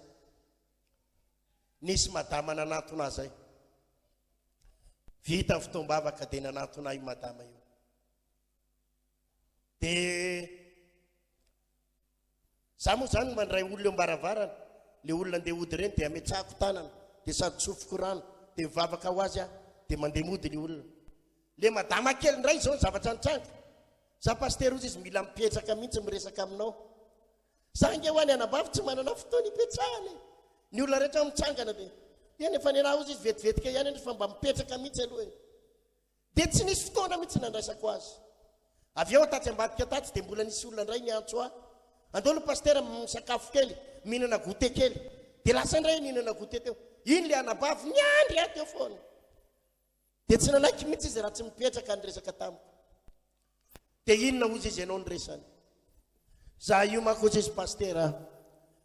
nisy madama nanatona zay vita ny fotoam-bavaka dia nanatona io madama io dia za moa zany mandray olona eo ambaravarana le olona andeha hody reny dia ametsahako tanana dia sady tsofoko rano dia mivavaka ho azy dia mandeha mody le olona le madama kely ndray zao ny zavatra nitranga za paster ozy izy mila mipetraka mihitsy miresaka aminao zange ho any anabavy tsy manana fotoana ipetrahany ny olona rehetra mitsangana dia efa ny anahy ozy izy vetivetika ihany fa mba mipetraka mihitsy aloha dia tsy nisy fotoana mihitsy nandraisako azy avy eo tatsy ambadika tatsy dia mbola nisy olona ndray niantso andolo paster misakafo kely mihinana gote kely dia lasa ndray nihinana gote teo iny le anabavy miandry aty eo foana dia tsy nanaiky mihitsy izy raha tsy mipetraka nyresaka tamiko dia inona ozy izy ianao nyresany za io manko ozy izy paster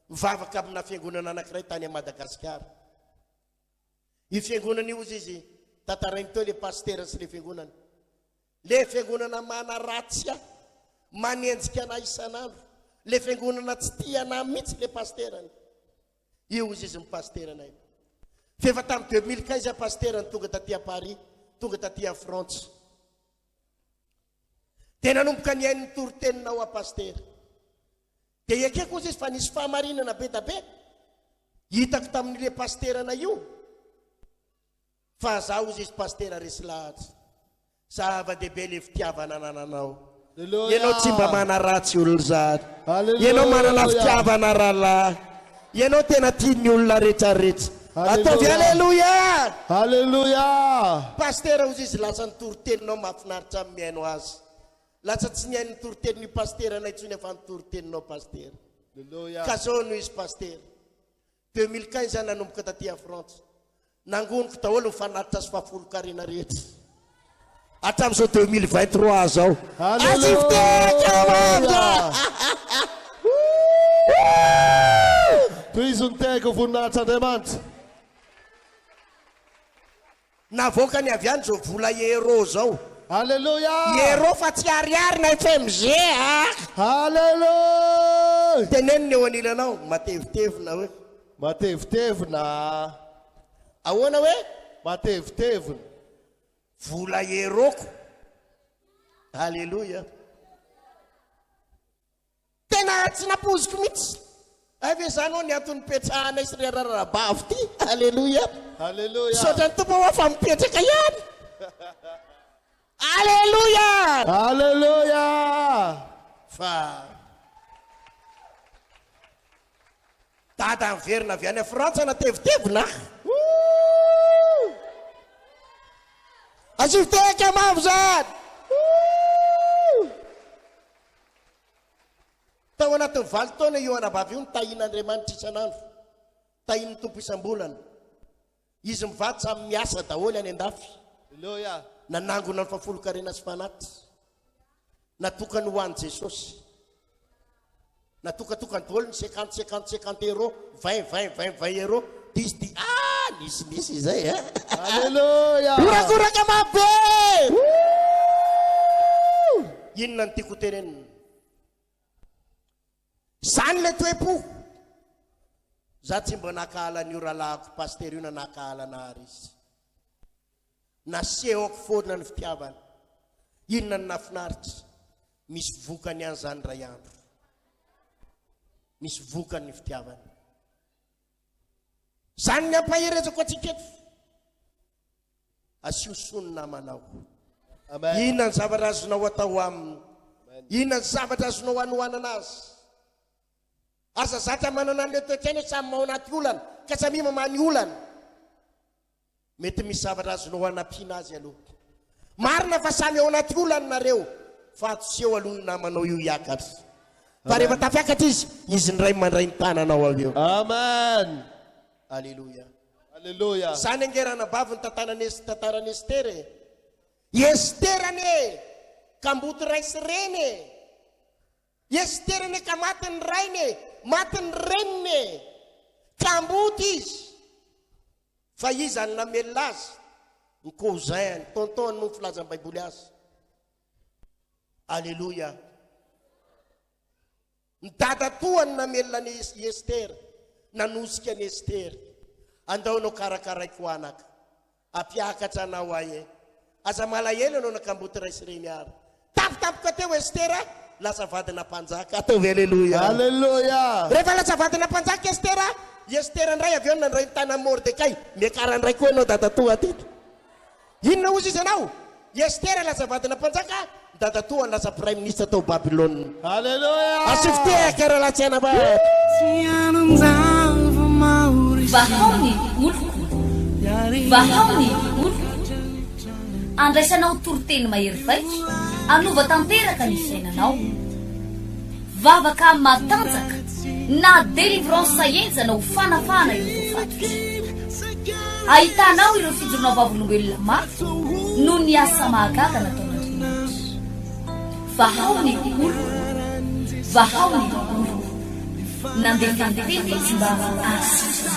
mivavaka amina fiangonana anankiray tany a Madagasikara io fiangonana io ozy izy tantarainy teo le paster sy le fiangonana mana ratsy manenjika ana isan'andro le fiangonana tsy tiana mihitsy le pasterany io ozy izy mipasteranay fefa tamin'ny 2015 pasterany tonga taty a Paris tonga taty a France dia nanomboka ny hainy toroteninao a paster dia ekeko ozy izy fa nisy fahamarinana be da be hitako tamin'ile pasterana io fa za ozy izy paster resy lahatra zava-dehibe le fitiavana anananao ianao tsy mba mana ratsy olona zany ianao manana fitiavana rahalahy ianao tena tiany olona rehetrarehetra ataovy alleluia Alléluia. paster ozy izy lasa nytoroteninao mahafinaritra amin'ny miaino azy lasa tsy ny hainy nytorotenin'io paster anay tsony efa nytoroteninao paster Alléluia. ka zao no izy paster 2015 zany nanomboka taty a France nangoniko daholo ny fanatitra sy fahafolo-karena rehetra hatramin'izao 2023 zao Alléluia. Tohizo ny tegako voninahitr'Andriamanitra. navoaka ny avy any zao vola euro zao Alléluia. euro fa tsy ariary na FMG Alléluia. teneniny eo anilanao matevitevina hoe Matevitevina. ahoana hoe Matevitevina. vola eroko alleluia tena tsy napoziko mihitsy avy zany ho ny antony petrahana isy rararabavy ty alleluia Alléluia. saotra ny tompo hoa fa mipetraka ihany alleluia Alléluia. fa dada miverina avy any Frantsa na tevitevina asiviteka mavo zany tao anatin'ny 20 taona io anabavy io nitahin'Andriamanitra isan'andro tahiny tompo isam-bolana izy mivady samy miasa daholo any an-dafy Haleluya. nanangona ny fafolo-karena sy fanaty natokany ho an'i Jesosy natokatokany daholo ny 50 euro 20 euro disy nisy izay Haleluya. orakoraka mabe inona ny tiako tenenina zany le toe-po za tsy mba nakahala ny oralahako paster io na nakahala nahary izy nasehoko foana ny fitiavana inona ny nafinaritra misy vokany any zany ray andro misy vokany ny fitiavana zany ny ampahirezako atsika eto asiosony namanao Amen. inona ny zavatra azonao atao aminy inona ny zavatra azonao anohanana azy aza zatra manana an'le toetrany samy mao anaty olana ka samy mamany olana mety misy zavatra azonao anampiana azy aloha marina fa samy ao anaty olana nareo fa atseho aloha ny namanao io hiakatra fa rehefa tafiakatra izy ny ray mandray ny tananao av eo Amen. alleluia Haleluya. zany angerana bavy ny tantarany esterane kamboty raisy reny esterane ka matiny rainy matiny reniny kamboty izy fa izy any namelona azy ny kozay any tonton no filazan'ny baiboly azy alleluia ny dadatoany namelona ny Estera nanosika ny Estera andaonao karakaraiko anaka apiakatra anao aye aza malahelo anao nakamboty raisy reny ary tapitapoka teo Estera lasa vadina mpanjaka ataovy alleluia Haleluya. rehefa lasa vadina mpanjaka Estera ndray avy eo nandray ny tana Mordekay miakarandraiky koa anao dadatoa atyto inona ozy izy anao Estera lasa vadina mpanjaka dadatoa lasa prime ministre tao Babilône Haleluya. asiviteka raha latsiana ba vahaony oloko vahaony oloko andraisanao toroteny mahery vaitso anova tanteraka ny fiainanao vavaka matanjaka na delivrance enjana ho fanafana ireo fatotra ahitanao ireo fijorona vavolombelona mafy no ny asa mahagaga nataon'Andriamanitra vahaony oloko vahaony oloko nandeha fandetety izy mba asitra